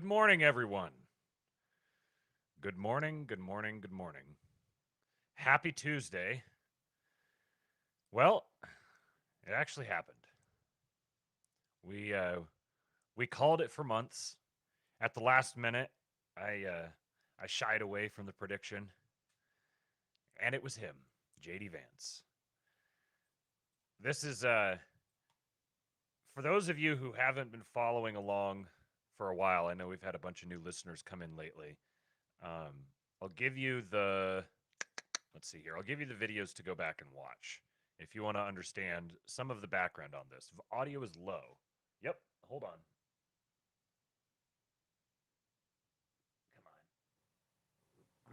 Good morning, everyone. Good morning, good morning, good morning. Happy Tuesday. Well, it actually happened. We uh, we called it for months. At the last minute, I shied away from the prediction, and it was him, JD Vance. This is for those of you who haven't been following along for a while. I know we've had a bunch of new listeners come in lately. I'll give you the let's see here. I'll give you the videos to go back and watch if you want to understand some of the background on this. Audio is low. Yep. Hold on.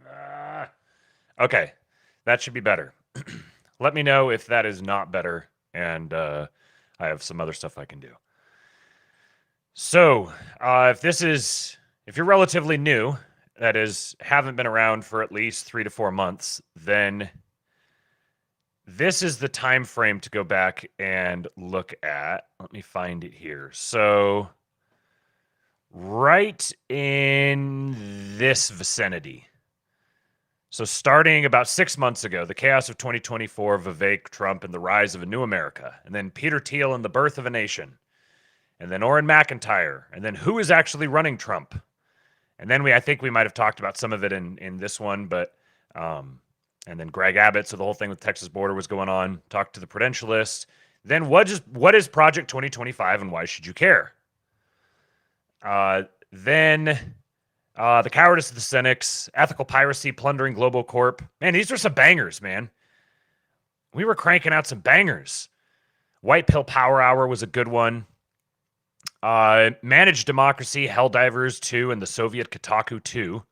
Come on. Okay. That should be better. Let me know if that is not better, and I have some other stuff I can do. So, if you're relatively new, that is, haven't been around for at least 3 to 4 months, then this is the time frame to go back and look at. Let me find it here. So, right in this vicinity. So, starting about 6 months ago, the chaos of 2024, Vivek, Trump, and the rise of a new America. And then Peter Thiel and the birth of a nation. And then Orrin McIntyre. And then who is actually running Trump? And then I think we might have talked about some of it in this one, but and then Greg Abbott. So the whole thing with Texas border was going on. Talked to the Prudentialist. Then what is Project 2025 and why should you care? Then the cowardice of the cynics, ethical piracy, plundering global corp. Man, these are some bangers, man. We were cranking out some bangers. White pill power hour was a good one. Managed democracy, Helldivers 2, and the Soviet Kotaku 2.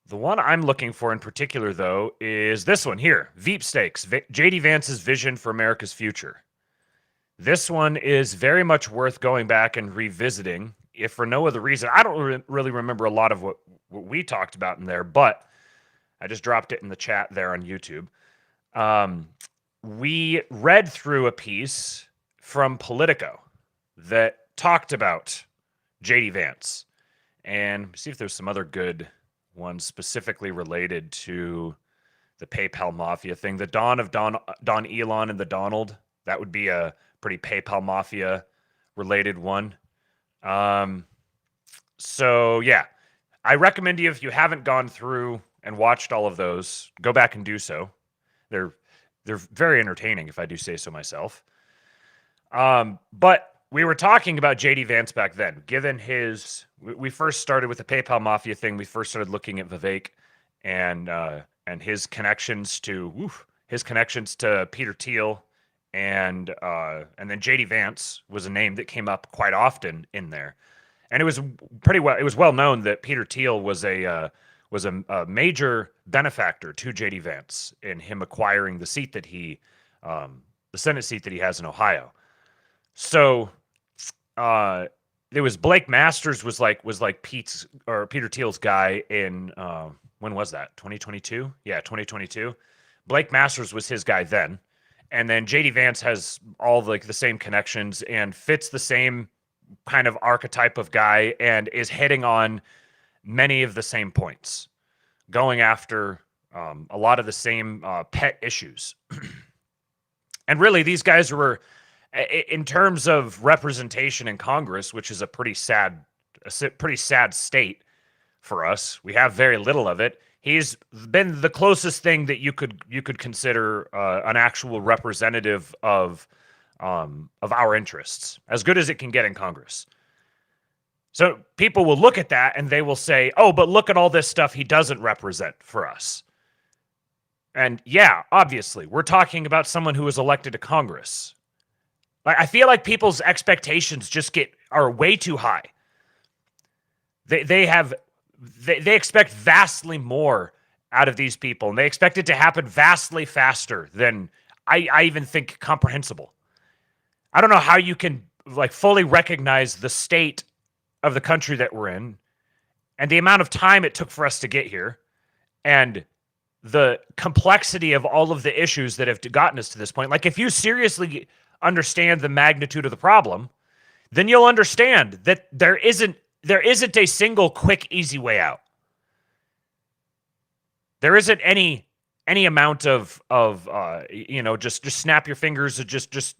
The one I'm looking for in particular, though, is this one here, Veep Stakes, JD Vance's Vision for America's Future. This one is very much worth going back and revisiting, if for no other reason. I don't really remember a lot of what we talked about in there, but I just dropped it in the chat there on YouTube. We read through a piece from Politico that talked about JD Vance, and see if there's some other good ones specifically related to the PayPal Mafia thing. The dawn of Don Elon and the Donald. That would be a pretty PayPal Mafia related one. So yeah, I recommend you, if you haven't gone through and watched all of those, go back and do so. They're very entertaining, if I do say so myself. But we were talking about JD Vance back then, given we first started with the PayPal Mafia thing. We first started looking at Vivek and his connections to Peter Thiel, and then JD Vance was a name that came up quite often in there. And it was well known that Peter Thiel was a major benefactor to JD Vance in him acquiring the seat that the Senate seat that he has in Ohio. So it was Blake Masters was like Peter Thiel's guy in when was that? 2022? Yeah, 2022. Blake Masters was his guy then. And then JD Vance has all the same connections and fits the same kind of archetype of guy and is hitting on many of the same points, going after a lot of the same pet issues. And really, these guys were, in terms of representation in Congress, which is a pretty sad state for us. We have very little of it. He's been the closest thing that you could consider an actual representative of our interests, as good as it can get in Congress. So people will look at that and they will say, "Oh, but look at all this stuff he doesn't represent for us." And yeah, obviously, we're talking about someone who was elected to Congress. I feel like people's expectations are way too high. They expect vastly more out of these people, and they expect it to happen vastly faster than I even think comprehensible. I don't know how you can fully recognize the state of the country that we're in and the amount of time it took for us to get here and the complexity of all of the issues that have gotten us to this point. If you seriously understand the magnitude of the problem, then you'll understand that there isn't there isn't a single quick, easy way out. There isn't any amount of just snap your fingers or just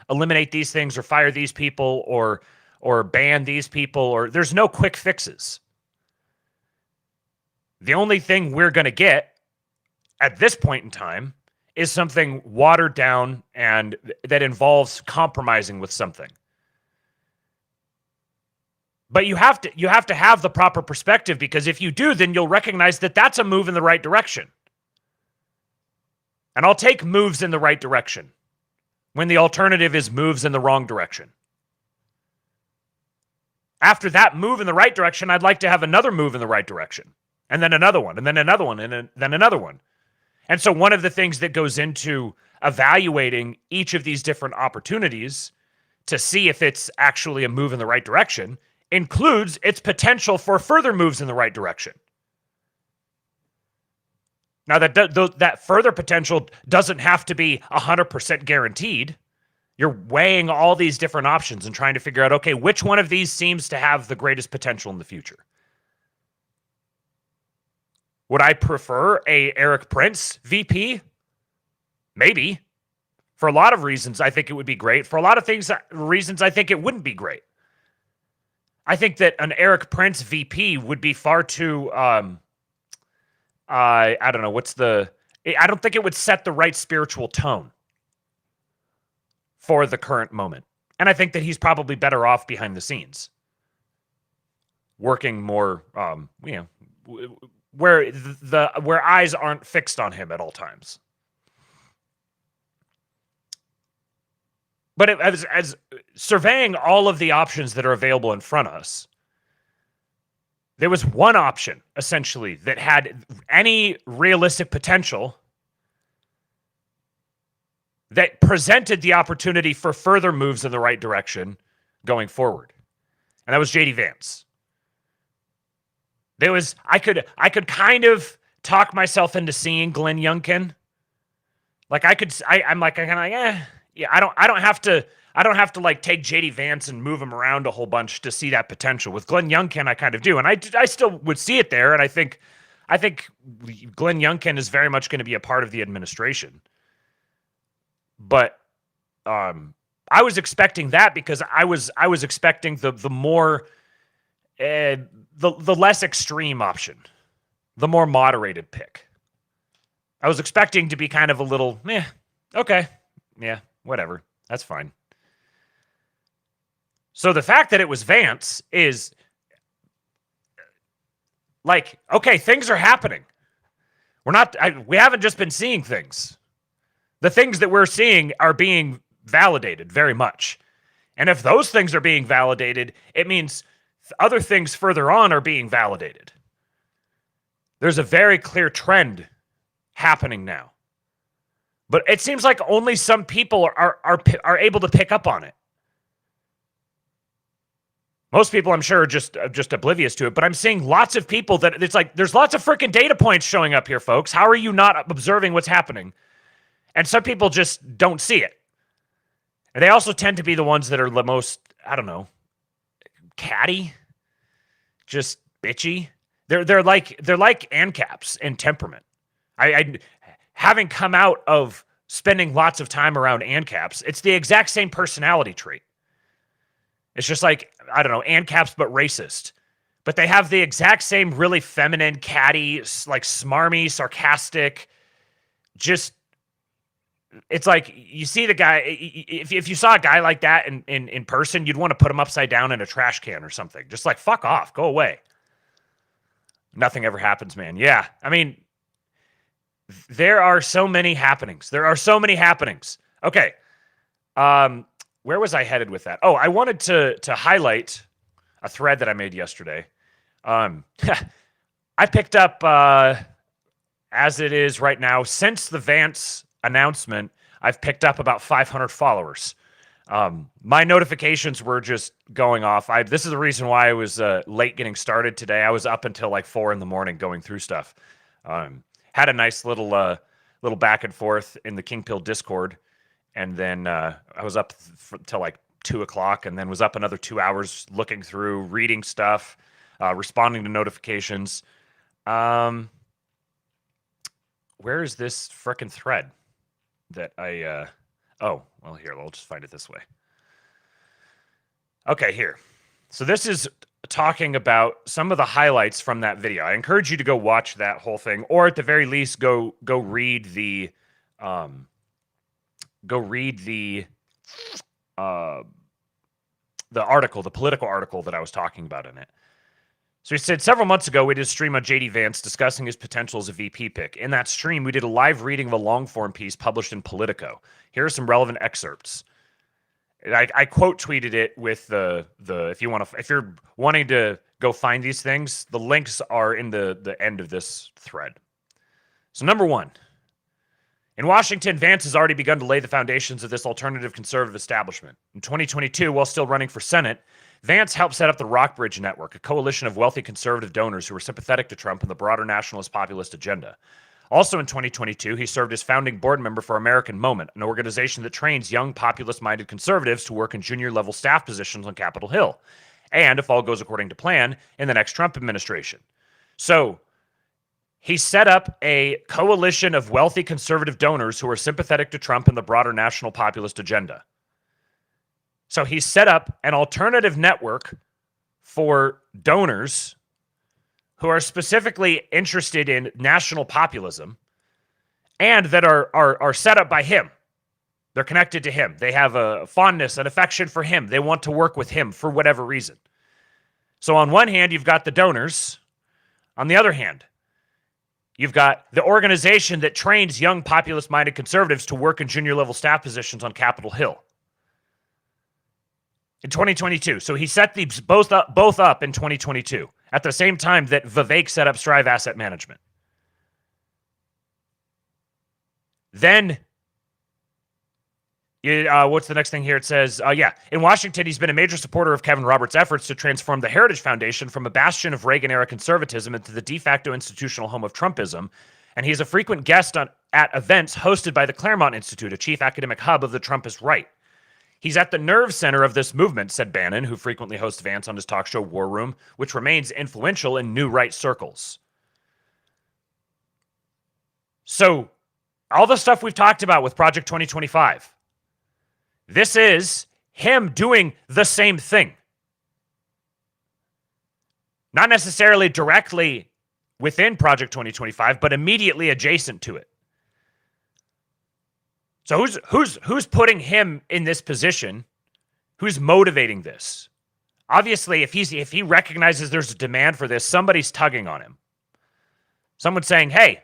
eliminate these things or fire these people or ban these people, or there's no quick fixes. The only thing we're going to get at this point in time is something watered down and that involves compromising with something. But you have to have the proper perspective, because if you do, then you'll recognize that that's a move in the right direction. And I'll take moves in the right direction when the alternative is moves in the wrong direction. After that move in the right direction, I'd like to have another move in the right direction, and then another one, and then another one, and then another one. And so one of the things that goes into evaluating each of these different opportunities to see if it's actually a move in the right direction includes its potential for further moves in the right direction. Now, that further potential doesn't have to be 100% guaranteed. You're weighing all these different options and trying to figure out, okay, which one of these seems to have the greatest potential in the future? Would I prefer a Eric Prince VP? Maybe. For a lot of reasons, I think it would be great. For a lot of reasons, I think it wouldn't be great. I think that an Eric Prince VP would be far too, I don't know, I don't think it would set the right spiritual tone for the current moment. And I think that he's probably better off behind the scenes, working more, where eyes aren't fixed on him at all times. But as surveying all of the options that are available in front of us, there was one option, essentially, that had any realistic potential that presented the opportunity for further moves in the right direction going forward. And that was JD Vance. I could kind of talk myself into seeing Glenn Youngkin. Like I don't have to like take JD Vance and move him around a whole bunch to see that potential. With Glenn Youngkin, I kind of do, and I still would see it there. And I think Glenn Youngkin is very much going to be a part of the administration. But I was expecting that because I was expecting the more the less extreme option, the more moderated pick. I was expecting to be kind of a little, okay, yeah, whatever, that's fine. So the fact that it was Vance is like, okay, things are happening. We haven't just been seeing things. The things that we're seeing are being validated very much. And if those things are being validated, it means other things further on are being validated. There's a very clear trend happening now. But it seems like only some people are able to pick up on it. Most people, I'm sure, are just oblivious to it. But I'm seeing lots of people that it's like, there's lots of freaking data points showing up here, folks. How are you not observing what's happening? And some people just don't see it. And they also tend to be the ones that are the most, I don't know, catty, just bitchy. They're like ANCAPs in temperament. I having come out of spending lots of time around ANCAPs, it's the exact same personality trait. It's just like, I don't know, ANCAPs but racist. But they have the exact same really feminine, catty, like smarmy, sarcastic, just, it's like you see the guy, if you saw a guy like that in person, you'd want to put him upside down in a trash can or something. Just like, fuck off, go away. Nothing ever happens, man. Yeah, I mean, there are so many happenings. Okay. Where was I headed with that? Oh, I wanted to highlight a thread that I made yesterday. I picked up, as it is right now, since the Vance announcement, I've picked up about 500 followers. My notifications were just going off. This is the reason why I was late getting started today. I was up until like 4 a.m. going through stuff. Had a nice little back and forth in the King Pill Discord, and then I was up till like 2 o'clock and then was up another 2 hours looking through, reading stuff, responding to notifications. Where is this frickin' thread that I, oh, well, here, I'll just find it this way. Okay, here. So this is talking about some of the highlights from that video. I encourage you to go watch that whole thing, or at the very least, go read the article, the political article that I was talking about in it. So he said, several months ago, we did a stream on JD Vance discussing his potential as a VP pick. In that stream, we did a live reading of a long-form piece published in Politico. Here are some relevant excerpts. I quote tweeted it with the if you're wanting to go find these things, the links are in the end of this thread. So number one, in Washington, Vance has already begun to lay the foundations of this alternative conservative establishment. In 2022, while still running for Senate, Vance helped set up the Rockbridge Network, a coalition of wealthy conservative donors who were sympathetic to Trump and the broader nationalist populist agenda. Also in 2022, he served as founding board member for American Moment, an organization that trains young populist-minded conservatives to work in junior-level staff positions on Capitol Hill, and, if all goes according to plan, in the next Trump administration. So, he set up a coalition of wealthy conservative donors who are sympathetic to Trump and the broader national populist agenda. So he set up an alternative network for donors who are specifically interested in national populism and that are set up by him. They're connected to him. They have a fondness, an affection for him. They want to work with him for whatever reason. So on one hand, you've got the donors. On the other hand, you've got the organization that trains young populist-minded conservatives to work in junior-level staff positions on Capitol Hill. In 2022. So he set these both up in 2022 at the same time that Vivek set up Strive Asset Management. Then, what's the next thing here? It says, in Washington, he's been a major supporter of Kevin Roberts' efforts to transform the Heritage Foundation from a bastion of Reagan-era conservatism into the de facto institutional home of Trumpism, and he's a frequent guest at events hosted by the Claremont Institute, a chief academic hub of the Trumpist right. He's at the nerve center of this movement, said Bannon, who frequently hosts Vance on his talk show War Room, which remains influential in new right circles. So, all the stuff we've talked about with Project 2025, this is him doing the same thing. Not necessarily directly within Project 2025, but immediately adjacent to it. So who's putting him in this position? Who's motivating this? Obviously, if he recognizes there's a demand for this, somebody's tugging on him. Someone's saying, "Hey,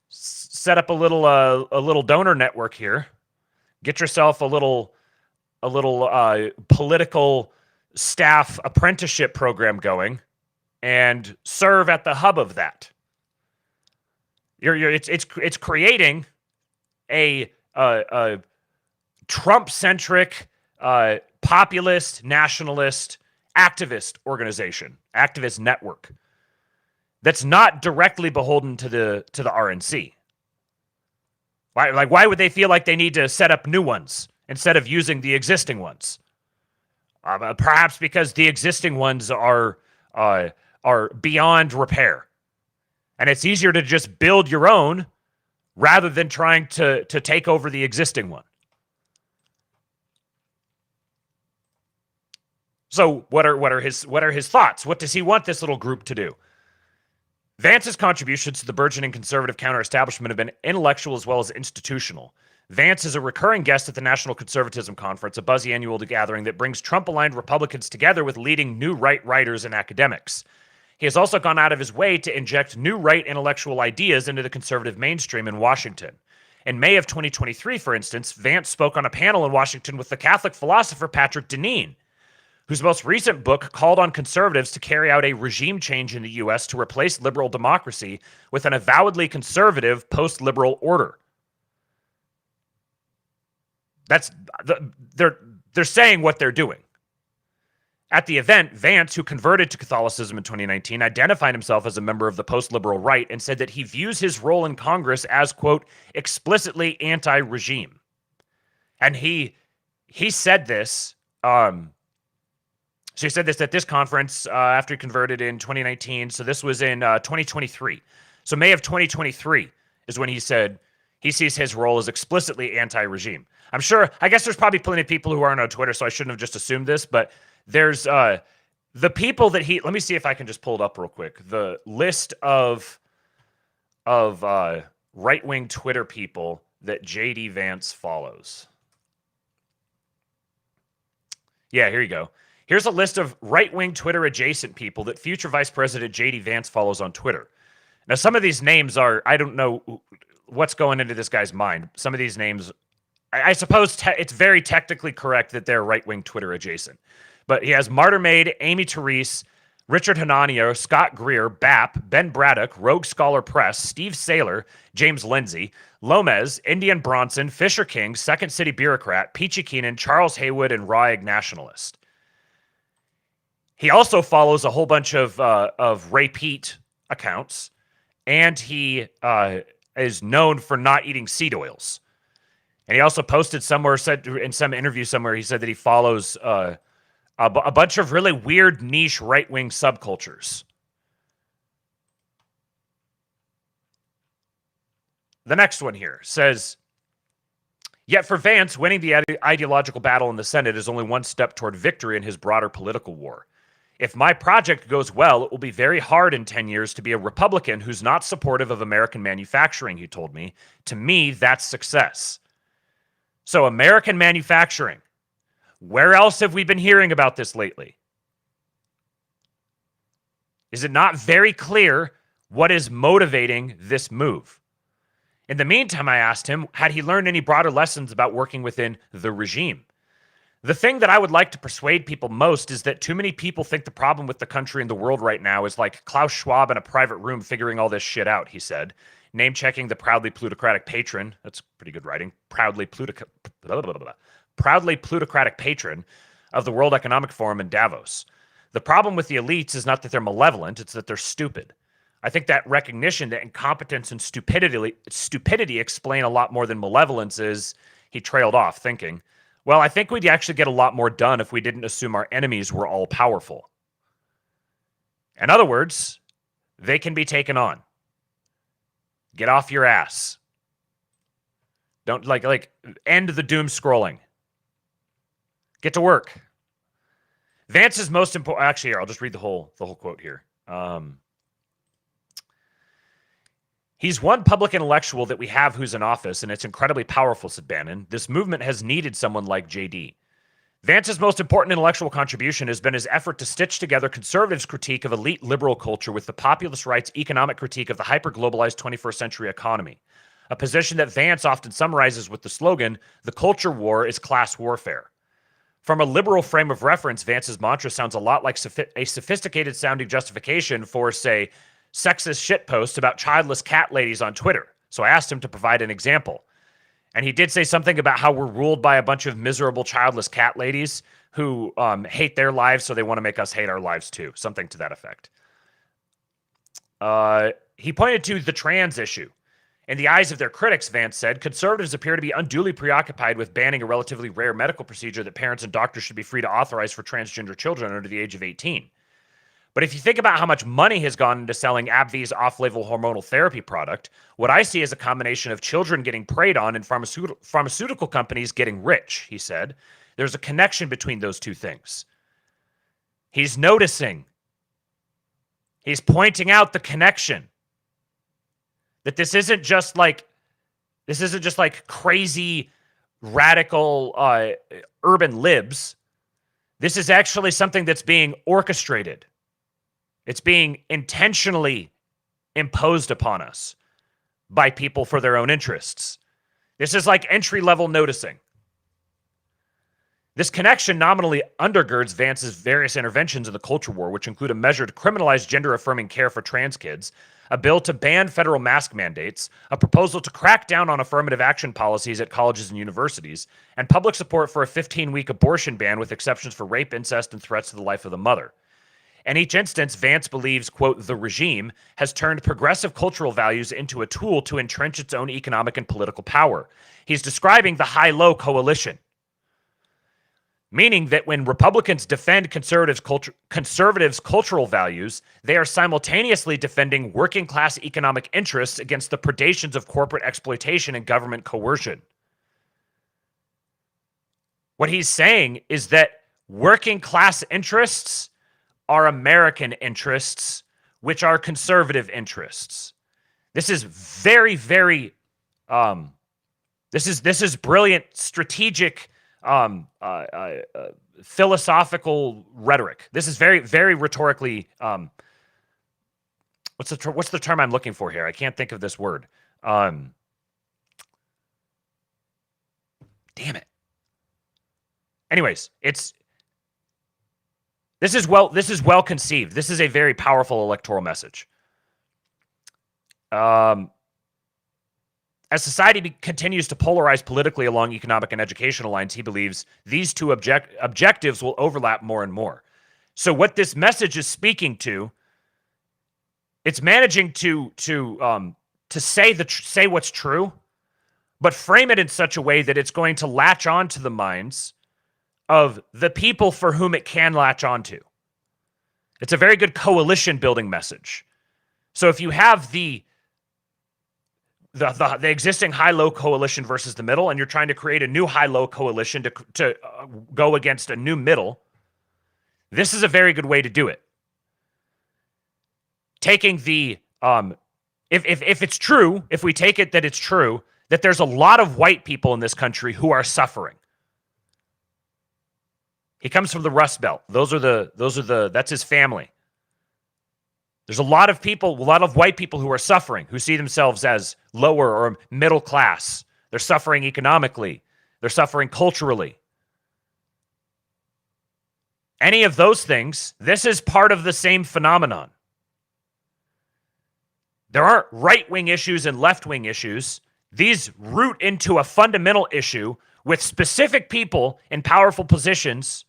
set up a little donor network here. Get yourself a little political staff apprenticeship program going, and serve at the hub of that." It's creating a Trump-centric, populist, nationalist, activist organization, activist network that's not directly beholden to the RNC. Why would they feel like they need to set up new ones instead of using the existing ones? Perhaps because the existing ones are beyond repair, and it's easier to just build your own rather than trying to take over the existing one. So what are his thoughts? What does he want this little group to do? Vance's contributions to the burgeoning conservative counter-establishment have been intellectual as well as institutional. Vance is a recurring guest at the National Conservatism Conference, a buzzy annual gathering that brings Trump-aligned Republicans together with leading new right writers and academics. He has also gone out of his way to inject new right intellectual ideas into the conservative mainstream in Washington. In May of 2023, for instance, Vance spoke on a panel in Washington with the Catholic philosopher Patrick Deneen, whose most recent book called on conservatives to carry out a regime change in the U.S. to replace liberal democracy with an avowedly conservative post-liberal order. They're saying what they're doing. At the event, Vance, who converted to Catholicism in 2019, identified himself as a member of the post-liberal right and said that he views his role in Congress as, quote, explicitly anti-regime. And he he said this. So he said this at this conference after he converted in 2019. So this was in 2023. So May of 2023 is when he said he sees his role as explicitly anti-regime. I guess there's probably plenty of people who aren't on Twitter, so I shouldn't have just assumed this, but there's the people that let me see if I can just pull it up real quick. The list of right-wing Twitter people that JD Vance follows. Yeah, here you go. Here's a list of right-wing Twitter adjacent people that future Vice President JD Vance follows on Twitter. Now, some of these names are, I don't know what's going into this guy's mind. Some of these names, I suppose it's very technically correct that they're right-wing Twitter adjacent. But he has Martyr Maid, Amy Therese, Richard Hanania, Scott Greer, Bap, Ben Braddock, Rogue Scholar Press, Steve Saylor, James Lindsay, Lomez, Indian Bronson, Fisher King, Second City Bureaucrat, Peachy Keenan, Charles Haywood, and Raw Egg Nationalist. He also follows a whole bunch of Ray Pete accounts, and he is known for not eating seed oils. And he also posted somewhere, said in some interview somewhere, he said that he follows a bunch of really weird niche right-wing subcultures. The next one here says, yet for Vance, winning the ideological battle in the Senate is only one step toward victory in his broader political war. If my project goes well, it will be very hard in 10 years to be a Republican who's not supportive of American manufacturing, he told me. To me, that's success. So American manufacturing. Where else have we been hearing about this lately? Is it not very clear what is motivating this move? In the meantime, I asked him, had he learned any broader lessons about working within the regime? The thing that I would like to persuade people most is that too many people think the problem with the country and the world right now is like Klaus Schwab in a private room figuring all this shit out, he said, name-checking the proudly plutocratic patron. That's pretty good writing. Proudly plutocratic patron of the World Economic Forum in Davos. The problem with the elites is not that they're malevolent, it's that they're stupid. I think that recognition that incompetence and stupidity explain a lot more than malevolence is, he trailed off thinking, well, I think we'd actually get a lot more done if we didn't assume our enemies were all powerful. In other words, they can be taken on. Get off your ass. Don't like end the doom scrolling. Get to work. Vance's most important. Actually, here I'll just read the whole quote here. He's one public intellectual that we have who's in office, and it's incredibly powerful, said Bannon. This movement has needed someone like JD. Vance's most important intellectual contribution has been his effort to stitch together conservatives' critique of elite liberal culture with the populist right's economic critique of the hyper-globalized 21st century economy, a position that Vance often summarizes with the slogan, the culture war is class warfare. From a liberal frame of reference, Vance's mantra sounds a lot like a sophisticated-sounding justification for, say, sexist shitposts about childless cat ladies on Twitter. So I asked him to provide an example. And he did say something about how we're ruled by a bunch of miserable childless cat ladies who hate their lives, so they want to make us hate our lives too. Something to that effect. He pointed to the trans issue. In the eyes of their critics, Vance said, conservatives appear to be unduly preoccupied with banning a relatively rare medical procedure that parents and doctors should be free to authorize for transgender children under the age of 18. But if you think about how much money has gone into selling AbbVie's off-label hormonal therapy product, what I see is a combination of children getting preyed on and pharmaceutical companies getting rich, he said. There's a connection between those two things. He's noticing. He's pointing out the connection. That this isn't just like crazy, radical urban libs. This is actually something that's being orchestrated. It's being intentionally imposed upon us by people for their own interests. This is like entry-level noticing. This connection nominally undergirds Vance's various interventions in the culture war, which include a measure to criminalize gender-affirming care for trans kids, a bill to ban federal mask mandates, a proposal to crack down on affirmative action policies at colleges and universities, and public support for a 15-week abortion ban with exceptions for rape, incest, and threats to the life of the mother. In each instance, Vance believes, quote, the regime has turned progressive cultural values into a tool to entrench its own economic and political power. He's describing the high-low coalition. meaning that when Republicans defend conservatives' cultural values, they are simultaneously defending working class economic interests against the predations of corporate exploitation and government coercion. What he's saying is that working class interests are American interests, which are conservative interests. This is very, very, this is brilliant strategic philosophical rhetoric. This is very, very rhetorically. What's the term I'm looking for here? I can't think of this word. Damn it. Anyways, this is well conceived. This is a very powerful electoral message. As society continues to polarize politically along economic and educational lines, he believes these two objectives will overlap more and more. So what this message is speaking to, it's managing to say what's true, but frame it in such a way that it's going to latch on to the minds of the people for whom it can latch onto. It's a very good coalition building message. So if you have the existing high-low coalition versus the middle, and you're trying to create a new high-low coalition to go against a new middle, this is a very good way to do it. Taking the, if it's true, if we take it that it's true, that there's a lot of white people in this country who are suffering. He comes from the Rust Belt. That's his family. There's a lot of people, a lot of white people who are suffering, who see themselves as lower or middle class. They're suffering economically. They're suffering culturally. Any of those things, this is part of the same phenomenon. There aren't right-wing issues and left-wing issues. These root into a fundamental issue with specific people in powerful positions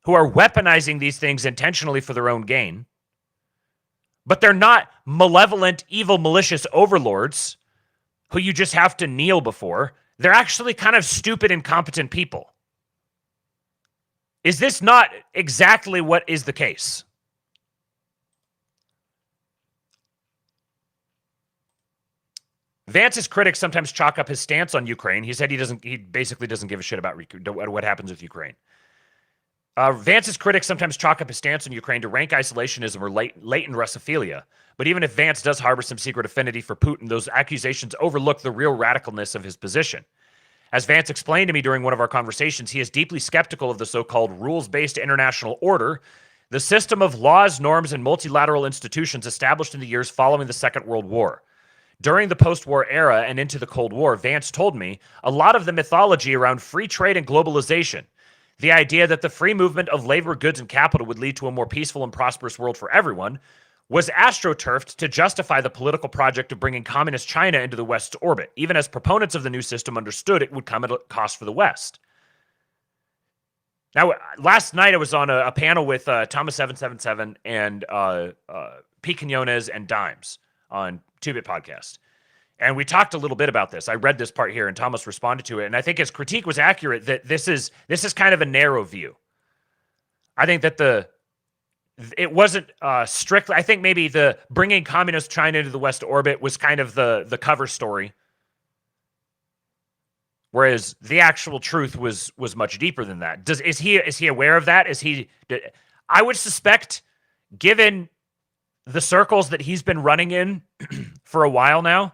who are weaponizing these things intentionally for their own gain. But they're not malevolent, evil, malicious overlords who you just have to kneel before. They're actually kind of stupid, incompetent people. Is this not exactly what is the case? Vance's critics sometimes chalk up his stance on Ukraine. He said he basically doesn't give a shit about what happens with Ukraine. Vance's critics sometimes chalk up his stance on Ukraine to rank isolationism or latent Russophilia. But even if Vance does harbor some secret affinity for Putin, those accusations overlook the real radicalness of his position. As Vance explained to me during one of our conversations, he is deeply skeptical of the so-called rules-based international order, the system of laws, norms, and multilateral institutions established in the years following the Second World War. During the post-war era and into the Cold War, Vance told me a lot of the mythology around free trade and globalization, the idea that the free movement of labor, goods, and capital would lead to a more peaceful and prosperous world for everyone, was astroturfed to justify the political project of bringing communist China into the West's orbit, even as proponents of the new system understood it would come at a cost for the West. Now, last night I was on a panel with Thomas777 and P. Quinones and Dimes on 2-Bit Podcast. And we talked a little bit about this. I read this part here, and Thomas responded to it. And I think his critique was accurate that this is kind of a narrow view. I think that it wasn't strictly. I think maybe the bringing communist China into the West orbit was kind of the cover story, whereas the actual truth was much deeper than that. Is he aware of that? I would suspect, given the circles that he's been running in for a while now.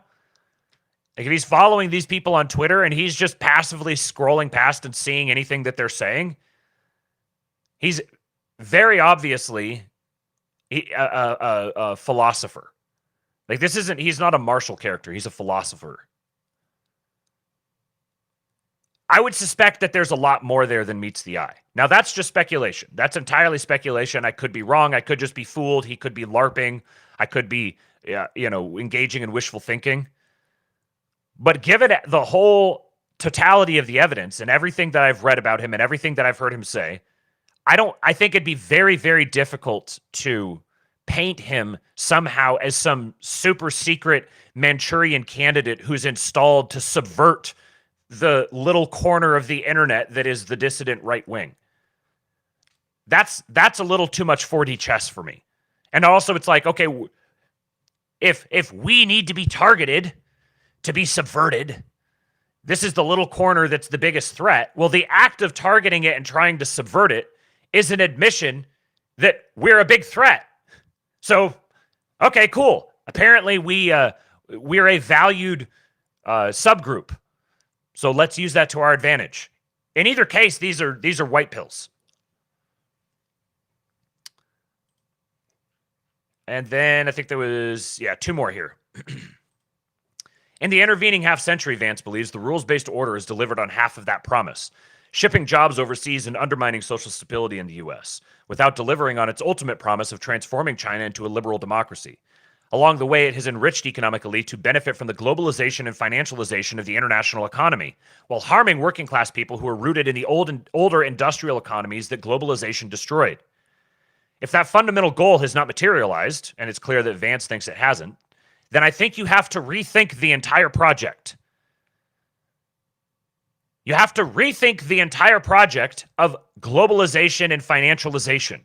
Like if he's following these people on Twitter and he's just passively scrolling past and seeing anything that they're saying, he's very obviously a philosopher. Like he's not a martial character. He's a philosopher. I would suspect that there's a lot more there than meets the eye. Now, that's just speculation. That's entirely speculation. I could be wrong. I could just be fooled. He could be LARPing. I could be, engaging in wishful thinking. But given the whole totality of the evidence and everything that I've read about him and everything that I've heard him say, I think it'd be very, very difficult to paint him somehow as some super secret Manchurian candidate who's installed to subvert the little corner of the internet that is the dissident right wing. That's a little too much 4D chess for me. And also it's like, okay, if we need to be targeted to be subverted, this is the little corner that's the biggest threat. Well, the act of targeting it and trying to subvert it is an admission that we're a big threat. So, okay, cool. Apparently we're a valued subgroup. So let's use that to our advantage. In either case, these are white pills. And then I think there was, two more here. In the intervening half century, Vance believes the rules-based order has delivered on half of that promise, shipping jobs overseas and undermining social stability in the U.S., without delivering on its ultimate promise of transforming China into a liberal democracy. Along the way, it has enriched economic elite to benefit from the globalization and financialization of the international economy, while harming working-class people who are rooted in the older industrial economies that globalization destroyed. If that fundamental goal has not materialized, and it's clear that Vance thinks it hasn't, then I think you have to rethink the entire project. You have to rethink the entire project of globalization and financialization.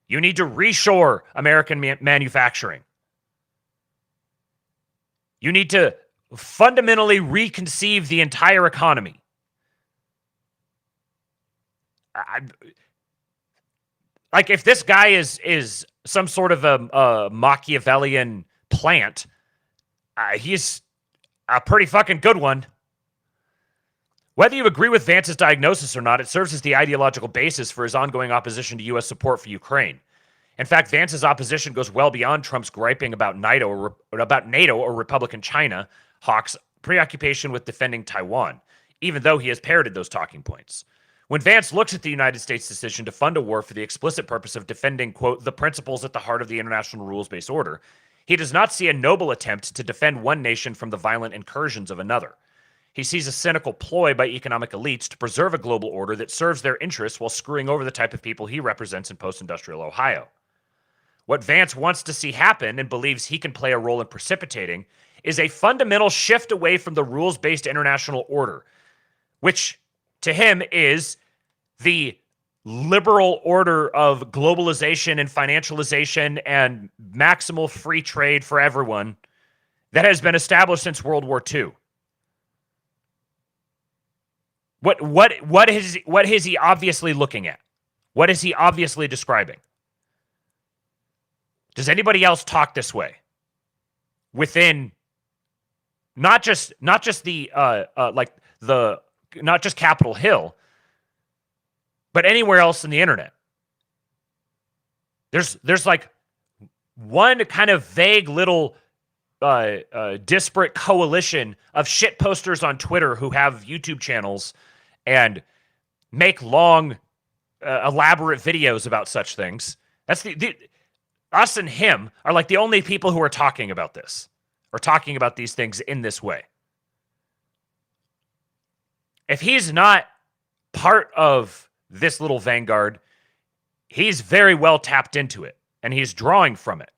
You need to reshore American manufacturing. You need to fundamentally reconceive the entire economy. Like, if this guy is some sort of a Machiavellian plant, he's a pretty fucking good one. Whether you agree with Vance's diagnosis or not, it serves as the ideological basis for his ongoing opposition to U.S. support for Ukraine. In fact, Vance's opposition goes well beyond Trump's griping about NATO or Republican China hawks' preoccupation with defending Taiwan, even though he has parroted those talking points. When Vance looks at the United States' decision to fund a war for the explicit purpose of defending, quote, the principles at the heart of the international rules-based order, he does not see a noble attempt to defend one nation from the violent incursions of another. He sees a cynical ploy by economic elites to preserve a global order that serves their interests while screwing over the type of people he represents in post-industrial Ohio. What Vance wants to see happen and believes he can play a role in precipitating is a fundamental shift away from the rules-based international order, which to him is the liberal order of globalization and financialization and maximal free trade for everyone that has been established since World War II. What is he obviously looking at? What is he obviously describing? Does anybody else talk this way? Within not just the not just Capitol Hill, but anywhere else in the internet. There's like one kind of vague little disparate coalition of shit posters on Twitter who have YouTube channels and make long, elaborate videos about such things. That's us and him are like the only people who are talking about this or talking about these things in this way. If he's not part of this little vanguard, he's very well tapped into it, and he's drawing from it.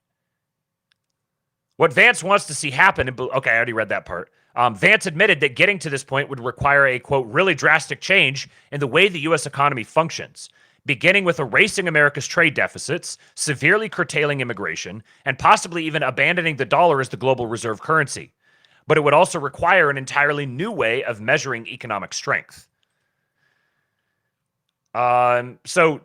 What Vance wants to see happen, okay, I already read that part. Vance admitted that getting to this point would require a, quote, really drastic change in the way the U.S. economy functions, beginning with erasing America's trade deficits, severely curtailing immigration, and possibly even abandoning the dollar as the global reserve currency. But it would also require an entirely new way of measuring economic strength. So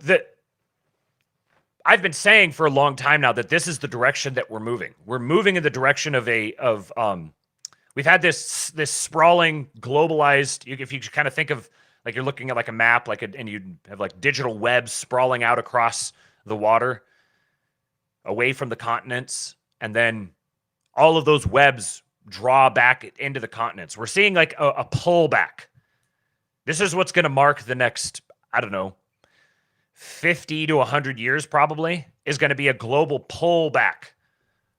I've been saying for a long time now that this is the direction that we're moving. We're moving in the direction of we've had this sprawling, globalized. If you kind of think of like you're looking at like a map, and you have like digital webs sprawling out across the water, away from the continents, and then all of those webs draw back into the continents. We're seeing like a pullback. This is what's going to mark the next, I don't know, 50 to 100 years probably, is going to be a global pullback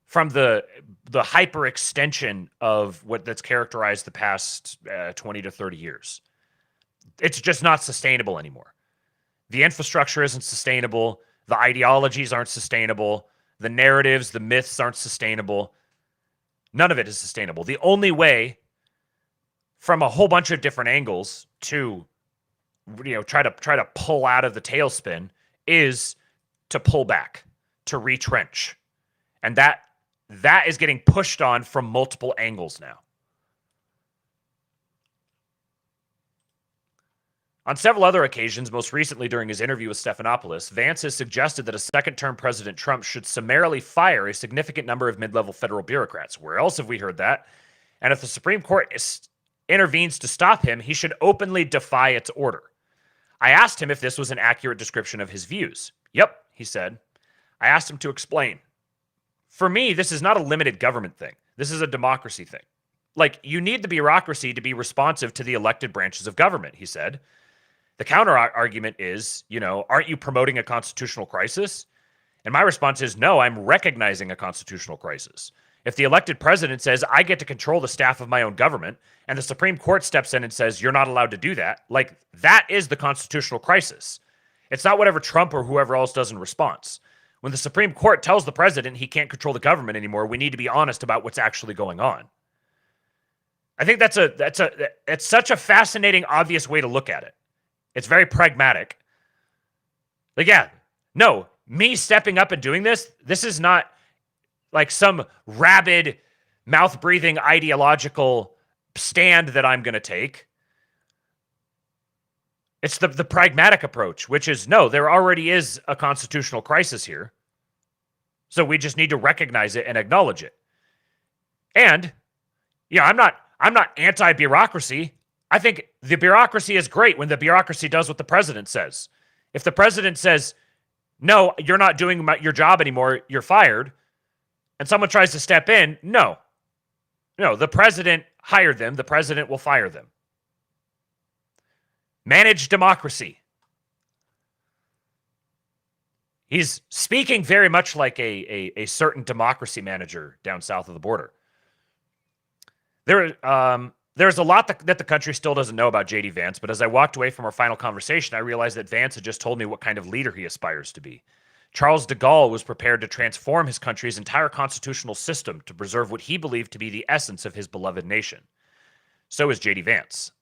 from the hyper-extension of that's characterized the past 20 to 30 years. It's just not sustainable anymore. The infrastructure isn't sustainable. The ideologies aren't sustainable. The narratives, the myths aren't sustainable. None of it is sustainable. The only way from a whole bunch of different angles to, try to pull out of the tailspin is to pull back, to retrench. And that is getting pushed on from multiple angles now. On several other occasions, most recently during his interview with Stephanopoulos, Vance has suggested that a second-term President Trump should summarily fire a significant number of mid-level federal bureaucrats. Where else have we heard that? And if the Supreme Court intervenes to stop him, he should openly defy its order. I asked him if this was an accurate description of his views. Yep, he said. I asked him to explain. For me, this is not a limited government thing. This is a democracy thing. Like, you need the bureaucracy to be responsive to the elected branches of government, he said. The counter argument is, aren't you promoting a constitutional crisis? And my response is, no, I'm recognizing a constitutional crisis. If the elected president says, I get to control the staff of my own government, and the Supreme Court steps in and says, you're not allowed to do that, that is the constitutional crisis. It's not whatever Trump or whoever else does in response. When the Supreme Court tells the president he can't control the government anymore, we need to be honest about what's actually going on. I think it's such a fascinating, obvious way to look at it. It's very pragmatic. Me stepping up and doing this is not like some rabid, mouth-breathing ideological stand that I'm going to take. It's the pragmatic approach, which is, no, there already is a constitutional crisis here. So we just need to recognize it and acknowledge it. And, I'm not anti-bureaucracy. I think the bureaucracy is great when the bureaucracy does what the president says. If the president says, no, you're not doing your job anymore, you're fired, and someone tries to step in, no, the president hired them, the president will fire them. Manage democracy. He's speaking very much like a certain democracy manager down south of the border. There's a lot that the country still doesn't know about JD Vance, but as I walked away from our final conversation, I realized that Vance had just told me what kind of leader he aspires to be. Charles de Gaulle was prepared to transform his country's entire constitutional system to preserve what he believed to be the essence of his beloved nation. So is JD Vance.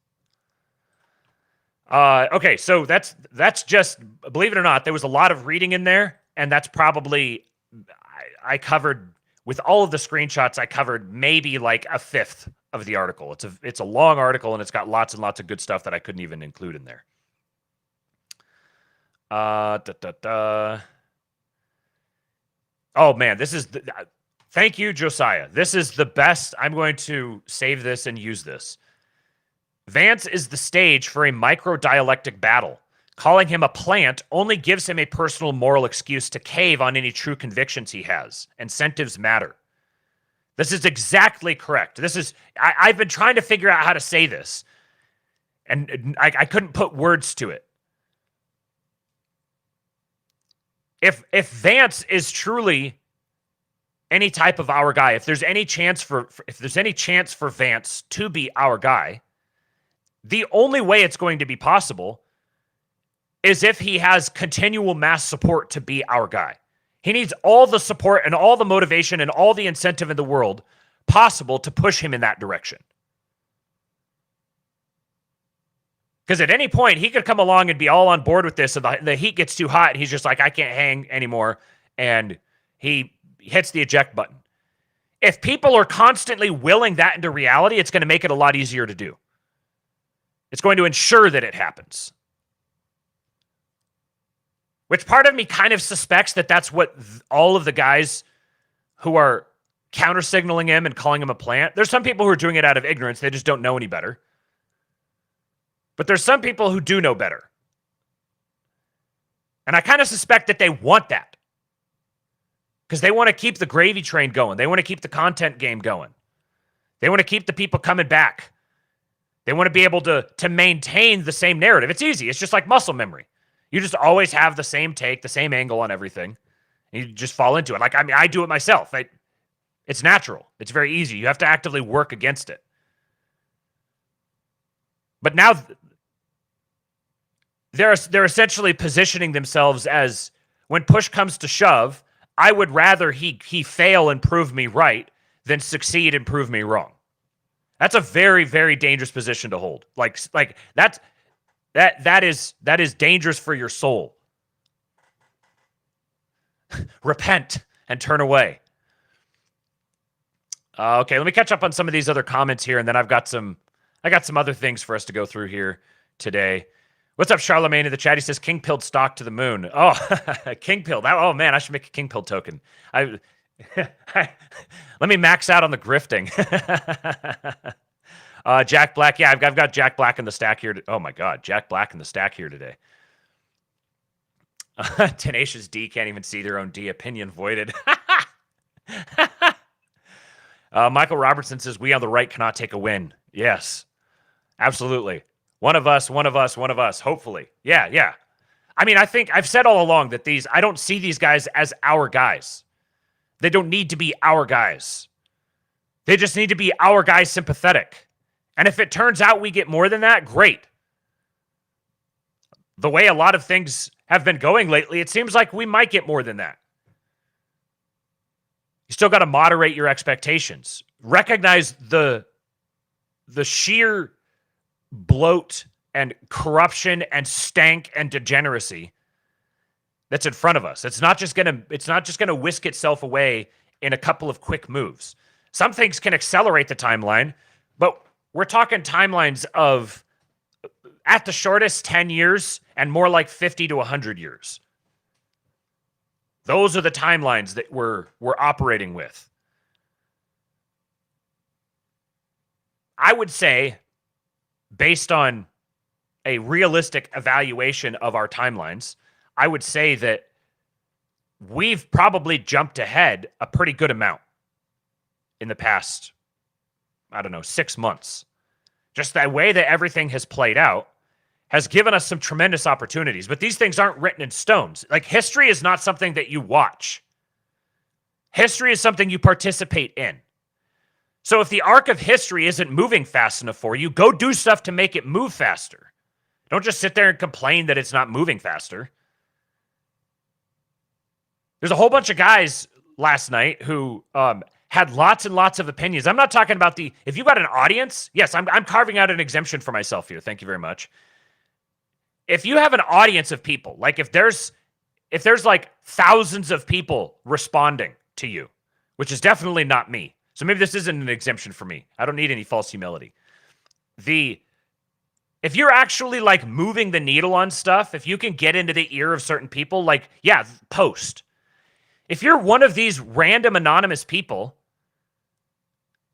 Okay, so that's just, believe it or not, there was a lot of reading in there, and that's probably, I covered, with all of the screenshots, I covered maybe like a fifth of the article. It's a long article, and it's got lots and lots of good stuff that I couldn't even include in there. Oh man, thank you, Josiah. This is the best. I'm going to save this and use this. Vance is the stage for a micro-dialectic battle. Calling him a plant only gives him a personal moral excuse to cave on any true convictions he has. Incentives matter. This is exactly correct. I've been trying to figure out how to say this, and I couldn't put words to it. If Vance is truly any type of our guy, if there's any chance for Vance to be our guy, the only way it's going to be possible is if he has continual mass support to be our guy. He needs all the support and all the motivation and all the incentive in the world possible to push him in that direction. Because at any point, he could come along and be all on board with this, and the heat gets too hot, and he's just like, I can't hang anymore, and he hits the eject button. If people are constantly willing that into reality, it's going to make it a lot easier to do. It's going to ensure that it happens. Which part of me kind of suspects that that's what all of the guys who are counter-signaling him and calling him a plant, there's some people who are doing it out of ignorance. They just don't know any better. But there's some people who do know better. And I kind of suspect that they want that. Because they want to keep the gravy train going. They want to keep the content game going. They want to keep the people coming back. They want to be able to maintain the same narrative. It's easy. It's just like muscle memory. You just always have the same take, the same angle on everything. And you just fall into it. Like, I do it myself. It's natural. It's very easy. You have to actively work against it. But now they're essentially positioning themselves as, when push comes to shove, I would rather he fail and prove me right than succeed and prove me wrong. That's a very, very dangerous position to hold. Like that is dangerous for your soul. Repent and turn away. Okay, let me catch up on some of these other comments here, and then I got some other things for us to go through here today. What's up, Charlemagne in the chat? He says King pilled stock to the moon. Oh, King pilled. Oh man, I should make a King pill token. Let me max out on the grifting. Jack Black. Yeah, I've got Jack Black in the stack here. Oh my God, Jack Black in the stack here today. Tenacious D can't even see their own D. Opinion voided. Michael Robertson says, we on the right cannot take a win. Yes, absolutely. One of us, hopefully. Yeah. I mean, I think I've said all along that I don't see these guys as our guys. They don't need to be our guys. They just need to be our guys sympathetic. And if it turns out we get more than that, great. The way a lot of things have been going lately, it seems like we might get more than that. You still got to moderate your expectations. Recognize the sheer bloat and corruption and stank and degeneracy that's in front of us. It's not just gonna whisk itself away in a couple of quick moves. Some things can accelerate the timeline, but we're talking timelines of, at the shortest, 10 years and more like 50 to 100 years. Those are the timelines that we're operating with. I would say, based on a realistic evaluation of our timelines, I would say that we've probably jumped ahead a pretty good amount in the past, 6 months. Just the way that everything has played out has given us some tremendous opportunities. But these things aren't written in stones. Like, history is not something that you watch. History is something you participate in. So if the arc of history isn't moving fast enough for you, go do stuff to make it move faster. Don't just sit there and complain that it's not moving faster. There's a whole bunch of guys last night who had lots and lots of opinions. I'm not talking about if you got an audience, yes, I'm carving out an exemption for myself here. Thank you very much. If you have an audience of people, like if there's like thousands of people responding to you, which is definitely not me. So maybe this isn't an exemption for me. I don't need any false humility. If you're actually like moving the needle on stuff, if you can get into the ear of certain people, like, yeah, post. If you're one of these random anonymous people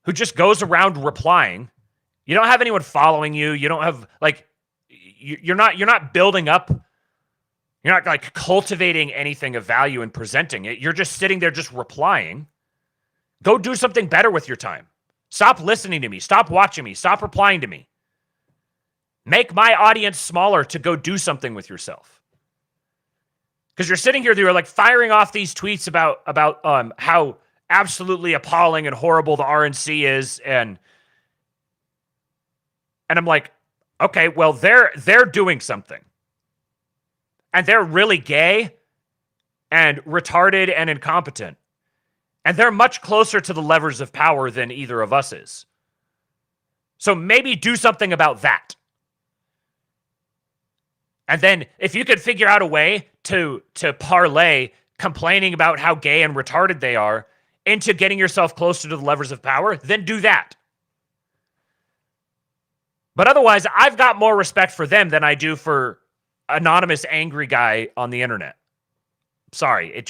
who just goes around replying, you don't have anyone following you, you don't have like, you're not building up, you're not like cultivating anything of value and presenting it. You're just sitting there just replying. Go do something better with your time. Stop listening to me. Stop watching me. Stop replying to me. Make my audience smaller to go do something with yourself. Because you're sitting here, you're like firing off these tweets about how absolutely appalling and horrible the RNC is, and I'm like, okay, well they're doing something, and they're really gay and retarded and incompetent, and they're much closer to the levers of power than either of us is. So maybe do something about that. And then if you could figure out a way to parlay complaining about how gay and retarded they are into getting yourself closer to the levers of power, then do that. But otherwise, I've got more respect for them than I do for anonymous angry guy on the internet. Sorry,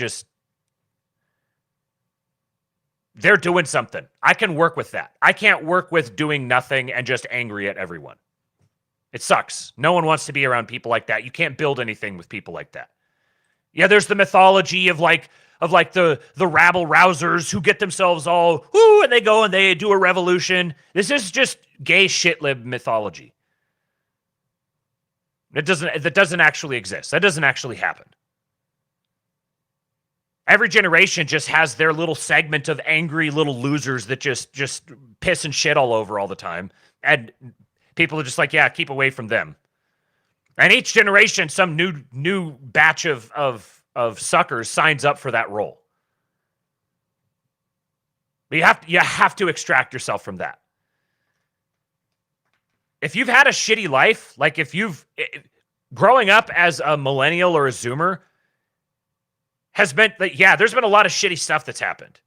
they're doing something. I can work with that. I can't work with doing nothing and just angry at everyone. It sucks. No one wants to be around people like that. You can't build anything with people like that. Yeah, there's the mythology of the rabble rousers who get themselves all, whoo, and they go and they do a revolution. This is just gay shitlib mythology. That doesn't actually exist. That doesn't actually happen. Every generation just has their little segment of angry little losers that just piss and shit all over all the time. And people are just like, yeah, keep away from them. And each generation, some new batch of suckers signs up for that role. But you have to extract yourself from that. if you've had a shitty life, like if you've growing up as a millennial or a Zoomer has been like, yeah, there's been a lot of shitty stuff that's happened.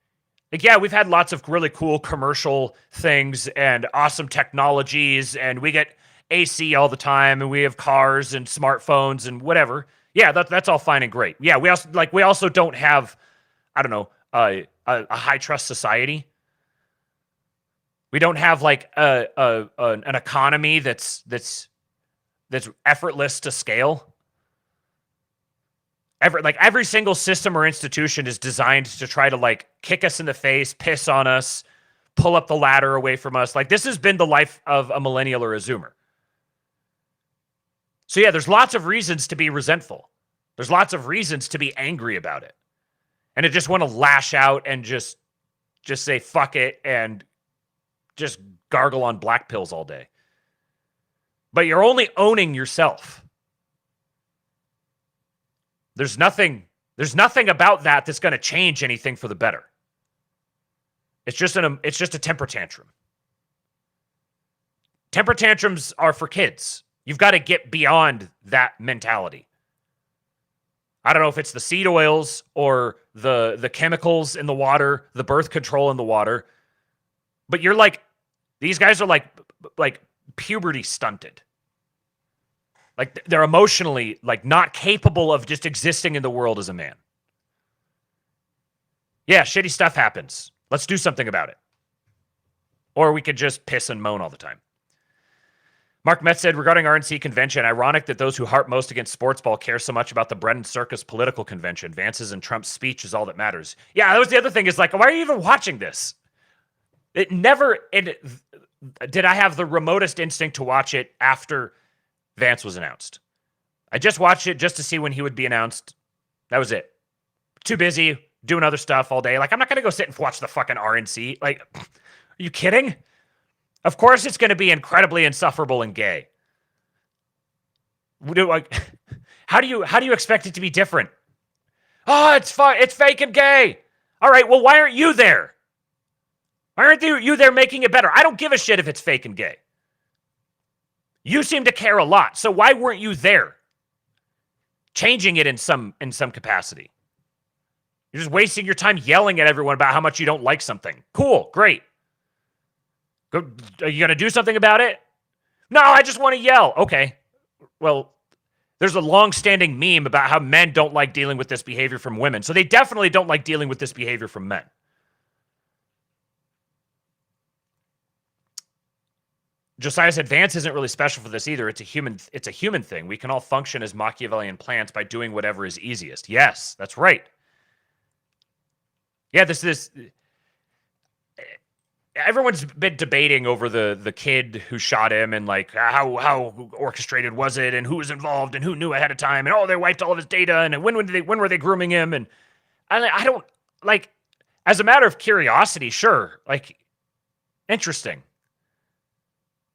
Like, yeah, we've had lots of really cool commercial things and awesome technologies, and we get AC all the time, and we have cars and smartphones and whatever. Yeah, that's all fine and great. Yeah, we also don't have, I don't know, a high trust society. We don't have like an economy that's effortless to scale. Every single system or institution is designed to try to like kick us in the face, piss on us, pull up the ladder away from us. Like this has been the life of a millennial or a Zoomer. So yeah, there's lots of reasons to be resentful. There's lots of reasons to be angry about it. And to just want to lash out and just say fuck it and just gargle on black pills all day. But you're only owning yourself. There's nothing about that that's going to change anything for the better. It's just a temper tantrum. Temper tantrums are for kids. You've got to get beyond that mentality. I don't know if it's the seed oils or the chemicals in the water, the birth control in the water, but you're like, these guys are like puberty stunted. Like they're emotionally like not capable of just existing in the world as a man. Yeah, shitty stuff happens. Let's do something about it. Or we could just piss and moan all the time. Mark Metz said, regarding RNC convention, ironic that those who harp most against sports ball care so much about the bread and circus political convention. Vance's and Trump's speech is all that matters. Yeah, that was the other thing is like, why are you even watching this? Did I have the remotest instinct to watch it after Vance was announced? I just watched it just to see when he would be announced. That was it. Too busy doing other stuff all day. Like, I'm not going to go sit and watch the fucking RNC. Like, are you kidding? Of course it's going to be incredibly insufferable and gay. How do you expect it to be different? Oh, it's fake and gay. All right, well, why aren't you there? Why aren't you there making it better? I don't give a shit if it's fake and gay. You seem to care a lot, so why weren't you there? Changing it in some capacity. You're just wasting your time yelling at everyone about how much you don't like something. Cool, great. Are you going to do something about it? No, I just want to yell. Okay. Well, there's a long-standing meme about how men don't like dealing with this behavior from women. So they definitely don't like dealing with this behavior from men. Josiah said, Vance isn't really special for this either. It's a human thing. We can all function as Machiavellian plants by doing whatever is easiest. Yes, that's right. Yeah, everyone's been debating over the kid who shot him and like how orchestrated was it and who was involved and who knew ahead of time and they wiped all of his data and when were they grooming him, and I don't like, as a matter of curiosity, sure, like, interesting.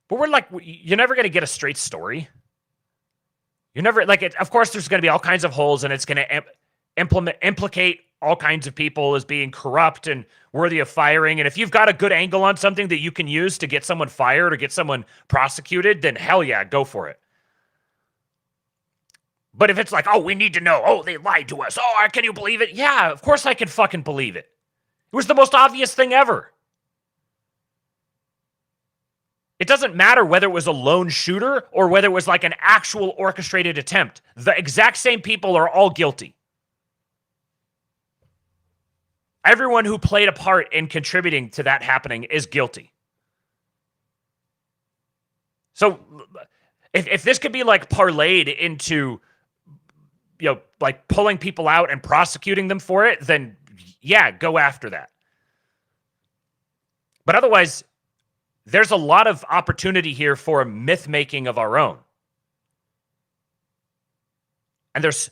But we're like, you're never going to get a straight story. You're never like it. Of course, there's going to be all kinds of holes, and it's going to implicate all kinds of people as being corrupt and worthy of firing. And if you've got a good angle on something that you can use to get someone fired or get someone prosecuted, then hell yeah, go for it. But if it's like, we need to know, they lied to us. Can you believe it? Yeah, of course I can fucking believe it. It was the most obvious thing ever. It doesn't matter whether it was a lone shooter or whether it was like an actual orchestrated attempt. The exact same people are all guilty. Everyone who played a part in contributing to that happening is guilty. So if this could be like parlayed into, like pulling people out and prosecuting them for it, then yeah, go after that. But otherwise, there's a lot of opportunity here for a myth making of our own. And there's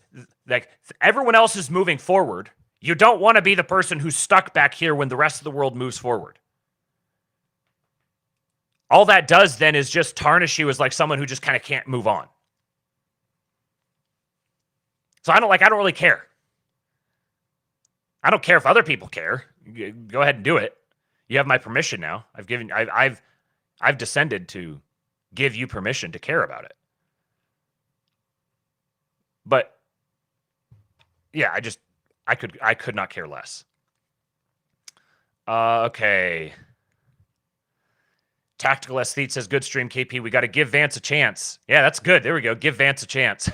like, everyone else is moving forward. You don't want to be the person who's stuck back here when the rest of the world moves forward. All that does then is just tarnish you as like someone who just kind of can't move on. So I don't really care. I don't care if other people care. Go ahead and do it. You have my permission now. I've descended to give you permission to care about it. But yeah, I could not care less. Okay. Tactical Aesthete says, good stream, KP. We got to give Vance a chance. Yeah, that's good. There we go. Give Vance a chance.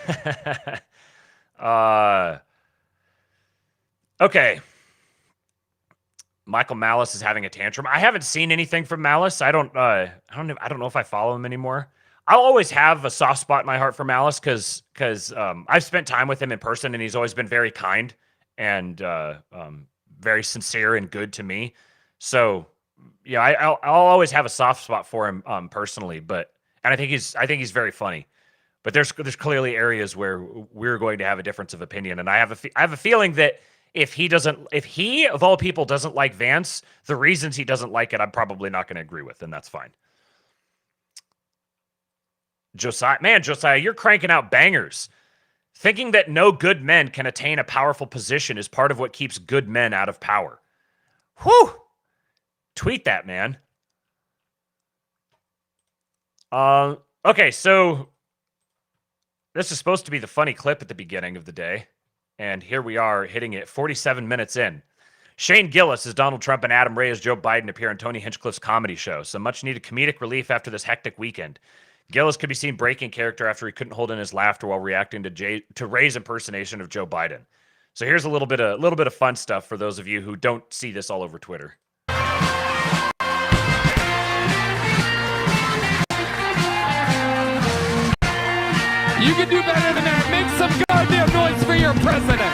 Okay. Michael Malice is having a tantrum. I haven't seen anything from Malice. I don't know if I follow him anymore. I'll always have a soft spot in my heart for Malice because I've spent time with him in person, and he's always been very kind and very sincere and good to me. So yeah, I'll always have a soft spot for him personally, and I think he's very funny. But there's clearly areas where we're going to have a difference of opinion, and I have a feeling that if he of all people doesn't like Vance, the reasons he doesn't like it, I'm probably not going to agree with, and that's fine. Josiah, you're cranking out bangers. Thinking that no good men can attain a powerful position is part of what keeps good men out of power. Whew! Tweet that, man. Okay, so this is supposed to be the funny clip at the beginning of the day, and here we are hitting it 47 minutes in. Shane Gillis as Donald Trump and Adam Ray as Joe Biden appear on Tony Hinchcliffe's comedy show. Some much-needed comedic relief after this hectic weekend. Gillis could be seen breaking character after he couldn't hold in his laughter while reacting to Ray's impersonation of Joe Biden. So here's a little bit of fun stuff for those of you who don't see this all over Twitter. You can do better than that. Make some goddamn noise for your president.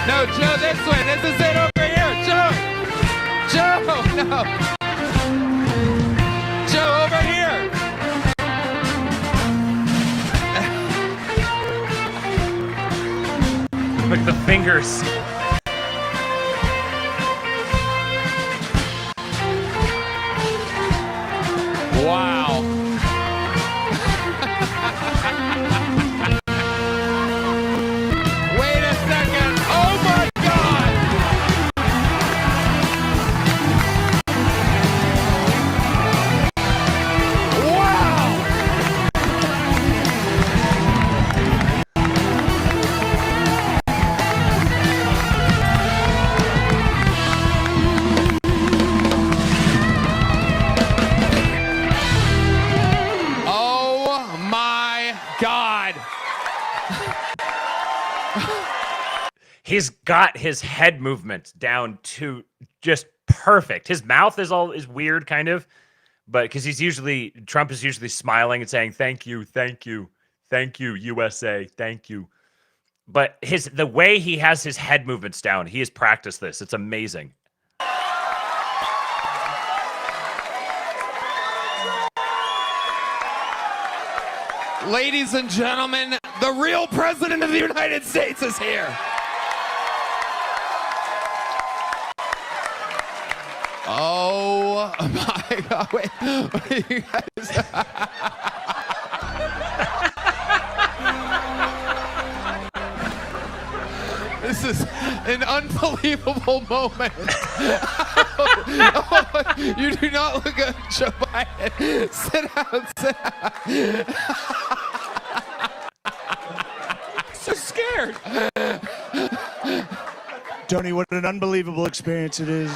No, Joe, this way. This is it over here. Joe. Joe, no. Joe, over here. Look at the fingers. Wow. Wait a second. Oh my God. Wow. Oh my God. He's got his head movements down to just perfect. His mouth is weird, kind of, but because Trump is usually smiling and saying thank you, USA, thank you. But the way he has his head movements down, he has practiced this. It's amazing. Ladies and gentlemen, the real president of the United States is here. Oh my God, wait, what are you guys? This is an unbelievable moment. Oh, you do not look at Joe Biden. Sit down, sit down. So scared. Tony, what an unbelievable experience it is.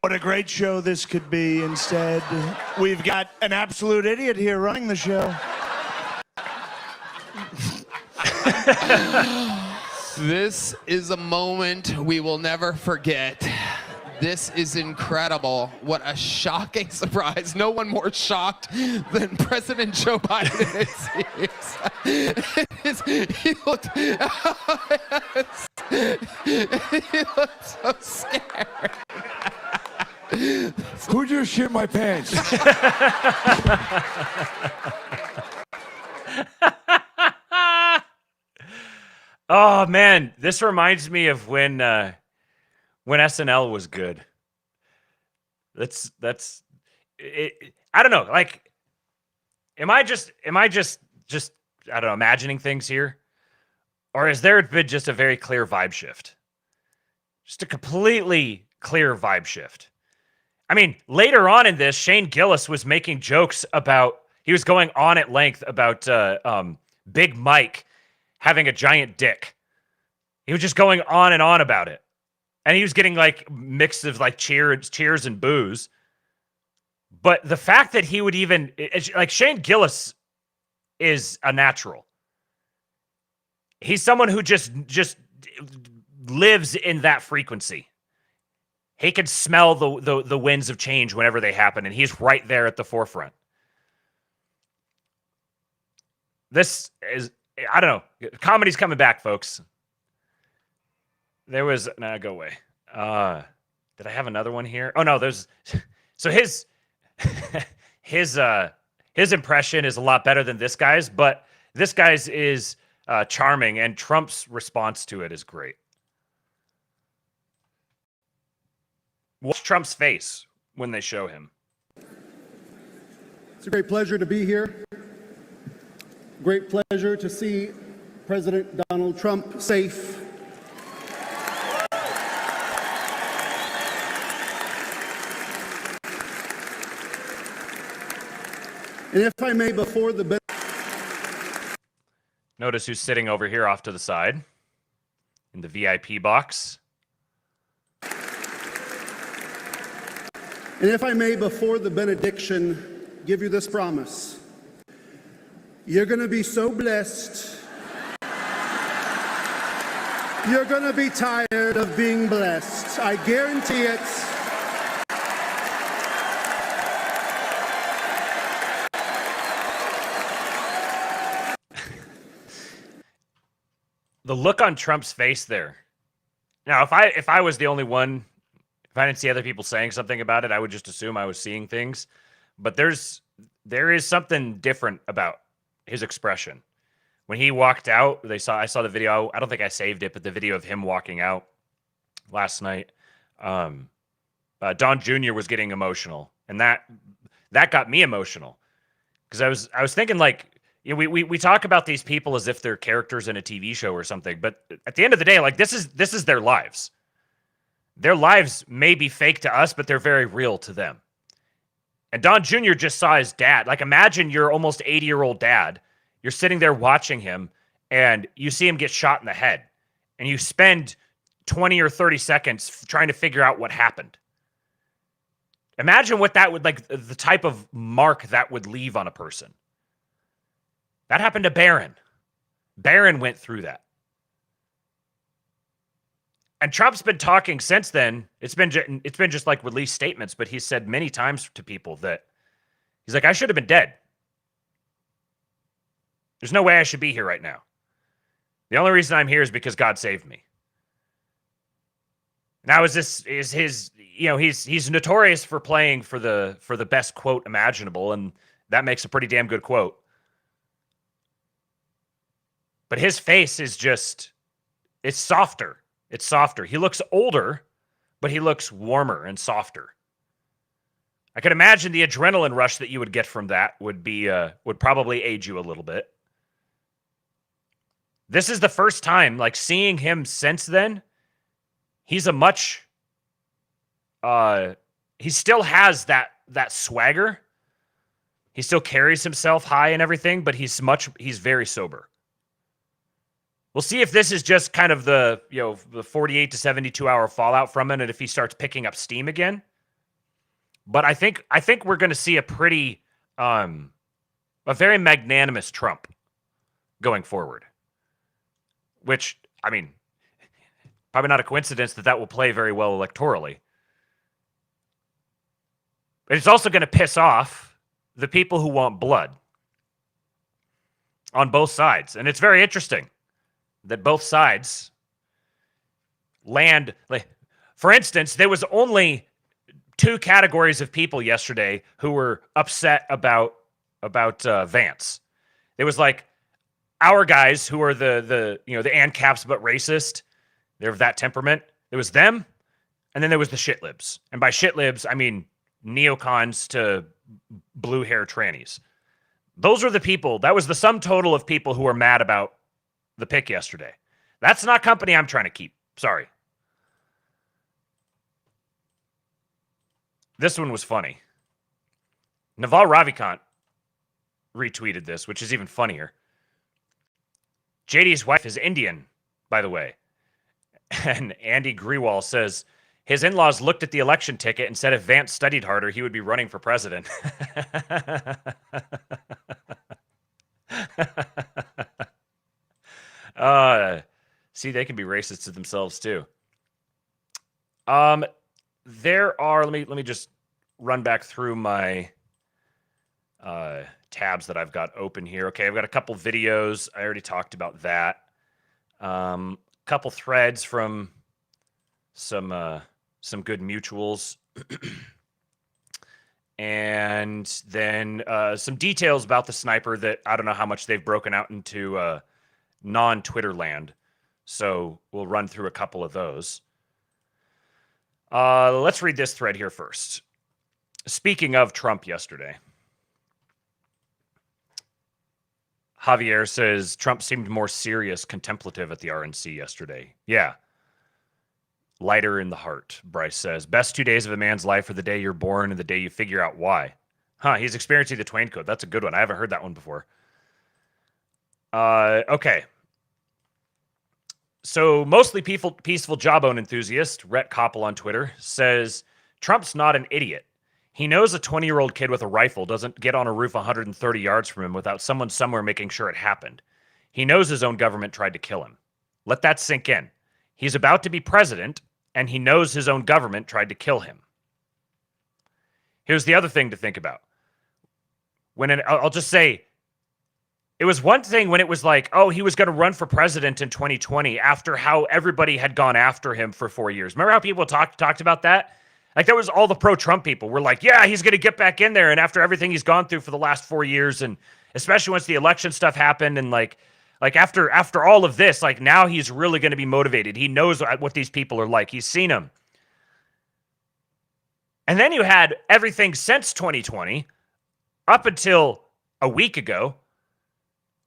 What a great show this could be. Instead, we've got an absolute idiot here running the show. This is a moment we will never forget. This is incredible. What a shocking surprise. No one more shocked than President Joe Biden, it seems. He looked so scared. Who just shit my pants? Oh man, this reminds me of when SNL was good. That's it. I don't know. Like, am I just I don't know, imagining things here, or has there been just a very clear vibe shift? Just a completely clear vibe shift. I mean, later on in this, Shane Gillis was making jokes about, he was going on at length about Big Mike having a giant dick. He was just going on and on about it. And he was getting like mix of like cheers and boos. But the fact that he would even, like Shane Gillis is a natural. He's someone who just lives in that frequency. He can smell the winds of change whenever they happen, and he's right there at the forefront. This is, I don't know. Comedy's coming back, folks. There was, nah, go away. Did I have another one here? Oh no, there's, so his impression is a lot better than this guy's, but this guy's is charming, and Trump's response to it is great. Watch Trump's face when they show him. It's a great pleasure to be here. Great pleasure to see President Donald Trump safe. And if I may, before the... Notice who's sitting over here off to the side in the VIP box. And if I may, before the benediction, give you this promise. You're going to be so blessed. You're going to be tired of being blessed. I guarantee it. The look on Trump's face there. Now, if I was the only one, if I didn't see other people saying something about it, I would just assume I was seeing things. But there is something different about his expression. When he walked out, I saw the video. I don't think I saved it, but the video of him walking out last night. Don Jr. was getting emotional, and that got me emotional because I was thinking like, you know, we talk about these people as if they're characters in a TV show or something, but at the end of the day, like this is their lives. Their lives may be fake to us, but they're very real to them. And Don Jr. just saw his dad. Like, imagine your almost 80-year-old dad. You're sitting there watching him, and you see him get shot in the head. And you spend 20 or 30 seconds trying to figure out what happened. Imagine what that would, like, the type of mark that would leave on a person. That happened to Barron. Barron went through that. And Trump's been talking since then. It's been just like released statements, but he's said many times to people that he's like, I should have been dead. There's no way I should be here right now. The only reason I'm here is because God saved me. Now, is his, you know, he's notorious for playing for the best quote imaginable, and that makes a pretty damn good quote. But his face is just, it's softer. It's softer. He looks older, but he looks warmer and softer. I could imagine the adrenaline rush that you would get from that would probably age you a little bit. This is the first time, like, seeing him since then. He's a much, he still has that swagger. He still carries himself high and everything, but he's very sober. We'll see if this is just kind of the 48 to 72 hour fallout from it, and if he starts picking up steam again. But I think we're going to see a very magnanimous Trump going forward. Which, I mean, probably not a coincidence that will play very well electorally. But it's also going to piss off the people who want blood on both sides. And it's very interesting that both sides land, like, for instance, there was only two categories of people yesterday who were upset about Vance. There was like our guys who are the ANCAPs but racist. They're of that temperament. There was them, and then there was the shitlibs. And by shitlibs, I mean neocons to blue hair trannies. Those are the people. That was the sum total of people who were mad about the pick yesterday. That's not company I'm trying to keep. Sorry. This one was funny. Naval Ravikant retweeted this, which is even funnier. JD's wife is Indian, by the way. And Andy Grewal says, his in-laws looked at the election ticket and said if Vance studied harder, he would be running for president. See, they can be racist to themselves too. There are, let me just run back through my tabs that I've got open here. Okay, I've got a couple videos. I already talked about that. Couple threads from some good mutuals. And then some details about the sniper that I don't know how much they've broken out into non-Twitter land. So we'll run through a couple of those. Let's read this thread here first. Speaking of Trump yesterday, Javier says Trump seemed more serious, contemplative at the RNC yesterday. Yeah. Lighter in the heart, Bryce says. Best 2 days of a man's life are the day you're born and the day you figure out why. Huh, he's experiencing the Twain Code. That's a good one. I haven't heard that one before. Okay. So mostly peaceful jawbone enthusiast, Rhett Koppel on Twitter, says Trump's not an idiot. He knows a 20-year-old kid with a rifle doesn't get on a roof 130 yards from him without someone somewhere making sure it happened. He knows his own government tried to kill him. Let that sink in. He's about to be president, and he knows his own government tried to kill him. Here's the other thing to think about. I'll just say, it was one thing when it was like, oh, he was going to run for president in 2020 after how everybody had gone after him for 4 years. Remember how people talked about that? Like, that was all the pro-Trump people were like, yeah, he's going to get back in there. And after everything he's gone through for the last 4 years, and especially once the election stuff happened, and like after all of this, like, now he's really going to be motivated. He knows what these people are like. He's seen them. And then you had everything since 2020 up until a week ago,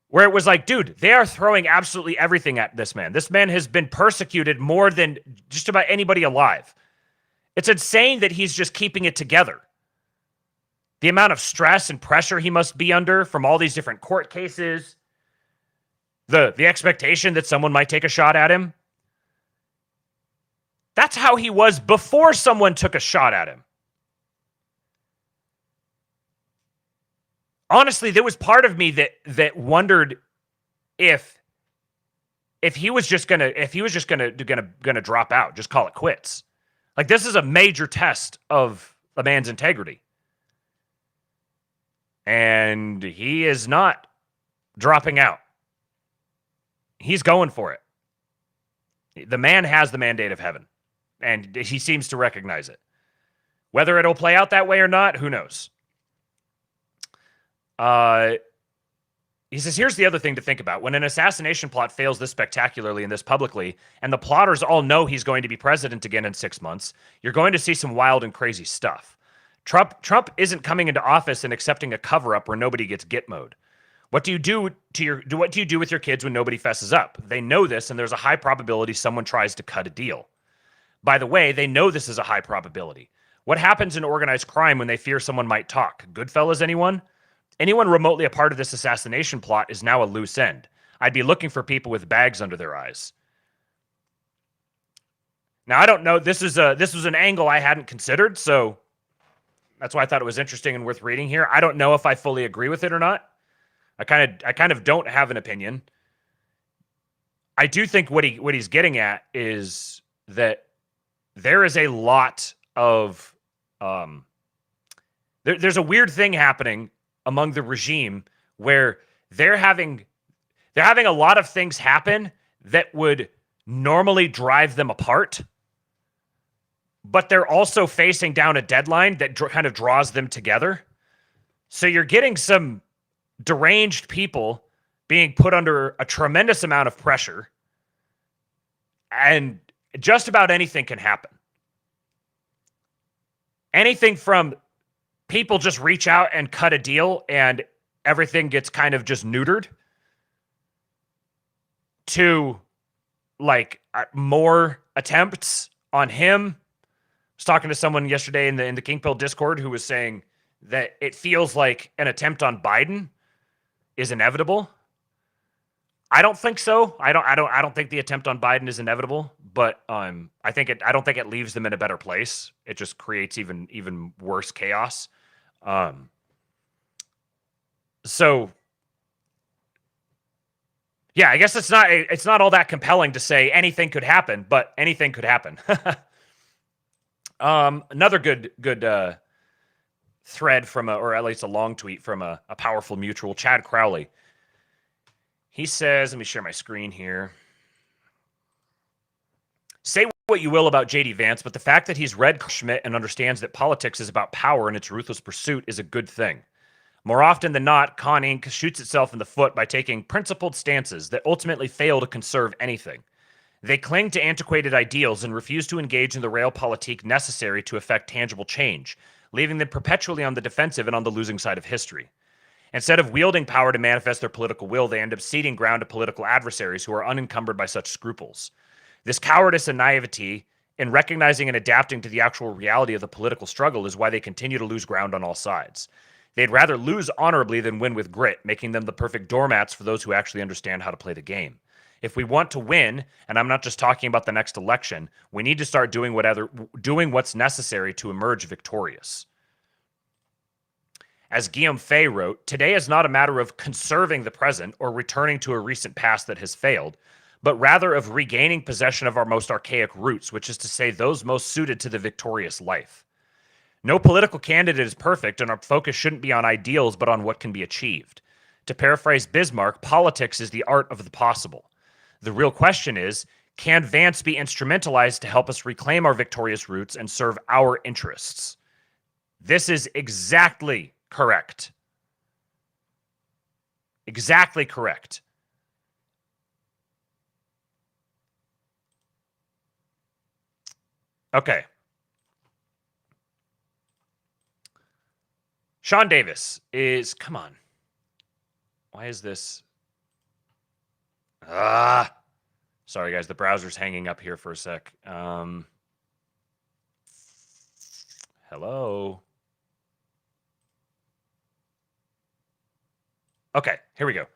where it was like, dude, they are throwing absolutely everything at this man. This man has been persecuted more than just about anybody alive. It's insane that he's just keeping it together. The amount of stress and pressure he must be under from all these different court cases, the expectation that someone might take a shot at him. That's how he was before someone took a shot at him. Honestly, there was part of me that wondered if he was just gonna drop out, just call it quits. Like, this is a major test of a man's integrity. And he is not dropping out. He's going for it. The man has the mandate of heaven, and he seems to recognize it. Whether it'll play out that way or not, who knows? He says, here's the other thing to think about. When an assassination plot fails this spectacularly and this publicly, and the plotters all know he's going to be president again in 6 months, you're going to see some wild and crazy stuff. Trump isn't coming into office and accepting a cover-up where nobody gets Gitmo'd. What do you do with your kids when nobody fesses up? They know this, and there's a high probability someone tries to cut a deal. By the way, they know this is a high probability. What happens in organized crime when they fear someone might talk? Goodfellas, anyone? Anyone remotely a part of this assassination plot is now a loose end. I'd be looking for people with bags under their eyes. Now, I don't know. This was an angle I hadn't considered, so that's why I thought it was interesting and worth reading here. I don't know if I fully agree with it or not. I kind of don't have an opinion. I do think what he's getting at is that there is a lot of there's a weird thing happening among the regime where they're having a lot of things happen that would normally drive them apart, but they're also facing down a deadline that kind of draws them together. So you're getting some deranged people being put under a tremendous amount of pressure, and just about anything can happen. Anything from people just reach out and cut a deal and everything gets kind of just neutered, to like more attempts on him, was talking to someone yesterday in the King Pill Discord who was saying that it feels like an attempt on Biden is inevitable. I don't think so. I don't think the attempt on Biden is inevitable, but I don't think it leaves them in a better place. It just creates even worse chaos. So yeah, I guess it's not all that compelling to say anything could happen, but anything could happen. Another good thread from or at least a long tweet from a powerful mutual, Chad Crowley. He says, let me share my screen here. Say what you will about JD Vance, but the fact that he's read Schmidt and understands that politics is about power and its ruthless pursuit is a good thing. More often than not, Con Inc. shoots itself in the foot by taking principled stances that ultimately fail to conserve anything. They cling to antiquated ideals and refuse to engage in the realpolitik necessary to effect tangible change, leaving them perpetually on the defensive and on the losing side of history. Instead of wielding power to manifest their political will, they end up ceding ground to political adversaries who are unencumbered by such scruples. This cowardice and naivety in recognizing and adapting to the actual reality of the political struggle is why they continue to lose ground on all sides. They'd rather lose honorably than win with grit, making them the perfect doormats for those who actually understand how to play the game. If we want to win, and I'm not just talking about the next election, we need to start doing what's necessary to emerge victorious. As Guillaume Fay wrote, today is not a matter of conserving the present or returning to a recent past that has failed, but rather of regaining possession of our most archaic roots, which is to say those most suited to the victorious life. No political candidate is perfect, and our focus shouldn't be on ideals, but on what can be achieved. To paraphrase Bismarck, politics is the art of the possible. The real question is, can Vance be instrumentalized to help us reclaim our victorious roots and serve our interests? This is exactly correct. Exactly correct. Okay. Sean Davis is, come on. Why is this? Sorry guys, the browser's hanging up here for a sec. Hello. Okay, here we go.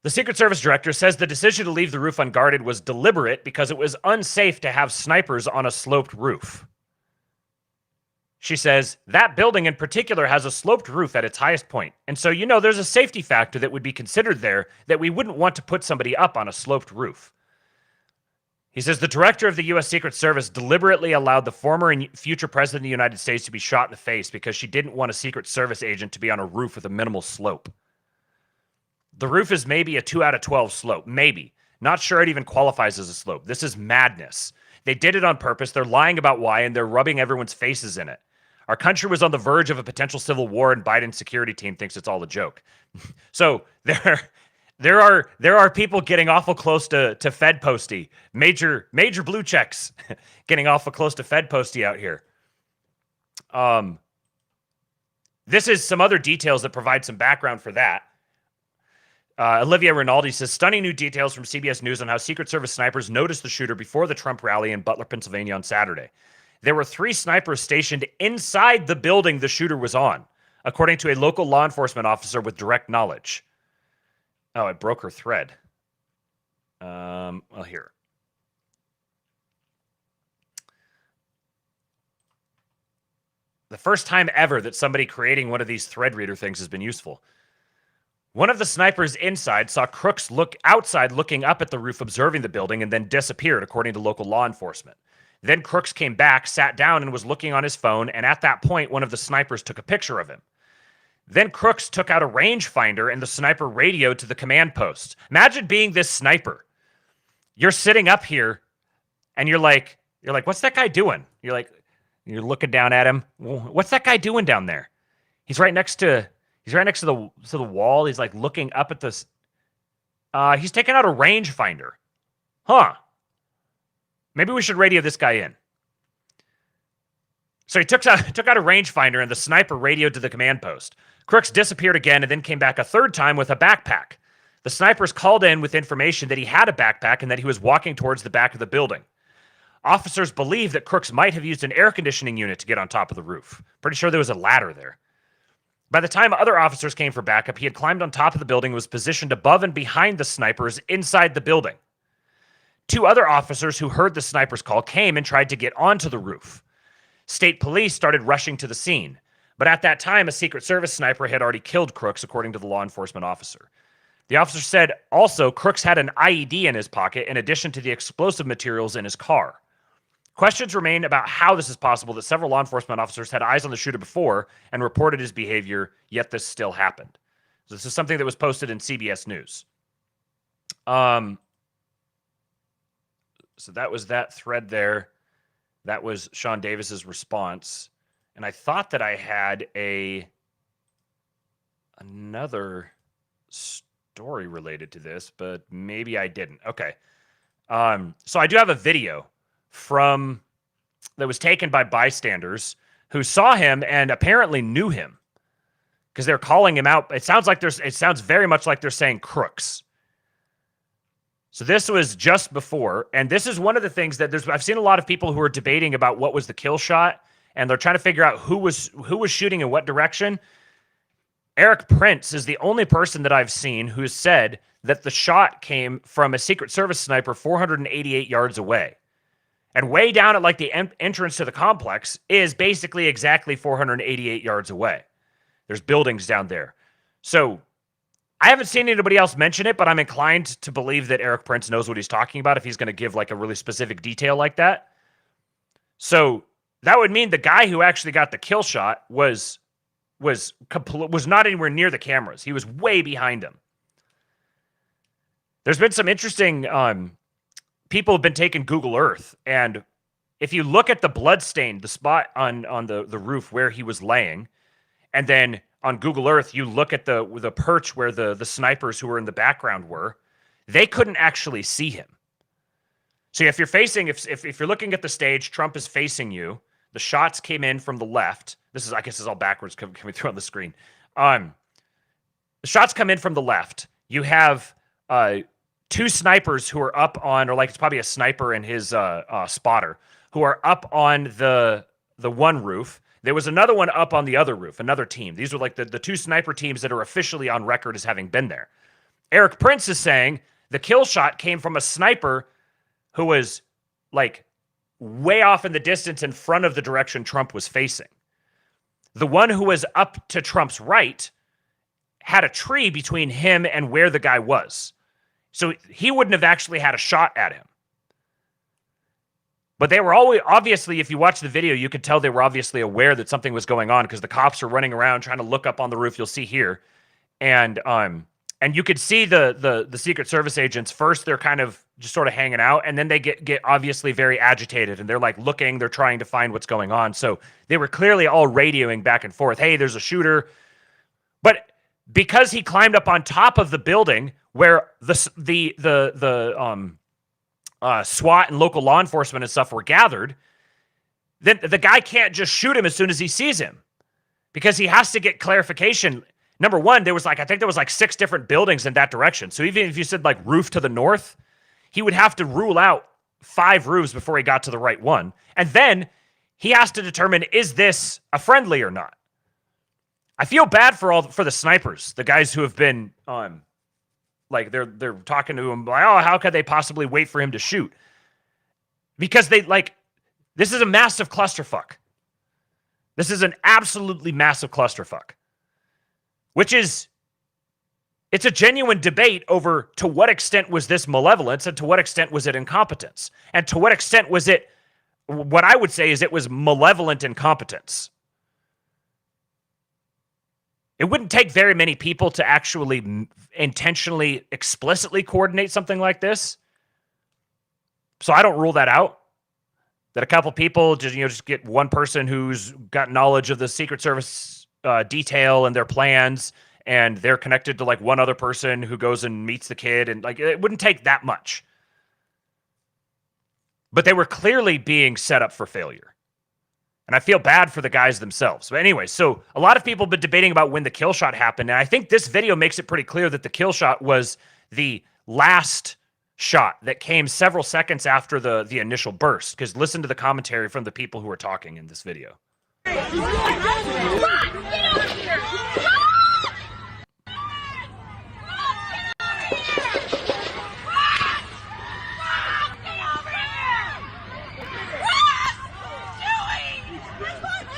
The Secret Service director says the decision to leave the roof unguarded was deliberate because it was unsafe to have snipers on a sloped roof. She says, that building in particular has a sloped roof at its highest point. And so, there's a safety factor that would be considered there that we wouldn't want to put somebody up on a sloped roof. He says the director of the U.S. Secret Service deliberately allowed the former and future president of the United States to be shot in the face because she didn't want a Secret Service agent to be on a roof with a minimal slope. The roof is maybe a 2 out of 12 slope. Maybe. Not sure it even qualifies as a slope. This is madness. They did it on purpose. They're lying about why, and they're rubbing everyone's faces in it. Our country was on the verge of a potential civil war, and Biden's security team thinks it's all a joke. So there are people getting awful close to Fed Posty. Major blue checks getting awful close to Fed Posty out here. This is some other details that provide some background for that. Olivia Rinaldi says, stunning new details from CBS News on how Secret Service snipers noticed the shooter before the Trump rally in Butler, Pennsylvania on Saturday. There were 3 snipers stationed inside the building the shooter was on, according to a local law enforcement officer with direct knowledge. Oh, it broke her thread. Well, here. The first time ever that somebody creating one of these thread reader things has been useful. One of the snipers inside saw Crooks look outside looking up at the roof observing the building and then disappeared, according to local law enforcement. Then Crooks came back, sat down, and was looking on his phone, and at that point, one of the snipers took a picture of him. Then Crooks took out a rangefinder, and the sniper radioed to the command post. Imagine being this sniper. You're sitting up here, and you're like, what's that guy doing? You're looking down at him. What's that guy doing down there? He's right next to the wall. He's like looking up at this. He's taking out a rangefinder. Huh. Maybe we should radio this guy in. So he took out a rangefinder, and the sniper radioed to the command post. Crooks disappeared again and then came back a third time with a backpack. The snipers called in with information that he had a backpack and that he was walking towards the back of the building. officers believe that Crooks might have used an air conditioning unit to get on top of the roof. Pretty sure there was a ladder there. By the time other officers came for backup, he had climbed on top of the building and was positioned above and behind the snipers inside the building. 2 other officers who heard the sniper's call came and tried to get onto the roof. State police started rushing to the scene, but at that time, a Secret Service sniper had already killed Crooks, according to the law enforcement officer. The officer said also Crooks had an IED in his pocket in addition to the explosive materials in his car. Questions remain about how this is possible that several law enforcement officers had eyes on the shooter before and reported his behavior, yet this still happened. So this is something that was posted in CBS News. So that was that thread there. That was Sean Davis's response. And I thought that I had another story related to this, but maybe I didn't. Okay. So I do have a video that was taken by bystanders who saw him and apparently knew him because they're calling him out. It sounds very much like they're saying Crooks. So this was just before, and this is one of the things that I've seen a lot of people who are debating about what was the kill shot, and they're trying to figure out who was shooting in what direction. Eric Prince is the only person that I've seen who said that the shot came from a Secret Service sniper 488 yards away. And way down at like the entrance to the complex is basically exactly 488 yards away. There's buildings down there. So I haven't seen anybody else mention it, but I'm inclined to believe that Eric Prince knows what he's talking about if he's going to give like a really specific detail like that. So that would mean the guy who actually got the kill shot was not anywhere near the cameras. He was way behind him. There's been some interesting people have been taking Google Earth, and if you look at the blood stain, the spot on the roof where he was laying, and then on Google Earth, you look at the perch where the snipers who were in the background were, they couldn't actually see him. So if you're looking at the stage, Trump is facing you. The shots came in from the left. I guess this is all backwards coming through on the screen. The shots come in from the left. You have 2 snipers who are up on, or like it's probably a sniper and his spotter, who are up on the one roof. There was another one up on the other roof, another team. These were like the 2 sniper teams that are officially on record as having been there. Eric Prince is saying the kill shot came from a sniper who was like way off in the distance in front of the direction Trump was facing. The one who was up to Trump's right had a tree between him and where the guy was. So he wouldn't have actually had a shot at him. But they were always, obviously, if you watch the video, you could tell they were obviously aware that something was going on because the cops are running around trying to look up on the roof. You'll see here. And you could see the Secret Service agents. First, they're kind of just sort of hanging out, and then they get obviously very agitated, and they're like looking, they're trying to find what's going on. So they were clearly all radioing back and forth. Hey, there's a shooter. But because he climbed up on top of the building where the SWAT and local law enforcement and stuff were gathered, then the guy can't just shoot him as soon as he sees him because he has to get clarification. Number one, I think there was 6 different buildings in that direction. So even if you said like roof to the north, he would have to rule out 5 roofs before he got to the right one. And then he has to determine, is this a friendly or not? I feel bad for the snipers, the guys who have been they're talking to him like, oh, how could they possibly wait for him to shoot? Because this is a massive clusterfuck. This is an absolutely massive clusterfuck. It's a genuine debate over to what extent was this malevolence and to what extent was it incompetence? And to what extent was it, what I would say is it was malevolent incompetence. It wouldn't take very many people to actually intentionally, explicitly coordinate something like this. So I don't rule that out. That a couple people just get one person who's got knowledge of the Secret Service detail and their plans, and they're connected to one other person who goes and meets the kid, and it wouldn't take that much. But they were clearly being set up for failure. And I feel bad for the guys themselves. But anyway, so a lot of people have been debating about when the kill shot happened. And I think this video makes it pretty clear that the kill shot was the last shot that came several seconds after the initial burst. Because listen to the commentary from the people who are talking in this video.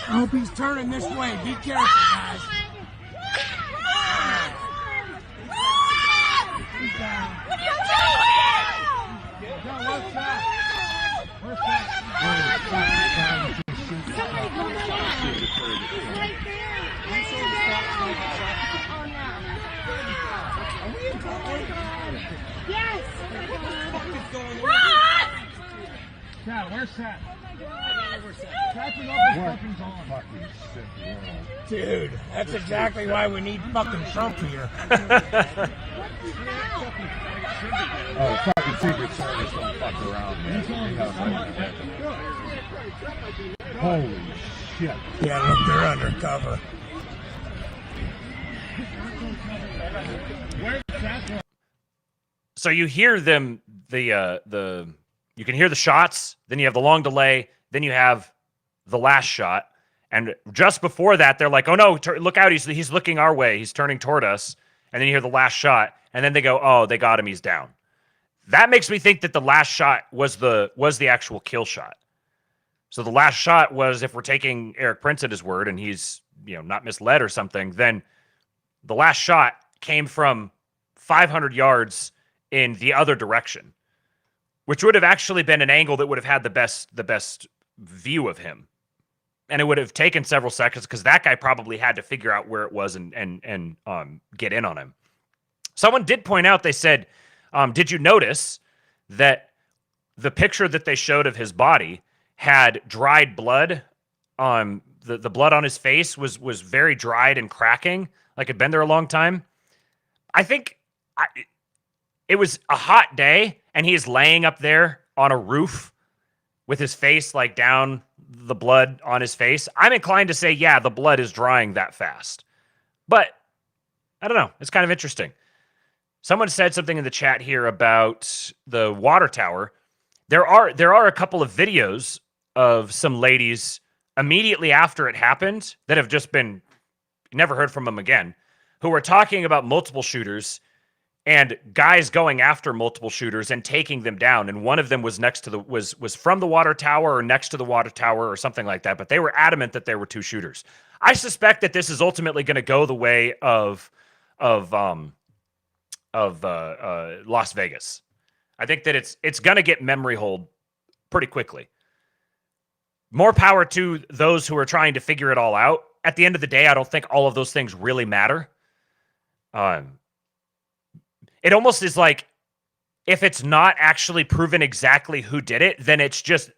I hope he's turning this way. Be careful, guys. What are you doing? Somebody go down. He's right there. Yes. Run! Chad, where's Chad? Dude, that's exactly why we need fucking Trump here. Oh, fucking Secret Service don't fuck around, man. Holy shit. Yeah, look, they're undercover. So you hear them, you can hear the shots, then you have the long delay, then you have the last shot, and just before that, they're like, oh no, look out, he's looking our way, he's turning toward us, and then you hear the last shot, and then they go, oh, they got him, he's down. That makes me think that the last shot was the actual kill shot. So the last shot was, if we're taking Eric Prince at his word, and he's, not misled or something, then the last shot came from 500 yards in the other direction, which would have actually been an angle that would have had the best view of him. And it would have taken several seconds because that guy probably had to figure out where it was and get in on him. Someone did point out, they said, did you notice that the picture that they showed of his body had dried blood? The blood on his face was very dried and cracking, like it'd been there a long time. I think it was a hot day, and he's laying up there on a roof with his face like down, the blood on his face. I'm inclined to say, yeah, the blood is drying that fast. But I don't know. It's kind of interesting. Someone said something in the chat here about the water tower. There are a couple of videos of some ladies immediately after it happened that have just been never heard from them again, who were talking about multiple shooters and guys going after multiple shooters and taking them down. And one of them was next to was from the water tower or next to the water tower or something like that. But they were adamant that there were two shooters. I suspect that this is ultimately going to go the way of Las Vegas. I think that it's going to get memory hold pretty quickly. More power to those who are trying to figure it all out. At the end of the day, I don't think all of those things really matter. It almost is like, if it's not actually proven exactly who did it, then it's just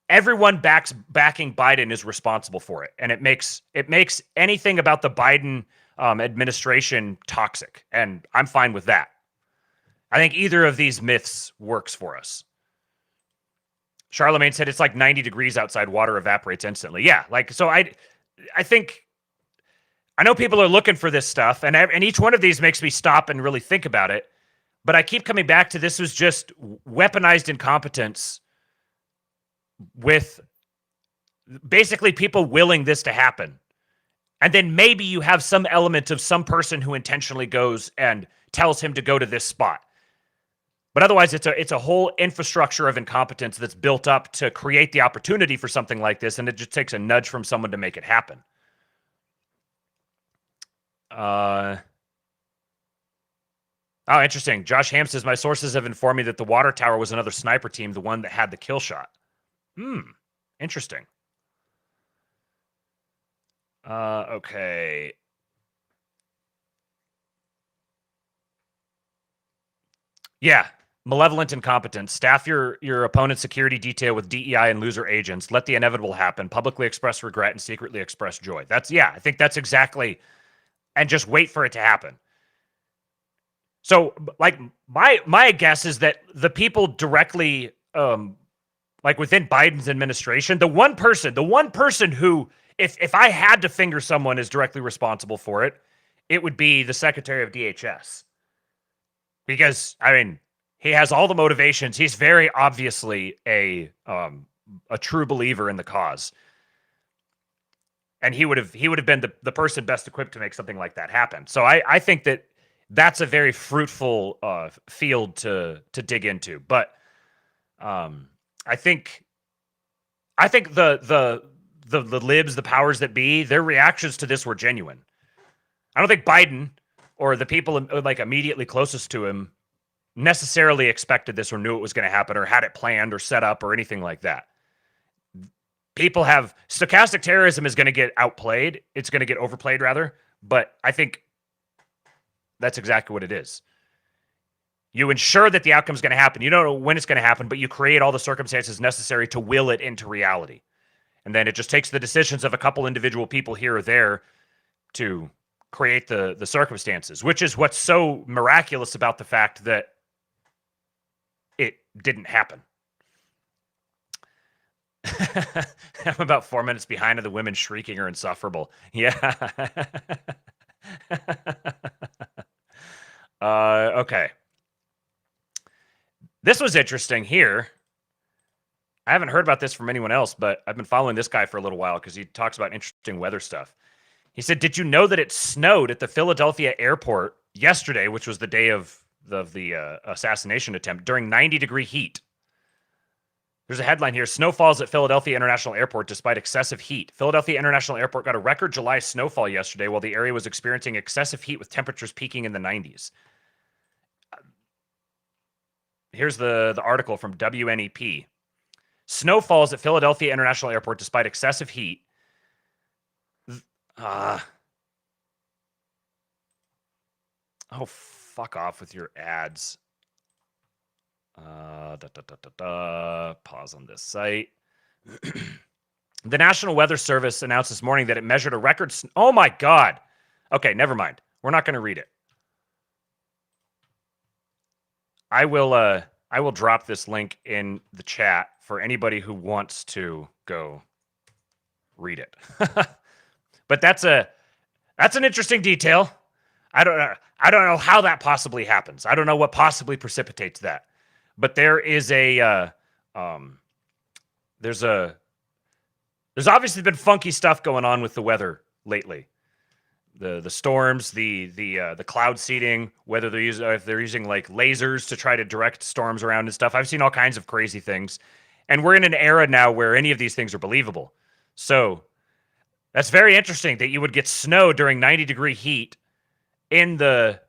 everyone backing Biden is responsible for it. And it makes anything about the Biden administration toxic. And I'm fine with that. I think either of these myths works for us. Charlemagne said it's like 90 degrees outside, water evaporates instantly. Yeah, so I think, I know people are looking for this stuff, and each one of these makes me stop and really think about it. But I keep coming back to, this was just weaponized incompetence with basically people willing this to happen. And then maybe you have some element of some person who intentionally goes and tells him to go to this spot. But otherwise, it's a whole infrastructure of incompetence that's built up to create the opportunity for something like this, and it just takes a nudge from someone to make it happen. Oh, interesting. Josh Ham says, my sources have informed me that the water tower was another sniper team, the one that had the kill shot. Interesting. Okay. Yeah. Malevolent incompetence. Staff your opponent's security detail with DEI and loser agents. Let the inevitable happen. Publicly express regret and secretly express joy. I think that's exactly, and just wait for it to happen. So, like, my guess is that the people directly, like within Biden's administration, the one person who, if I had to finger someone as directly responsible for it, it would be the Secretary of DHS. because I mean, he has all the motivations. He's very obviously a true believer in the cause. And he would have been the person best equipped to make something like that happen. So I think that that's a very fruitful field to dig into. But I think the libs, the powers that be, their reactions to this were genuine. I don't think Biden or the people like immediately closest to him necessarily expected this or knew it was going to happen or had it planned or set up or anything like that. People have stochastic terrorism is going to get outplayed. It's going to get overplayed rather, but I think that's exactly what it is. You ensure that the outcome is going to happen. You don't know when it's going to happen, but you create all the circumstances necessary to will it into reality. And then it just takes the decisions of a couple individual people here or there to create the circumstances, which is what's so miraculous about the fact that it didn't happen. I'm about 4 minutes behind of the women shrieking are insufferable. Yeah. Okay. This was interesting here. I haven't heard about this from anyone else, but I've been following this guy for a little while because he talks about interesting weather stuff. He said, did you know that it snowed at the Philadelphia airport yesterday, which was the day of the assassination attempt, during 90-degree heat? There's a headline here. Snow falls at Philadelphia International Airport despite excessive heat. Philadelphia International Airport got a record July snowfall yesterday while the area was experiencing excessive heat with temperatures peaking in the 90s. Here's the article from WNEP. Snow falls at Philadelphia International Airport despite excessive heat. Oh, fuck off with your ads. Pause on this site. The National Weather Service announced this morning that it measured a record. Oh my God. Okay, never mind. We're not going to read it. I will drop this link in the chat for anybody who wants to go read it. But that's an interesting detail. I don't know how that possibly happens. I don't know what possibly precipitates that. But there is there's obviously been funky stuff going on with the weather lately. The storms, the cloud seeding, whether if they're using like lasers to try to direct storms around and stuff. I've seen all kinds of crazy things. And we're in an era now where any of these things are believable. So that's very interesting that you would get snow during 90-degree heat in let's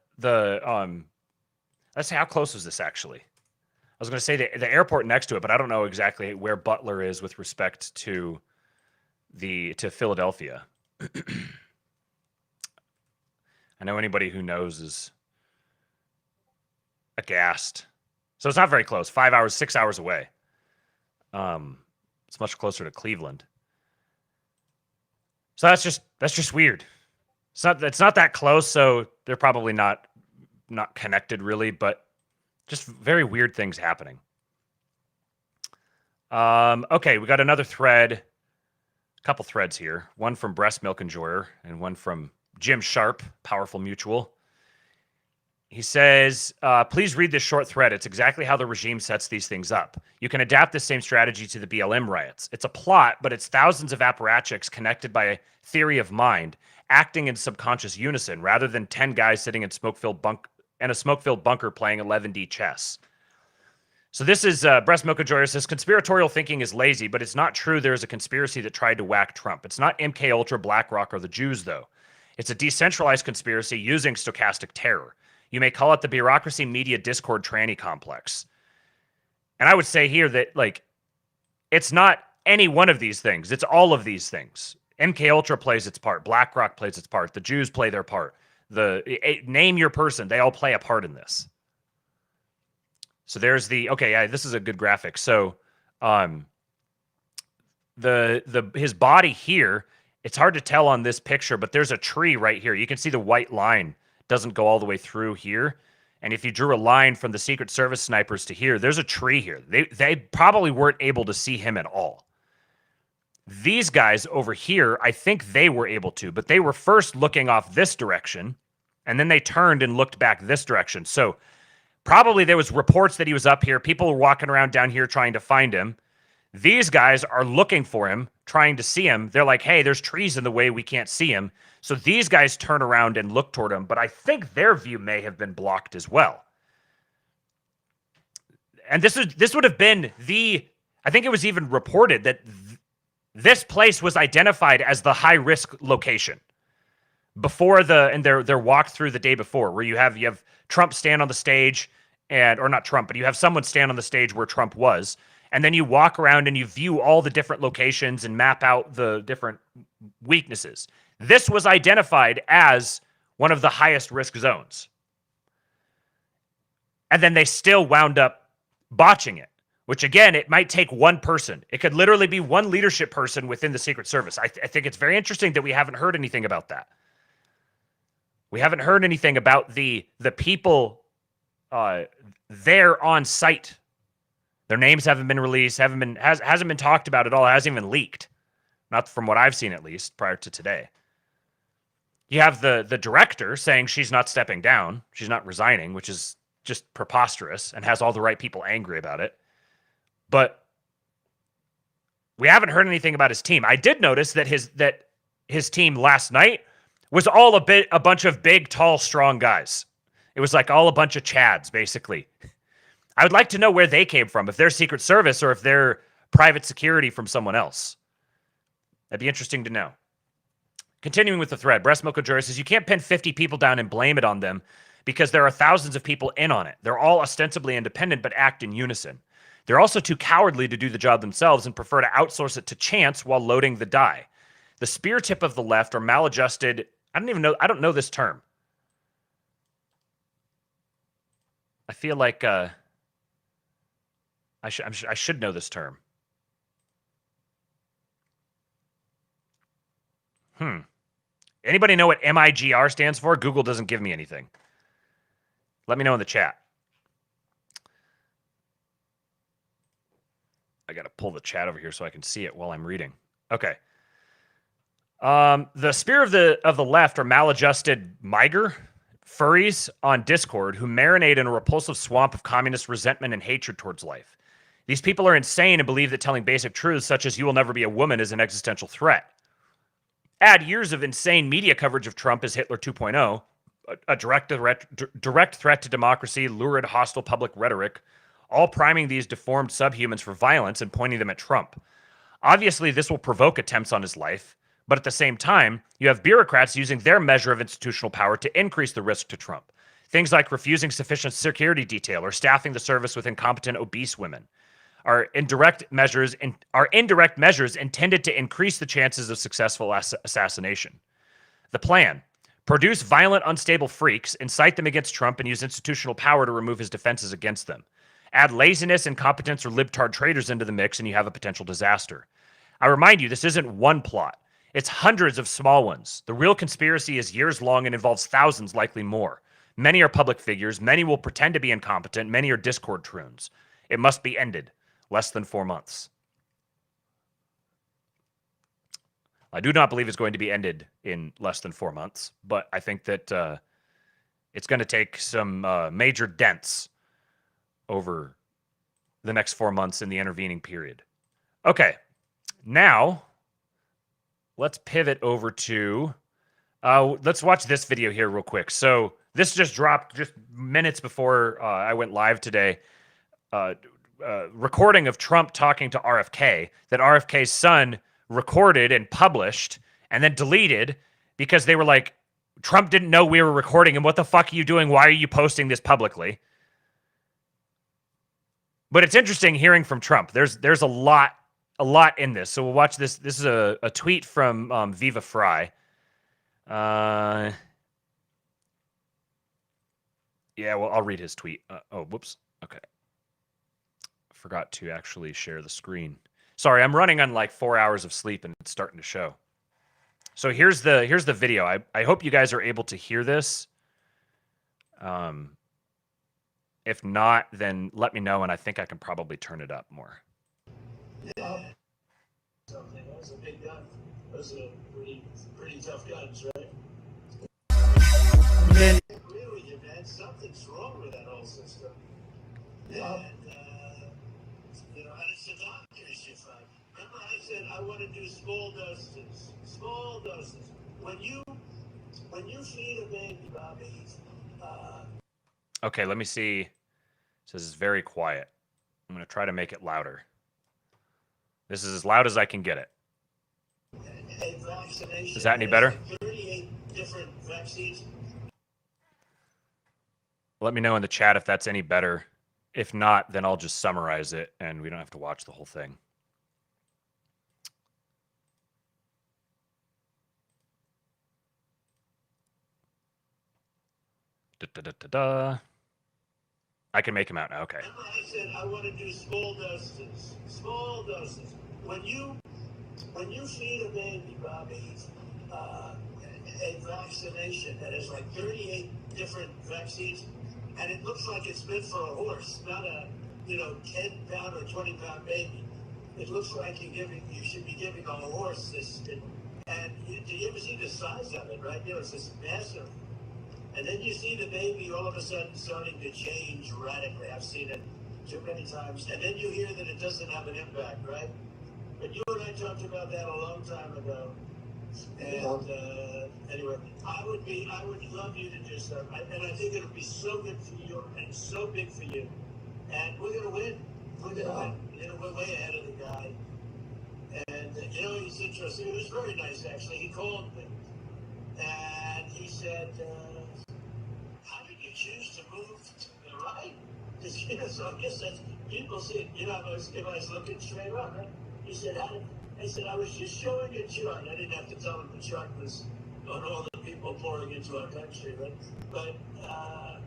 see, how close was this actually? I was going to say the airport next to it, but I don't know exactly where Butler is with respect to Philadelphia. I know anybody who knows is aghast. So it's not very close. 5 hours, 6 hours away. It's much closer to Cleveland. So that's just weird. It's not that close, so they're probably not connected really, but just very weird things happening. Okay, we got another thread. A couple threads here. One from Breast Milk Enjoyer and one from Jim Sharp, Powerful Mutual. He says, please read this short thread. It's exactly how the regime sets these things up. You can adapt this same strategy to the BLM riots. It's a plot, but it's thousands of apparatchiks connected by a theory of mind, acting in subconscious unison, rather than 10 guys sitting in a smoke-filled bunker playing 11D chess. So this is Breast Milk Enjoyer says, conspiratorial thinking is lazy, but it's not true there is a conspiracy that tried to whack Trump. It's not MK Ultra, BlackRock, or the Jews, though. It's a decentralized conspiracy using stochastic terror. You may call it the bureaucracy, media, discord, tranny complex. And I would say here that, like, it's not any one of these things. It's all of these things. MK Ultra plays its part. BlackRock plays its part. The Jews play their part. Name your person. They all play a part in this. So there's this is a good graphic. So his body here, it's hard to tell on this picture, but there's a tree right here. You can see the white line doesn't go all the way through here. And if you drew a line from the Secret Service snipers to here, there's a tree here. They probably weren't able to see him at all. These guys over here, I think they were able to, but they were first looking off this direction, and then they turned and looked back this direction. So Probably there was reports that he was up here. People were walking around down here trying to find him. These guys are looking for him, trying to see him. They're like, hey, there's trees in the way. We can't see him. So these guys turn around and look toward him. But I think their view may have been blocked as well. And this would have been I think it was even reported that this place was identified as the high-risk location before their walk through the day before, where you have Trump stand on the stage, or not Trump, but you have someone stand on the stage where Trump was, and then you walk around and you view all the different locations and map out the different weaknesses. This was identified as one of the highest risk zones. And then they still wound up botching it, which again, it might take one person. It could literally be one leadership person within the Secret Service. I think it's very interesting that we haven't heard anything about that. We haven't heard anything about the people there on site. Their names haven't been released, hasn't been talked about at all, hasn't even leaked. Not from what I've seen, at least, prior to today. You have the director saying she's not stepping down, she's not resigning, which is just preposterous and has all the right people angry about it. But we haven't heard anything about his team. I did notice that his team last night was all a bunch of big, tall, strong guys. It was like all a bunch of Chads, basically. I would like to know where they came from, if they're Secret Service or if they're private security from someone else. That'd be interesting to know. Continuing with the thread, Breast Milk Jury says, you can't pin 50 people down and blame it on them because there are thousands of people in on it. They're all ostensibly independent but act in unison. They're also too cowardly to do the job themselves and prefer to outsource it to chance while loading the die. The spear tip of the left are maladjusted. I don't know this term. I feel like I should know this term. Anybody know what MIGR stands for? Google doesn't give me anything. Let me know in the chat. I got to pull the chat over here so I can see it while I'm reading. Okay. The spear of the left are maladjusted miger furries on Discord who marinate in a repulsive swamp of communist resentment and hatred towards life. These people are insane and believe that telling basic truths such as you will never be a woman is an existential threat. Add years of insane media coverage of Trump as Hitler 2.0, a direct threat to democracy, lurid, hostile public rhetoric, all priming these deformed subhumans for violence and pointing them at Trump. Obviously, this will provoke attempts on his life, but at the same time, you have bureaucrats using their measure of institutional power to increase the risk to Trump. Things like refusing sufficient security detail or staffing the service with incompetent obese women are indirect measures intended to increase the chances of successful assassination. The plan: produce violent, unstable freaks, incite them against Trump, and use institutional power to remove his defenses against them. Add laziness, incompetence, or libtard traitors into the mix, and you have a potential disaster. I remind you, this isn't one plot. It's hundreds of small ones. The real conspiracy is years long and involves thousands, likely more. Many are public figures. Many will pretend to be incompetent. Many are Discord troons. It must be ended. Less than 4 months. I do not believe it's going to be ended in less than 4 months, but I think that it's going to take some major dents over the next 4 months in the intervening period. Okay, now let's pivot over to, let's watch this video here real quick. So this just dropped just minutes before I went live today. Recording of Trump talking to RFK that RFK's son recorded and published and then deleted because they were like, Trump didn't know we were recording him. What the fuck are you doing? Why are you posting this publicly? But it's interesting hearing from Trump. There's a lot in this. So we'll watch this. This is a tweet from Viva Fry. Yeah, well, I'll read his tweet. Oh, whoops. Okay. Forgot to actually share the screen. Sorry, I'm running on like 4 hours of sleep and it's starting to show. So here's the video. I hope you guys are able to hear this. If not, then let me know and I think I can probably turn it up more. Yeah. Something. That was a big gun. Those are pretty tough guns, right? I agree with you, man. Something's wrong with that whole system. You know, and it's the doctors you find. Remember I said I want to do small doses. Small doses. When you feed a baby, Bobby, Okay, let me see. It says it's very quiet. I'm going to try to make it louder. This is as loud as I can get it. a vaccination. Is that any better? 38 different vaccines. Let me know in the chat if that's any better. If not, then I'll just summarize it and we don't have to watch the whole thing. Da-da-da-da-da. I can make him out now. Okay. I said I want to do small doses. Small doses. When you feed a baby, Bobby, a vaccination that has like 38 different vaccines, and it looks like it's meant for a horse, not a 10-pound or 20-pound baby. It looks like you should be giving a horse this. And do you ever see the size of it? Right? It's this massive. And then you see the baby all of a sudden starting to change radically. I've seen it too many times. And then you hear that it doesn't have an impact, right? But you and I talked about that a long time ago. And anyway, I would love you to do so. And I think it'll be so good for you and so big for you. And we're going to win. We're going to win. We're way ahead of the guy. And, he's interesting. He was very nice, actually. He called me. And he said, how did you choose to move to the right? So I guess that's, people see it. If I was looking straight up, right? He said, I said, I was just showing a chart. I didn't have to tell him the chart was on all the people pouring into our country, right? But I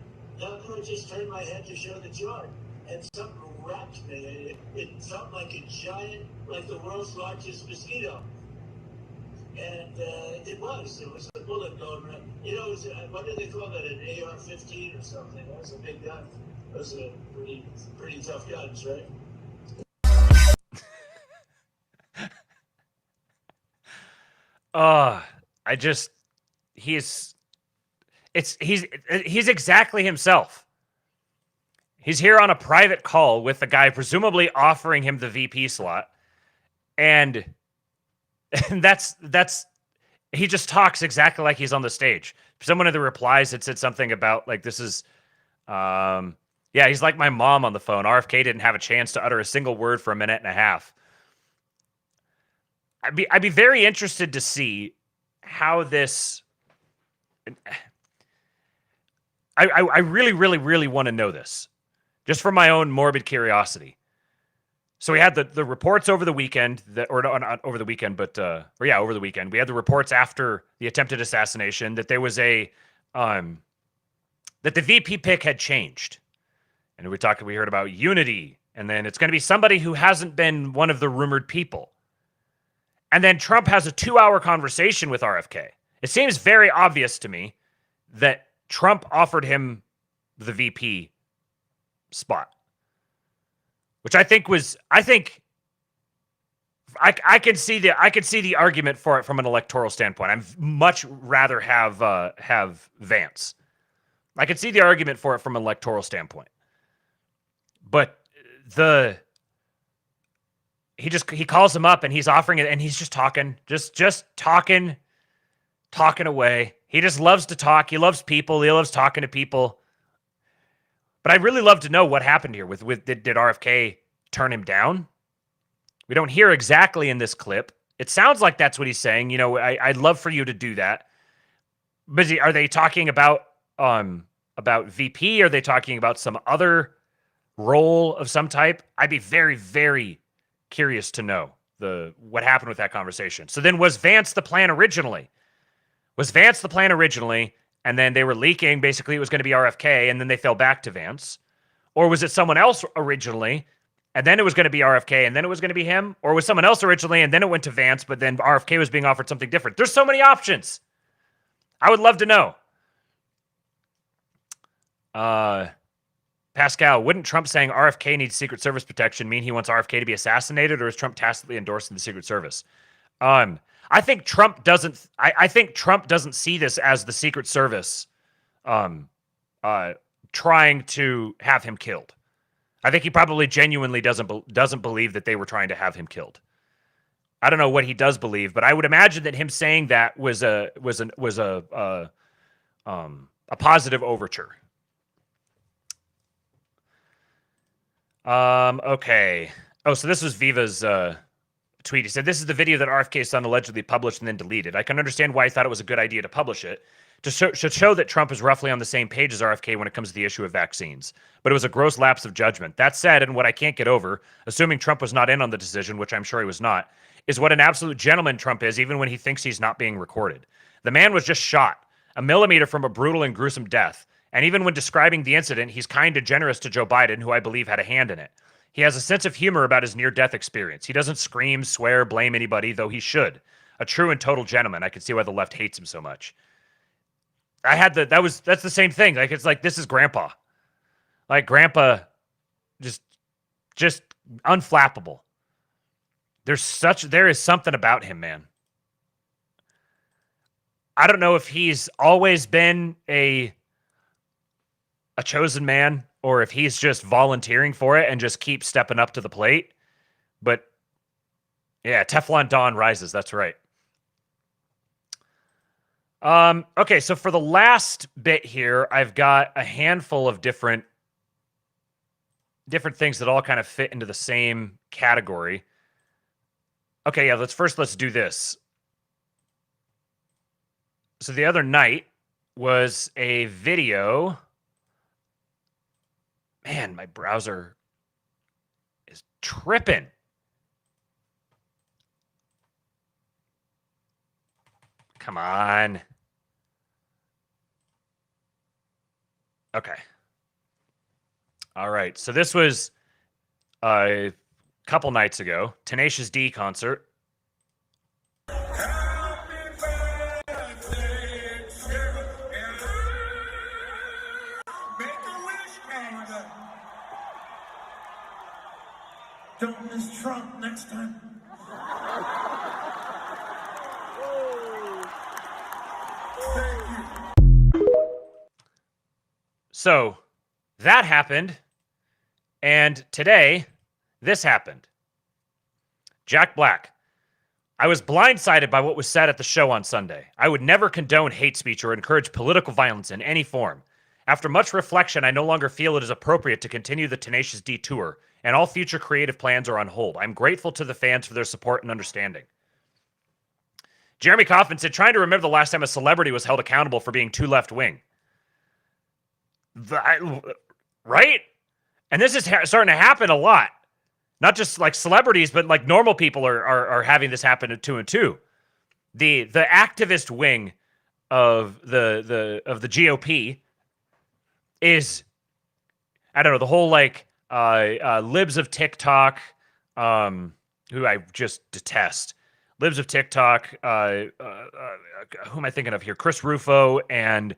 just turned my head to show the chart. And something wrapped me. It felt like a giant, like the world's largest mosquito. And it was a bullet going around. What did they call that, an AR-15 or something? That was a big gun. Those are pretty tough guns, right? He's exactly himself. He's here on a private call with the guy presumably offering him the VP slot. And that's he just talks exactly like he's on the stage. Someone in the replies had said something about like this is he's like my mom on the phone. RFK didn't have a chance to utter a single word for a minute and a half. I'd be very interested to see how this I really, really, really want to know this. Just for my own morbid curiosity. So we had the reports over the weekend, not over the weekend, but over the weekend. We had the reports after the attempted assassination that there was that the VP pick had changed. And we heard about unity, and then it's going to be somebody who hasn't been one of the rumored people. And then Trump has a 2-hour conversation with RFK. It seems very obvious to me that Trump offered him the VP spot. Which I can see the argument for it from an electoral standpoint. I'd much rather have Vance. I can see the argument for it from an electoral standpoint. But he calls him up and he's offering it and he's just talking, just talking away. He just loves to talk. He loves people. He loves talking to people. But I'd really love to know what happened here. Did RFK turn him down? We don't hear exactly in this clip. It sounds like that's what he's saying. I'd love for you to do that. But are they talking about VP? Are they talking about some other role of some type? I'd be very, very curious to know what happened with that conversation. So then was Vance the plan originally? And then they were leaking, basically it was going to be RFK, and then they fell back to Vance? Or was it someone else originally, and then it was going to be RFK, and then it was going to be him? Or was someone else originally, and then it went to Vance, but then RFK was being offered something different? There's so many options. I would love to know. Pascal, wouldn't Trump saying RFK needs Secret Service protection mean he wants RFK to be assassinated, or is Trump tacitly endorsing the Secret Service? I think Trump doesn't see this as the Secret Service trying to have him killed. I think he probably genuinely doesn't believe that they were trying to have him killed. I don't know what he does believe, but I would imagine that him saying that was a positive overture. Okay. Oh, so this was Viva's tweet. He said, "This is the video that RFK's son allegedly published and then deleted. I can understand why he thought it was a good idea to publish it. Should show that Trump is roughly on the same page as RFK when it comes to the issue of vaccines. But it was a gross lapse of judgment. That said, and what I can't get over, assuming Trump was not in on the decision, which I'm sure he was not, is what an absolute gentleman Trump is, even when he thinks he's not being recorded. The man was just shot, a millimeter from a brutal and gruesome death. And even when describing the incident, he's kind and generous to Joe Biden, who I believe had a hand in it. He has a sense of humor about his near-death experience. He doesn't scream, swear, blame anybody, though he should. A true and total gentleman. I can see why the left hates him so much." That's the same thing. Like, it's like, this is grandpa. Like, grandpa, just unflappable. There is something about him, man. I don't know if he's always been a chosen man or if he's just volunteering for it and just keeps stepping up to the plate. But yeah, Teflon Don rises. That's right. Okay, so for the last bit here, I've got a handful of different things that all kind of fit into the same category. Okay, yeah, let's do this. So the other night was a video. Man, my browser is tripping. Come on. Okay. All right. So this was a couple nights ago. Tenacious D concert. Don't miss Trump next time. So that happened. And today, this happened. Jack Black. I was blindsided by what was said at the show on Sunday. I would never condone hate speech or encourage political violence in any form. After much reflection, I no longer feel it is appropriate to continue the Tenacious D tour, and all future creative plans are on hold. I'm grateful to the fans for their support and understanding. Jeremy Coffin said, trying to remember the last time a celebrity was held accountable for being too left-wing. Right? And this is starting to happen a lot. Not just like celebrities, but like normal people are having this happen to and too. The activist wing of the GOP is, I don't know, the whole like libs of TikTok, who I just detest. Libs of TikTok, who am I thinking of here? Chris Rufo and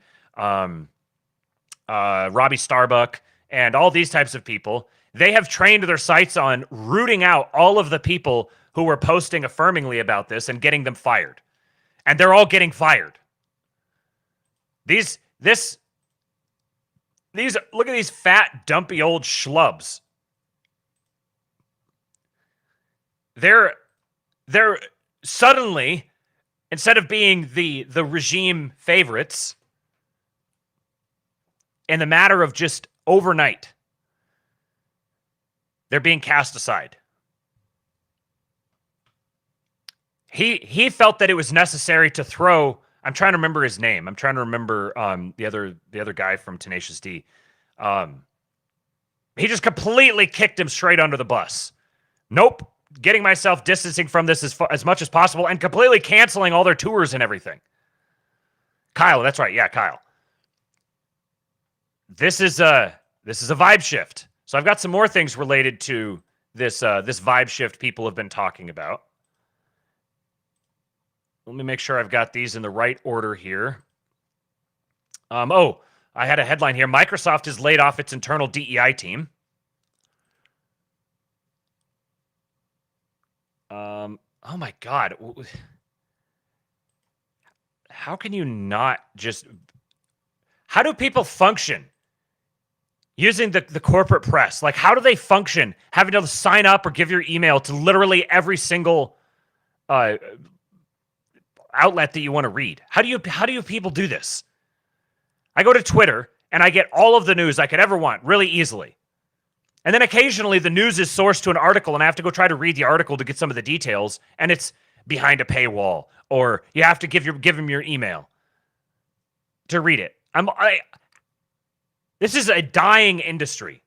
Robbie Starbuck and all these types of people. They have trained their sights on rooting out all of the people who were posting affirmingly about this and getting them fired. And they're all getting fired. These look at these fat, dumpy old schlubs. They're suddenly, instead of being the regime favorites, in the matter of just overnight, they're being cast aside. He felt that it was necessary to throw. I'm trying to remember his name. I'm trying to remember the other guy from Tenacious D. He just completely kicked him straight under the bus. Nope. Getting myself distancing from this as much as possible and completely canceling all their tours and everything. Kyle, that's right. Yeah, Kyle. This is a vibe shift. So I've got some more things related to this vibe shift people have been talking about. Let me make sure I've got these in the right order here. I had a headline here. Microsoft has laid off its internal DEI team. Oh my God. How can you not just... How do people function using the corporate press. Like, how do they function having to sign up or give your email to literally every single outlet that you want to read? How do you people do this? I go to Twitter and I get all of the news I could ever want really easily. And then occasionally the news is sourced to an article and I have to go try to read the article to get some of the details, and it's behind a paywall, or you have to give them your email to read it. This is a dying industry.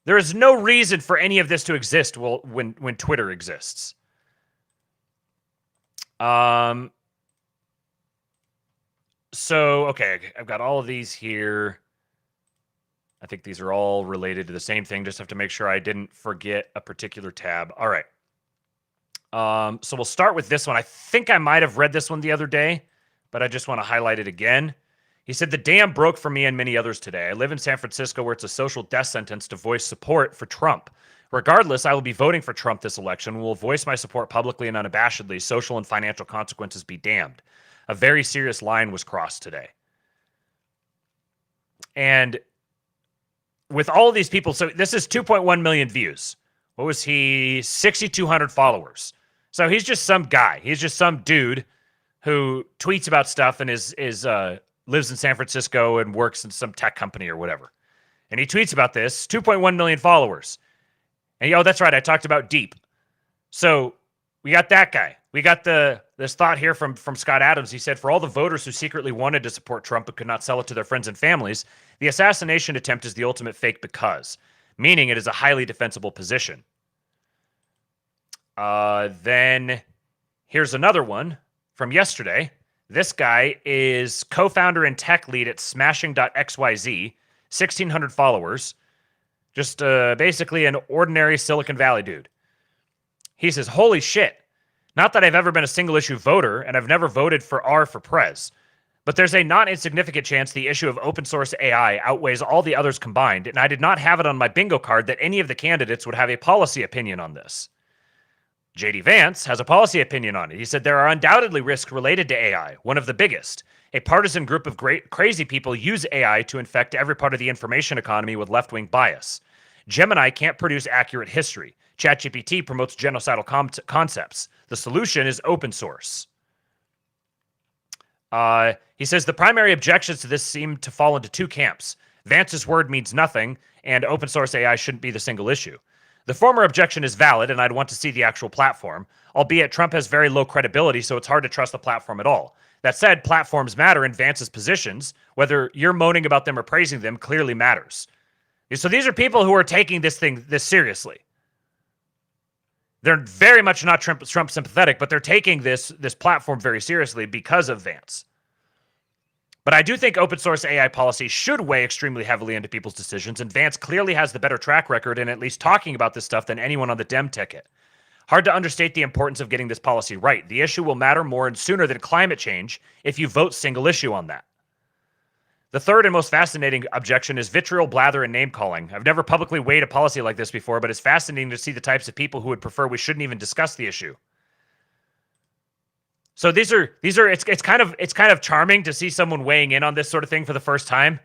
There is no reason for any of this to exist when Twitter exists. So, okay, I've got all of these here. I think these are all related to the same thing. Just have to make sure I didn't forget a particular tab. All right. So we'll start with this one. I think I might have read this one the other day, but I just want to highlight it again. He said, the dam broke for me and many others today. I live in San Francisco, where it's a social death sentence to voice support for Trump. Regardless, I will be voting for Trump this election and will voice my support publicly and unabashedly. Social and financial consequences be damned. A very serious line was crossed today. And with all of these people, so this is 2.1 million views. What was he? 6,200 followers. So he's just some guy. He's just some dude who tweets about stuff and lives in San Francisco and works in some tech company or whatever. And he tweets about this, 2.1 million followers. And that's right, I talked about Deep. So we got that guy. We got this thought here from Scott Adams. He said, for all the voters who secretly wanted to support Trump but could not sell it to their friends and families, the assassination attempt is the ultimate fake because, meaning it is a highly defensible position. Then here's another one from yesterday. This guy is co-founder and tech lead at smashing.xyz, 1,600 followers. Just basically an ordinary Silicon Valley dude. He says, holy shit. Not that I've ever been a single-issue voter, and I've never voted for R for Prez. But there's a not insignificant chance the issue of open source AI outweighs all the others combined, and I did not have it on my bingo card that any of the candidates would have a policy opinion on this. JD Vance has a policy opinion on it. He said there are undoubtedly risks related to AI, one of the biggest. A partisan group of crazy people use AI to infect every part of the information economy with left-wing bias. Gemini can't produce accurate history. ChatGPT promotes genocidal concepts. The solution is open source. He says the primary objections to this seem to fall into two camps. Vance's word means nothing, and open source AI shouldn't be the single issue. The former objection is valid, and I'd want to see the actual platform, albeit Trump has very low credibility, so it's hard to trust the platform at all. That said, platforms matter, and Vance's positions, whether you're moaning about them or praising them, clearly matters. So these are people who are taking this seriously. They're very much not Trump sympathetic, but they're taking this platform very seriously because of Vance. But I do think open source AI policy should weigh extremely heavily into people's decisions, and Vance clearly has the better track record in at least talking about this stuff than anyone on the Dem ticket. Hard to understate the importance of getting this policy right. The issue will matter more and sooner than climate change if you vote single issue on that. The third and most fascinating objection is vitriol, blather, and name-calling. I've never publicly weighed a policy like this before, but it's fascinating to see the types of people who would prefer we shouldn't even discuss the issue. So it's kind of charming to see someone weighing in on this sort of thing for the first time.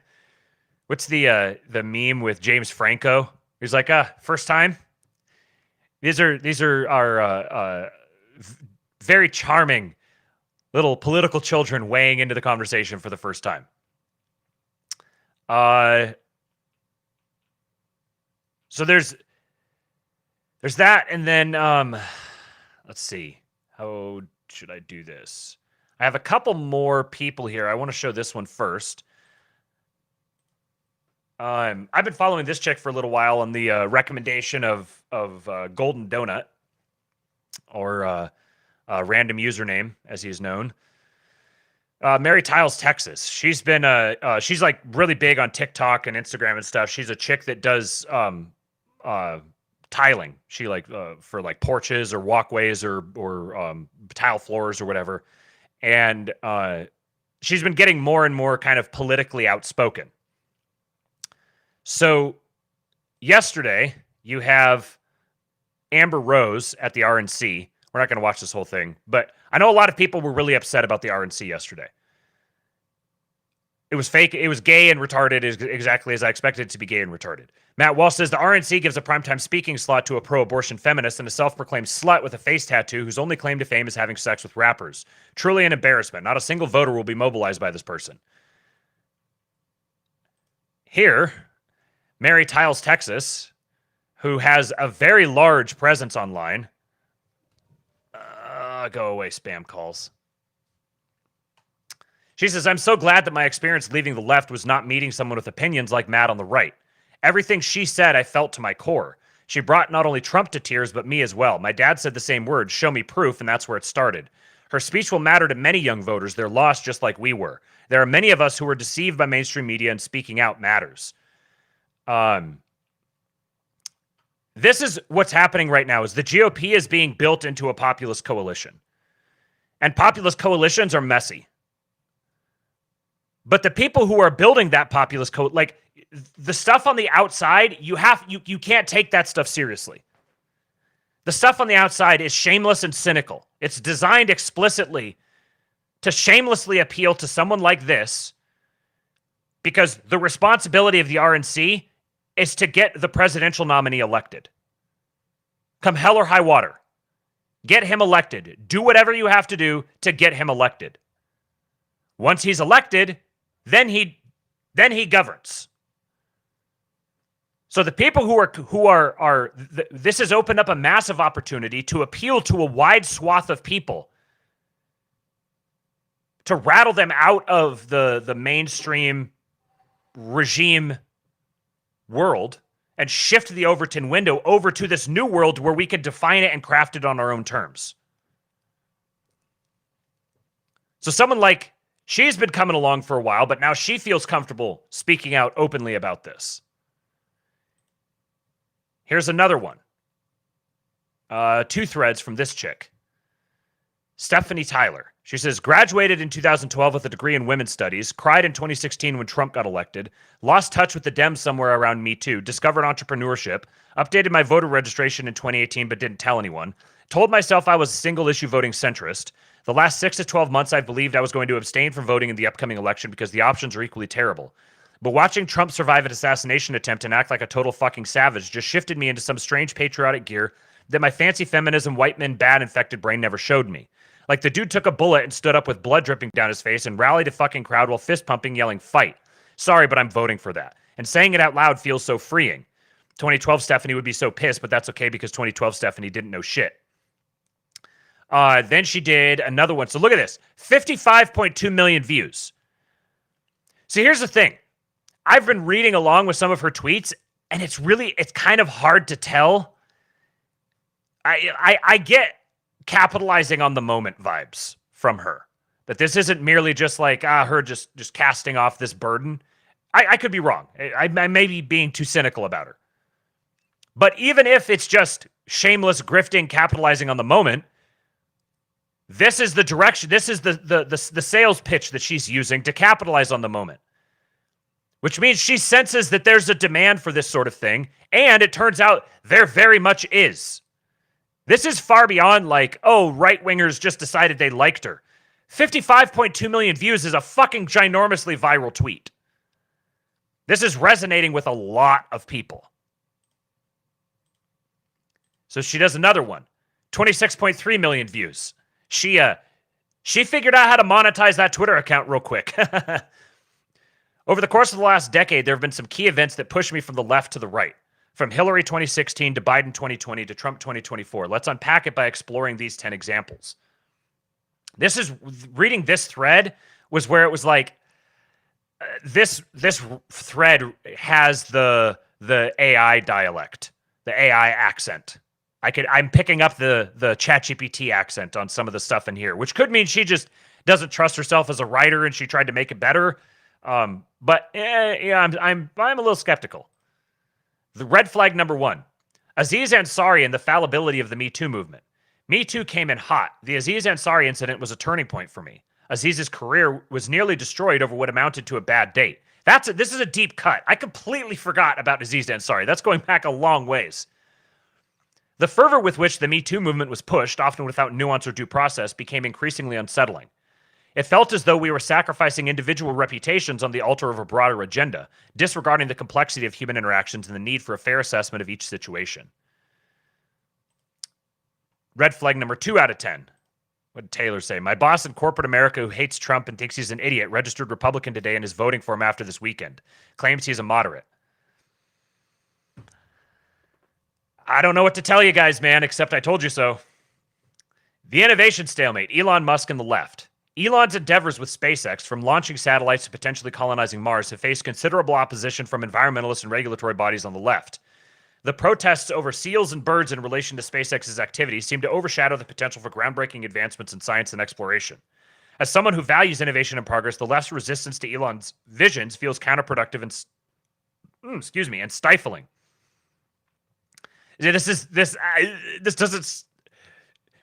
What's the meme with James Franco? He's like, first time? These are our very charming little political children weighing into the conversation for the first time. So there's that, and then let's see, how should I do this? I have a couple more people here. I want to show this one first. I've been following this chick for a little while on the recommendation of Golden Donut, or random username as he is known. Mary Tiles, Texas. She's been she's like really big on TikTok and Instagram and stuff. She's a chick that does tiling. She for like porches or walkways or tile floors or whatever. And she's been getting more and more kind of politically outspoken. So yesterday you have Amber Rose at the RNC. We're not going to watch this whole thing, but I know a lot of people were really upset about the RNC yesterday. It was fake. It was gay and retarded, exactly as I expected it to be gay and retarded. Matt Walsh says the RNC gives a primetime speaking slot to a pro-abortion feminist and a self-proclaimed slut with a face tattoo whose only claim to fame is having sex with rappers. Truly an embarrassment. Not a single voter will be mobilized by this person. Here, Mary Tiles, Texas, who has a very large presence online. Go away, spam calls. She says, I'm so glad that my experience leaving the left was not meeting someone with opinions like Matt on the right. Everything she said, I felt to my core. She brought not only Trump to tears, but me as well. My dad said the same words, show me proof, and that's where it started. Her speech will matter to many young voters. They're lost just like we were. There are many of us who were deceived by mainstream media, and speaking out matters. This is what's happening right now, is the GOP is being built into a populist coalition. And populist coalitions are messy. But the people who are building that populist like the stuff on the outside, you can't take that stuff seriously. The stuff on the outside is shameless and cynical. It's designed explicitly to shamelessly appeal to someone like this, because the responsibility of the RNC is to get the presidential nominee elected. Come hell or high water. Get him elected. Do whatever you have to do to get him elected. Once he's elected, then he governs. So the people this has opened up a massive opportunity to appeal to a wide swath of people, to rattle them out of the mainstream regime world and shift the Overton window over to this new world where we can define it and craft it on our own terms. So someone like, she's been coming along for a while, but now she feels comfortable speaking out openly about this. Here's another one. 2 threads from this chick. Stephanie Tyler. She says, graduated in 2012 with a degree in women's studies, cried in 2016 when Trump got elected, lost touch with the Dems somewhere around Me Too, discovered entrepreneurship, updated my voter registration in 2018 but didn't tell anyone, told myself I was a single-issue voting centrist. The last 6 to 12 months, I believed I was going to abstain from voting in the upcoming election because the options are equally terrible. But watching Trump survive an assassination attempt and act like a total fucking savage just shifted me into some strange patriotic gear that my fancy feminism, white men, bad infected brain never showed me. Like the dude took a bullet and stood up with blood dripping down his face and rallied a fucking crowd while fist pumping, yelling, fight. Sorry, but I'm voting for that. And saying it out loud feels so freeing. 2012 Stephanie would be so pissed, but that's okay because 2012 Stephanie didn't know shit. Then she did another one. So look at this. 55.2 million views. So here's the thing. I've been reading along with some of her tweets, and it's kind of hard to tell. I get capitalizing on the moment vibes from her. That this isn't merely just like her just casting off this burden. I could be wrong. I may be being too cynical about her. But even if it's just shameless grifting, capitalizing on the moment, this is the direction, this is the sales pitch that she's using to capitalize on the moment. Which means she senses that there's a demand for this sort of thing, and it turns out there very much is. This is far beyond like, oh, right-wingers just decided they liked her. 55.2 million views is a fucking ginormously viral tweet. This is resonating with a lot of people. So she does another one. 26.3 million views. She figured out how to monetize that Twitter account real quick. Over the course of the last decade, there have been some key events that pushed me from the left to the right. From Hillary 2016 to Biden 2020 to Trump 2024. Let's unpack it by exploring these 10 examples. Reading this thread was where it was like, this thread has the AI dialect, the AI accent. I'm picking up the ChatGPT accent on some of the stuff in here, which could mean she just doesn't trust herself as a writer and she tried to make it better. I'm a little skeptical. The red flag number 1, Aziz Ansari and the fallibility of the Me Too movement. Me Too came in hot. The Aziz Ansari incident was a turning point for me. Aziz's career was nearly destroyed over what amounted to a bad date. This is a deep cut. I completely forgot about Aziz Ansari. That's going back a long ways. The fervor with which the Me Too movement was pushed, often without nuance or due process, became increasingly unsettling. It felt as though we were sacrificing individual reputations on the altar of a broader agenda, disregarding the complexity of human interactions and the need for a fair assessment of each situation. Red flag number 2 out of 10. What did Taylor say? My boss in corporate America who hates Trump and thinks he's an idiot registered Republican today and is voting for him after this weekend. Claims he's a moderate. I don't know what to tell you guys, man, except I told you so. The innovation stalemate, Elon Musk and the left. Elon's endeavors with SpaceX, from launching satellites to potentially colonizing Mars, have faced considerable opposition from environmentalists and regulatory bodies on the left. The protests over seals and birds in relation to SpaceX's activities seem to overshadow the potential for groundbreaking advancements in science and exploration. As someone who values innovation and progress, the left's resistance to Elon's visions feels counterproductive and stifling. This doesn't.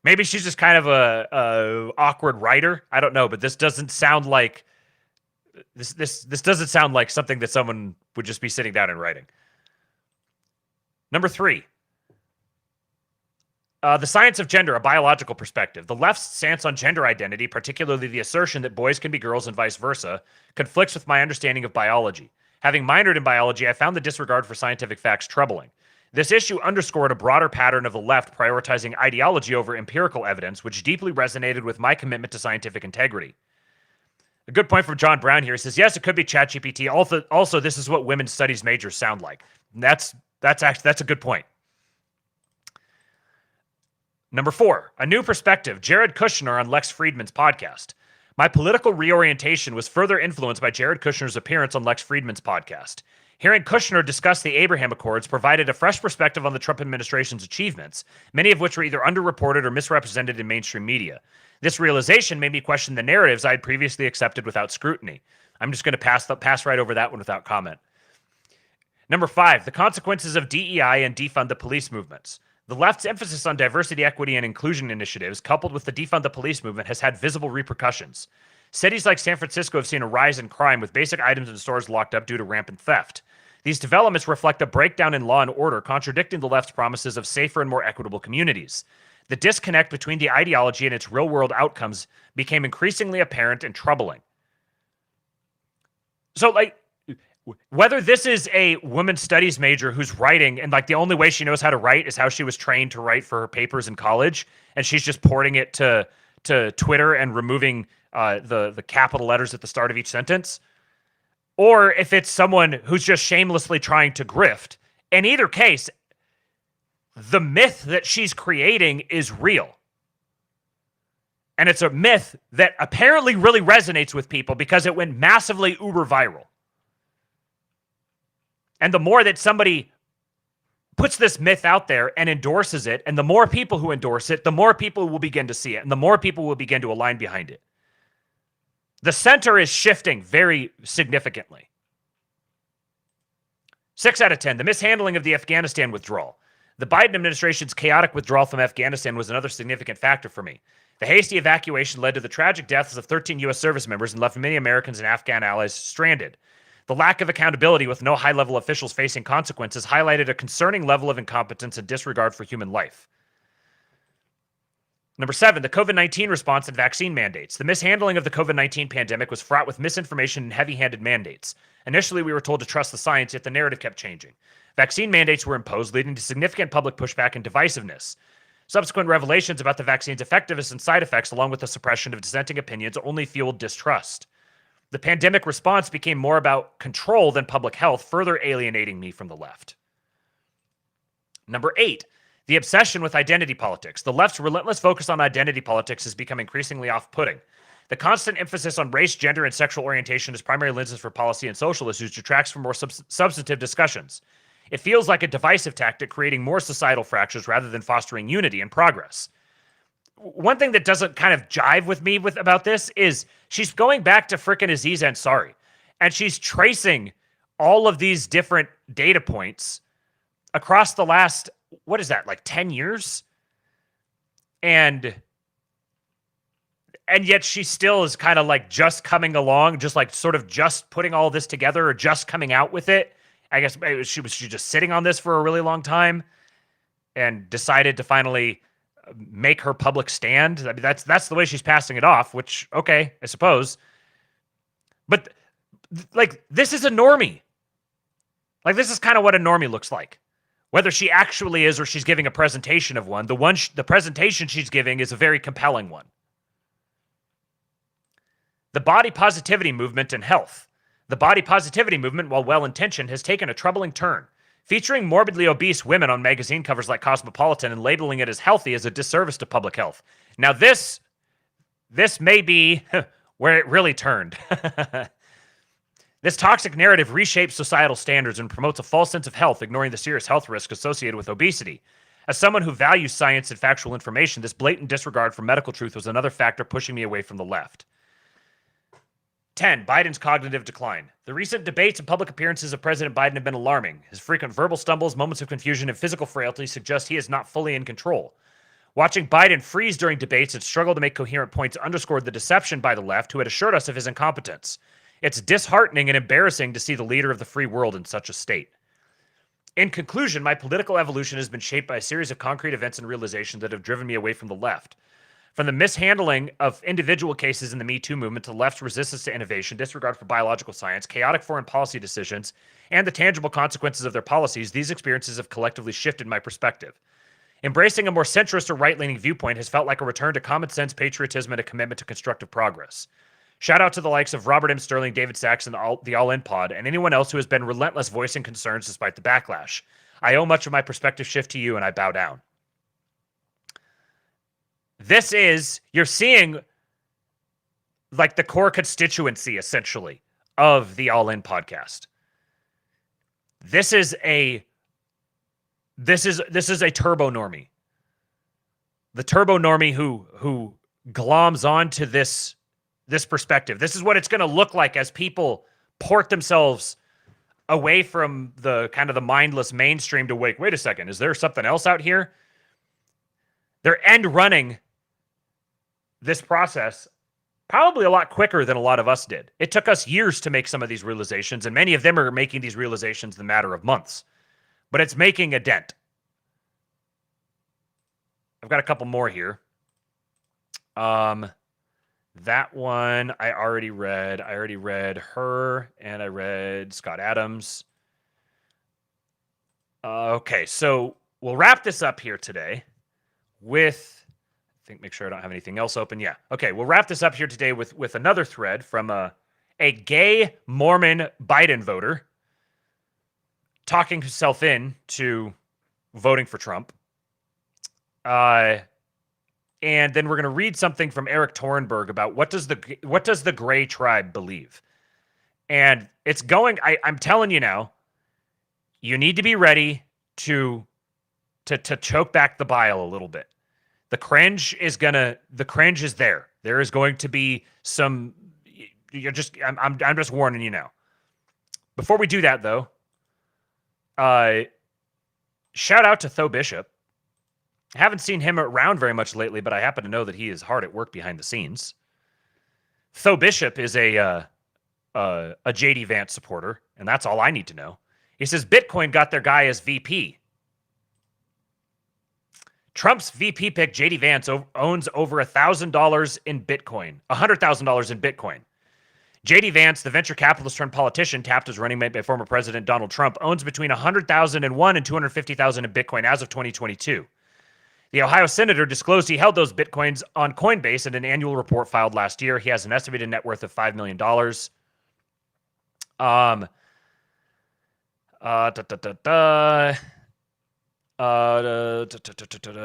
Maybe she's just kind of a awkward writer. I don't know, but this doesn't sound like this doesn't sound like something that someone would just be sitting down and writing. Number 3, the science of gender, a biological perspective. The left's stance on gender identity, particularly the assertion that boys can be girls and vice versa, conflicts with my understanding of biology. Having minored in biology, I found the disregard for scientific facts troubling. This issue underscored a broader pattern of the left prioritizing ideology over empirical evidence, which deeply resonated with my commitment to scientific integrity. A good point from John Brown here. He says, yes, it could be ChatGPT. Also, this is what women's studies majors sound like. And that's a good point. Number 4, a new perspective. Jared Kushner on Lex Fridman's podcast. My political reorientation was further influenced by Jared Kushner's appearance on Lex Fridman's podcast. Hearing Kushner discuss the Abraham Accords provided a fresh perspective on the Trump administration's achievements, many of which were either underreported or misrepresented in mainstream media. This realization made me question the narratives I had previously accepted without scrutiny. I'm just going to pass right over that one without comment. Number 5, the consequences of DEI and defund the police movements. The left's emphasis on diversity, equity, and inclusion initiatives, coupled with the defund the police movement, has had visible repercussions. Cities like San Francisco have seen a rise in crime, with basic items in stores locked up due to rampant theft. These developments reflect a breakdown in law and order, contradicting the left's promises of safer and more equitable communities. The disconnect between the ideology and its real-world outcomes became increasingly apparent and troubling. So, whether this is a women's studies major who's writing, and the only way she knows how to write is how she was trained to write for her papers in college, and she's just porting it to Twitter and removing the capital letters at the start of each sentence, or if it's someone who's just shamelessly trying to grift. In either case, the myth that she's creating is real. And it's a myth that apparently really resonates with people because it went massively uber viral. And the more that somebody puts this myth out there and endorses it, and the more people who endorse it, the more people will begin to see it, and the more people will begin to align behind it. The center is shifting very significantly. 6 out of 10, the mishandling of the Afghanistan withdrawal. The Biden administration's chaotic withdrawal from Afghanistan was another significant factor for me. The hasty evacuation led to the tragic deaths of 13 U.S. service members and left many Americans and Afghan allies stranded. The lack of accountability with no high-level officials facing consequences highlighted a concerning level of incompetence and disregard for human life. Number 7, the COVID-19 response and vaccine mandates. The mishandling of the COVID-19 pandemic was fraught with misinformation and heavy-handed mandates. Initially, we were told to trust the science, yet the narrative kept changing. Vaccine mandates were imposed, leading to significant public pushback and divisiveness. Subsequent revelations about the vaccine's effectiveness and side effects, along with the suppression of dissenting opinions, only fueled distrust. The pandemic response became more about control than public health, further alienating me from the left. Number 8, the obsession with identity politics. The left's relentless focus on identity politics has become increasingly off-putting. The constant emphasis on race, gender, and sexual orientation as primary lenses for policy and social issues detracts from more substantive discussions. It feels like a divisive tactic, creating more societal fractures rather than fostering unity and progress. One thing that doesn't kind of jive with me about this is she's going back to frickin' Aziz Ansari, and she's tracing all of these different data points across the last, 10 years? And yet she still is kind of just coming along, just just putting all this together or just coming out with it. I guess she was just sitting on this for a really long time and decided to finally make her public stand. I mean, that's the way she's passing it off, which, okay, I suppose. But like, this is a normie. Like, this is kind of what a normie looks like. Whether she actually is or she's giving a presentation of one, the presentation she's giving is a very compelling one. The body positivity movement and health. The body positivity movement, while well-intentioned, has taken a troubling turn. Featuring morbidly obese women on magazine covers like Cosmopolitan and labeling it as healthy is a disservice to public health. Now this may be where it really turned. This toxic narrative reshapes societal standards and promotes a false sense of health, ignoring the serious health risks associated with obesity. As someone who values science and factual information, this blatant disregard for medical truth was another factor pushing me away from the left. 10. Biden's cognitive decline. The recent debates and public appearances of President Biden have been alarming. His frequent verbal stumbles, moments of confusion, and physical frailty suggest he is not fully in control. Watching Biden freeze during debates and struggle to make coherent points underscored the deception by the left, who had assured us of his incompetence. It's disheartening and embarrassing to see the leader of the free world in such a state. In conclusion, my political evolution has been shaped by a series of concrete events and realizations that have driven me away from the left. From the mishandling of individual cases in the Me Too movement to the left's resistance to innovation, disregard for biological science, chaotic foreign policy decisions, and the tangible consequences of their policies, these experiences have collectively shifted my perspective. Embracing a more centrist or right-leaning viewpoint has felt like a return to common sense, patriotism, and a commitment to constructive progress. Shout out to the likes of Robert M. Sterling, David Sachs, and the All In Pod, and anyone else who has been relentless voicing concerns despite the backlash. I owe much of my perspective shift to you, and I bow down. This is, you're seeing like the core constituency, essentially, of the All In podcast. This is a turbo normie. The turbo normie who gloms onto this perspective. This is what it's going to look like as people port themselves away from the kind of the mindless mainstream to wait a second, is there something else out here? They're end running this process probably a lot quicker than a lot of us did. It took us years to make some of these realizations, and many of them are making these realizations in the matter of months. But it's making a dent. I've got a couple more here. That one I already read. I already read her, and I read Scott Adams. Okay, so we'll wrap this up here today with... make sure I don't have anything else open. Yeah. Okay, we'll wrap this up here today with another thread from a gay Mormon Biden voter talking himself in to voting for Trump. And then we're going to read something from Eric Torenberg about what does the Gray Tribe believe? And it's going, I'm telling you now, you need to be ready to choke back the bile a little bit. The cringe is there. There is going to be some, I'm just warning you now. Before we do that though, shout out to Tho Bishop. I haven't seen him around very much lately, but I happen to know that he is hard at work behind the scenes. Tho Bishop is a JD Vance supporter, and that's all I need to know. He says Bitcoin got their guy as VP. Trump's VP pick, JD Vance, owns over $1,000 in Bitcoin, $100,000 in Bitcoin. JD Vance, the venture capitalist turned politician tapped as running mate by former President Donald Trump, owns between $100,001 and $250,000 in Bitcoin as of 2022. The Ohio senator disclosed he held those Bitcoins on Coinbase in an annual report filed last year. He has an estimated net worth of $5 million.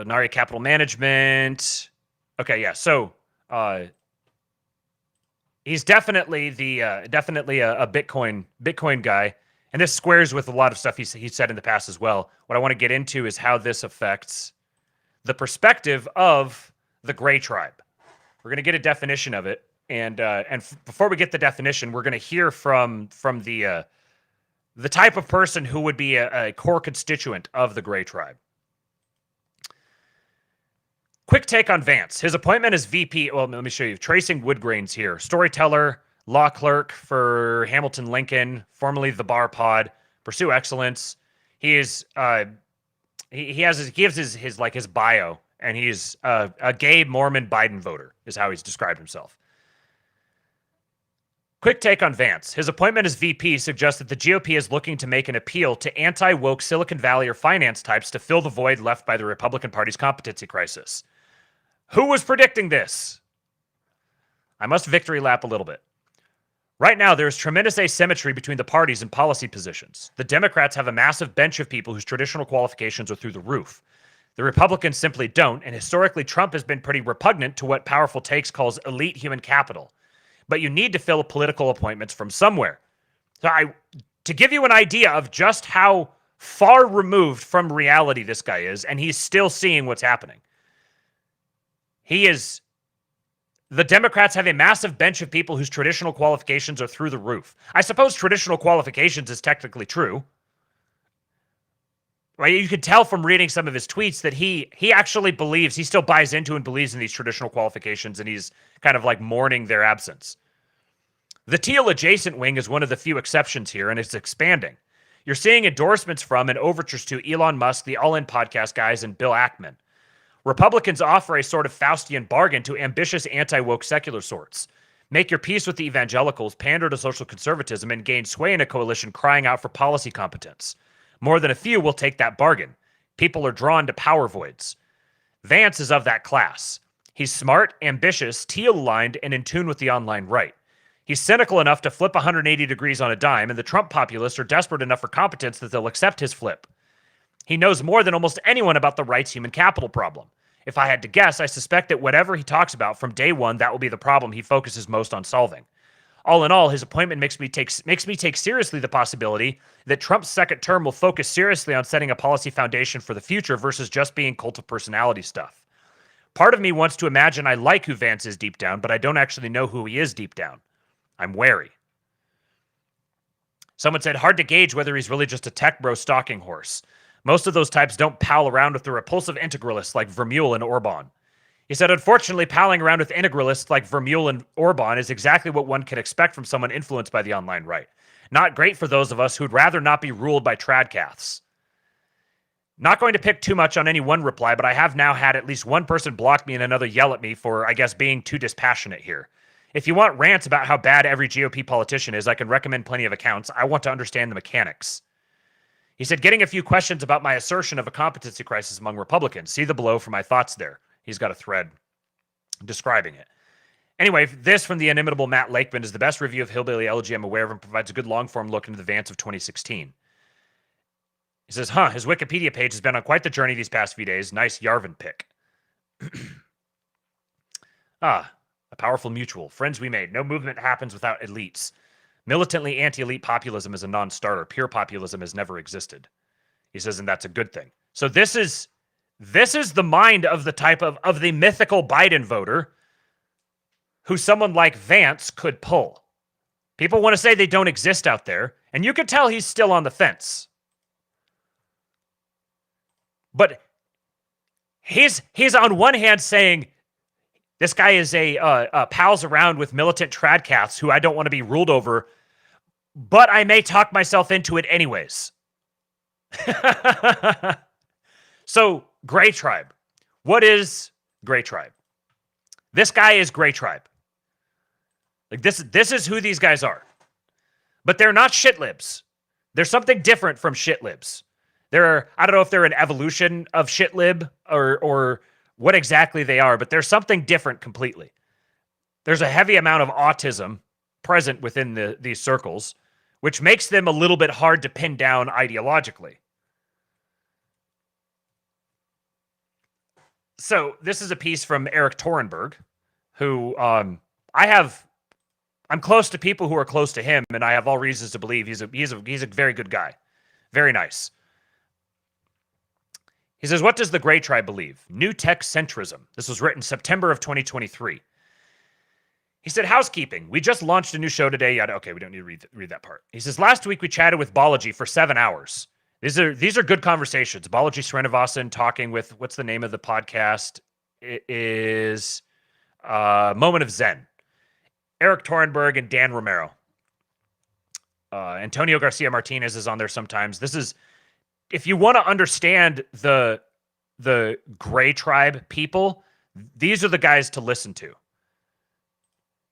Nari Capital Management. Okay, yeah. So he's definitely a Bitcoin guy, and this squares with a lot of stuff he said in the past as well. What I want to get into is how this affects the perspective of the Gray Tribe. We're going to get a definition of it, and before we get the definition, we're going to hear from the type of person who would be a core constituent of the Gray Tribe. Quick take on Vance. His appointment as VP, well, let me show you. Tracing Woodgrain's here. Storyteller, law clerk for Hamilton Lincoln, formerly the Bar Pod, pursue excellence. He is, he gives his bio and he's a gay Mormon Biden voter, is how he's described himself. Quick take on Vance. His appointment as VP suggests that the GOP is looking to make an appeal to anti-woke Silicon Valley or finance types to fill the void left by the Republican Party's competency crisis. Who was predicting this? I must victory lap a little bit. Right now, there is tremendous asymmetry between the parties and policy positions. The Democrats have a massive bench of people whose traditional qualifications are through the roof. The Republicans simply don't, and historically, Trump has been pretty repugnant to what Powerful Takes calls elite human capital. But you need to fill political appointments from somewhere. So to give you an idea of just how far removed from reality this guy is, and he's still seeing what's happening. The Democrats have a massive bench of people whose traditional qualifications are through the roof. I suppose traditional qualifications is technically true. Right? You could tell from reading some of his tweets that he actually believes, he still buys into and believes in these traditional qualifications, and he's kind of like mourning their absence. The teal adjacent wing is one of the few exceptions here, and it's expanding. You're seeing endorsements from and overtures to Elon Musk, the All In podcast guys, and Bill Ackman. Republicans offer a sort of Faustian bargain to ambitious anti-woke secular sorts. Make your peace with the evangelicals, pander to social conservatism, and gain sway in a coalition crying out for policy competence. More than a few will take that bargain. People are drawn to power voids. Vance is of that class. He's smart, ambitious, teal-aligned, and in tune with the online right. He's cynical enough to flip 180 degrees on a dime, and the Trump populists are desperate enough for competence that they'll accept his flip. He knows more than almost anyone about the right's human capital problem. If I had to guess, I suspect that whatever he talks about from day one, that will be the problem he focuses most on solving. All in all, his appointment makes me take seriously the possibility that Trump's second term will focus seriously on setting a policy foundation for the future versus just being cult of personality stuff. Part of me wants to imagine I like who Vance is deep down, but I don't actually know who he is deep down. I'm wary. Someone said, hard to gauge whether he's really just a tech bro stalking horse. Most of those types don't pal around with the repulsive integralists like Vermeulen and Orban. He said, unfortunately, palling around with integralists like Vermeulen and Orban is exactly what one can expect from someone influenced by the online right. Not great for those of us who'd rather not be ruled by tradcaths. Not going to pick too much on any one reply, but I have now had at least one person block me and another yell at me for, I guess, being too dispassionate here. If you want rants about how bad every GOP politician is, I can recommend plenty of accounts. I want to understand the mechanics. He said, getting a few questions about my assertion of a competency crisis among Republicans. See the below for my thoughts there. He's got a thread describing it. Anyway, this from the inimitable Matt Lakeman is the best review of Hillbilly Elegy I'm aware of and provides a good long-form look into the Vance of 2016. He says, his Wikipedia page has been on quite the journey these past few days. Nice Yarvin pick. A powerful mutual. Friends we made. No movement happens without elites. Militantly anti-elite populism is a non-starter. Pure populism has never existed. He says, and that's a good thing. So this is the mind of the type of the mythical Biden voter who someone like Vance could pull. People want to say they don't exist out there, and you can tell he's still on the fence. But he's on one hand saying, this guy is pals around with militant tradcaths who I don't want to be ruled over, but I may talk myself into it anyways. So, Gray Tribe. What is Gray Tribe? This guy is Gray Tribe. Like this is who these guys are. But they're not shitlibs. They're something different from shitlibs. I don't know if they're an evolution of shitlib or what exactly they are, but there's something different completely. There's a heavy amount of autism present within these circles, which makes them a little bit hard to pin down ideologically. So this is a piece from Eric Torenberg, who I'm close to people who are close to him, and I have all reasons to believe he's a very good guy. Very nice. He says, what does the Gray Tribe believe? New tech centrism. This was written September of 2023. He said, housekeeping. We just launched a new show today. Okay, we don't need to read that part. He says, last week we chatted with Balaji for 7 hours. These are good conversations. Balaji Srinivasan talking with, what's the name of the podcast? It is Moment of Zen. Eric Torenberg and Dan Romero. Antonio Garcia Martinez is on there sometimes. This is, if you want to understand the the gray tribe people, these are the guys to listen to.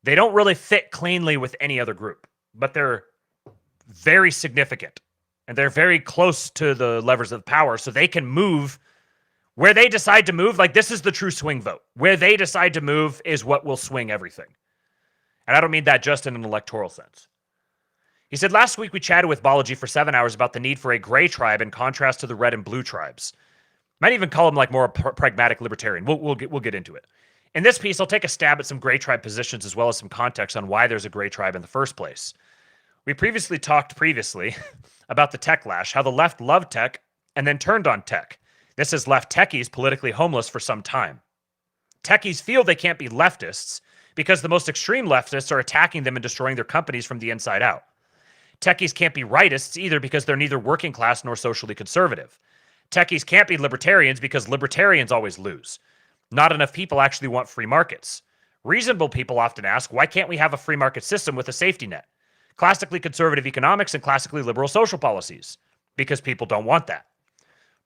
They don't really fit cleanly with any other group, but they're very significant and they're very close to the levers of power, so they can move where they decide to move. Like, this is the true swing vote. Where they decide to move is what will swing everything. And I don't mean that just in an electoral sense. He said, last week we chatted with Balaji for 7 hours about the need for a gray tribe in contrast to the red and blue tribes. Might even call him like more pragmatic libertarian. We'll get into it. In this piece, I'll take a stab at some gray tribe positions as well as some context on why there's a gray tribe in the first place. We talked about the tech lash, how the left loved tech and then turned on tech. This has left techies politically homeless for some time. Techies feel they can't be leftists because the most extreme leftists are attacking them and destroying their companies from the inside out. Techies can't be rightists either because they're neither working class nor socially conservative. Techies can't be libertarians because libertarians always lose. Not enough people actually want free markets. Reasonable people often ask, why can't we have a free market system with a safety net? Classically conservative economics and classically liberal social policies. Because people don't want that.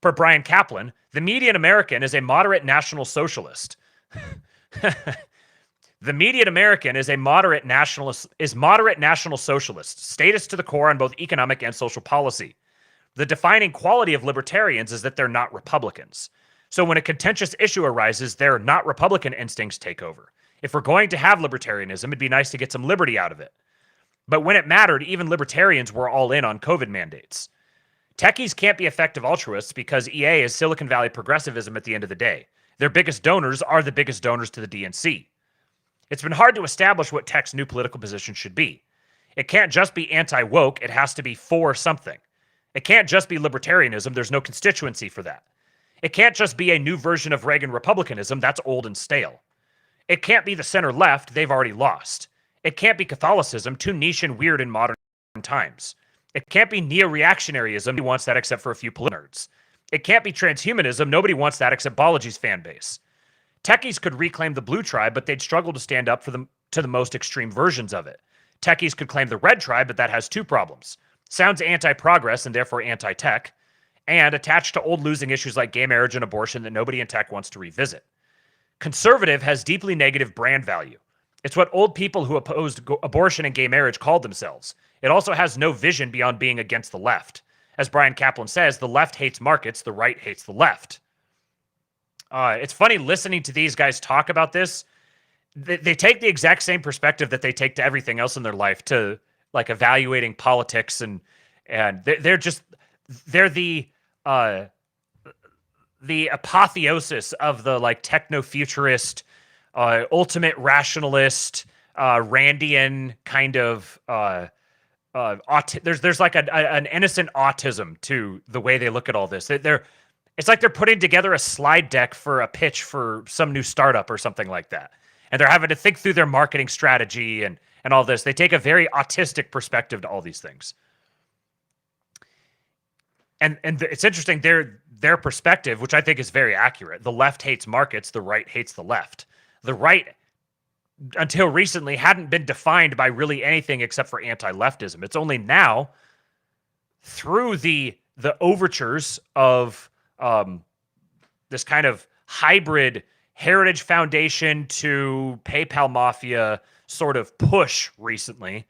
Per Brian Kaplan, the median American is a moderate national socialist. The median American is moderate national socialist, statist to the core on both economic and social policy. The defining quality of libertarians is that they're not Republicans. So when a contentious issue arises, their not Republican instincts take over. If we're going to have libertarianism, it'd be nice to get some liberty out of it. But when it mattered, even libertarians were all in on COVID mandates. Techies can't be effective altruists because EA is Silicon Valley progressivism at the end of the day. Their biggest donors are the biggest donors to the DNC. It's been hard to establish what tech's new political position should be. It can't just be anti-woke, it has to be for something. It can't just be libertarianism, there's no constituency for that. It can't just be a new version of Reagan republicanism, that's old and stale. It can't be the center-left, they've already lost. It can't be Catholicism, too niche and weird in modern times. It can't be neo-reactionaryism, nobody wants that except for a few nerds. It can't be transhumanism, nobody wants that except Balaji's fan base. Techies could reclaim the blue tribe, but they'd struggle to stand up to the most extreme versions of it. Techies could claim the red tribe, but that has two problems. Sounds anti-progress and therefore anti-tech, and attached to old losing issues like gay marriage and abortion that nobody in tech wants to revisit. Conservative has deeply negative brand value. It's what old people who opposed abortion and gay marriage called themselves. It also has no vision beyond being against the left. As Brian Kaplan says, the left hates markets, the right hates the left. It's funny listening to these guys talk about this. They take the exact same perspective that they take to everything else in their life, to like evaluating politics, and they're the apotheosis of the like techno-futurist, ultimate rationalist, Randian kind of there's like an innocent autism to the way they look at all this. It's like they're putting together a slide deck for a pitch for some new startup or something like that. And they're having to think through their marketing strategy and all this. They take a very autistic perspective to all these things. And it's interesting, their perspective, which I think is very accurate. The left hates markets, the right hates the left. The right, until recently, hadn't been defined by really anything except for anti-leftism. It's only now, through the overtures of this kind of hybrid Heritage Foundation to PayPal Mafia sort of push recently,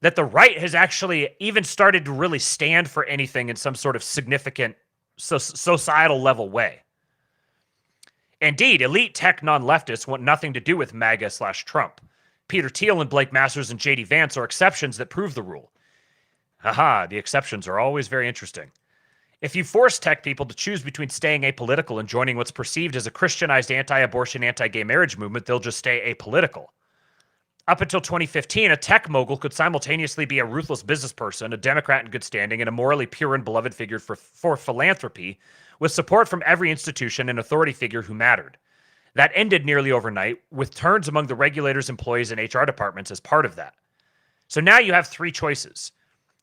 that the right has actually even started to really stand for anything in some sort of significant societal level way. Indeed, elite tech non-leftists want nothing to do with MAGA/Trump. Peter Thiel and Blake Masters and JD Vance are exceptions that prove the rule. Haha, the exceptions are always very interesting. If you force tech people to choose between staying apolitical and joining what's perceived as a Christianized anti-abortion, anti-gay marriage movement, they'll just stay apolitical. Up until 2015, a tech mogul could simultaneously be a ruthless business person, a Democrat in good standing, and a morally pure and beloved figure for philanthropy, with support from every institution and authority figure who mattered. That ended nearly overnight, with turns among the regulators, employees, and HR departments as part of that. So now you have three choices.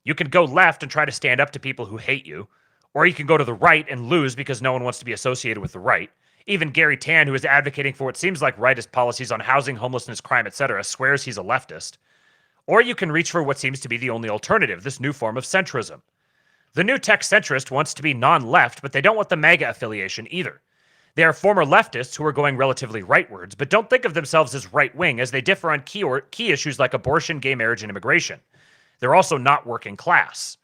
You can go left and try to stand up to people who hate you, or you can go to the right and lose because no one wants to be associated with the right. Even Gary Tan, who is advocating for what seems like rightist policies on housing, homelessness, crime, etc., swears he's a leftist. Or you can reach for what seems to be the only alternative, this new form of centrism. The new tech centrist wants to be non-left, but they don't want the MAGA affiliation either. They are former leftists who are going relatively rightwards, but don't think of themselves as right-wing, as they differ on key issues like abortion, gay marriage, and immigration. They're also not working class.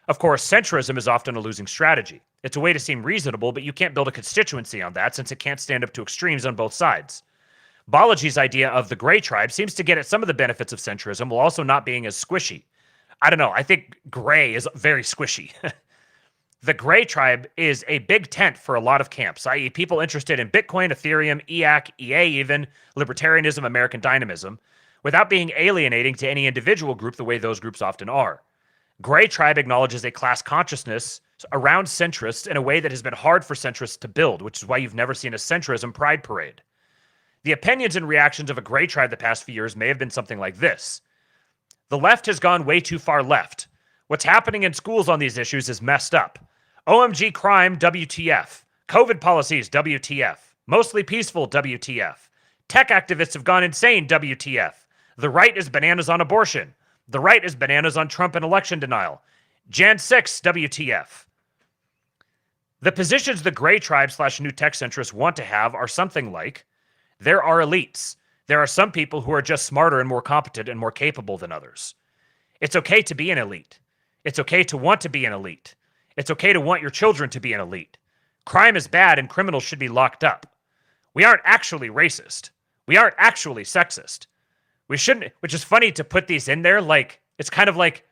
Of course, centrism is often a losing strategy. It's a way to seem reasonable, but you can't build a constituency on that since it can't stand up to extremes on both sides. Balaji's idea of the gray tribe seems to get at some of the benefits of centrism while also not being as squishy. I don't know, I think gray is very squishy. The gray tribe is a big tent for a lot of camps, i.e. people interested in Bitcoin, Ethereum, EAC, EA even, libertarianism, American dynamism, without being alienating to any individual group the way those groups often are. Gray tribe acknowledges a class consciousness around centrists in a way that has been hard for centrists to build, which is why you've never seen a centrism pride parade. The opinions and reactions of a gray tribe the past few years may have been something like this. The left has gone way too far left. What's happening in schools on these issues is messed up. OMG crime, WTF. COVID policies, WTF. Mostly peaceful, WTF. Tech activists have gone insane, WTF. The right is bananas on abortion. The right is bananas on Trump and election denial. Jan 6, WTF. The positions the gray tribe / new tech centrists want to have are something like, there are elites. There are some people who are just smarter and more competent and more capable than others. It's okay to be an elite. It's okay to want to be an elite. It's okay to want your children to be an elite. Crime is bad and criminals should be locked up. We aren't actually racist. We aren't actually sexist. We shouldn't, which is funny to put these in there, like, it's kind of like,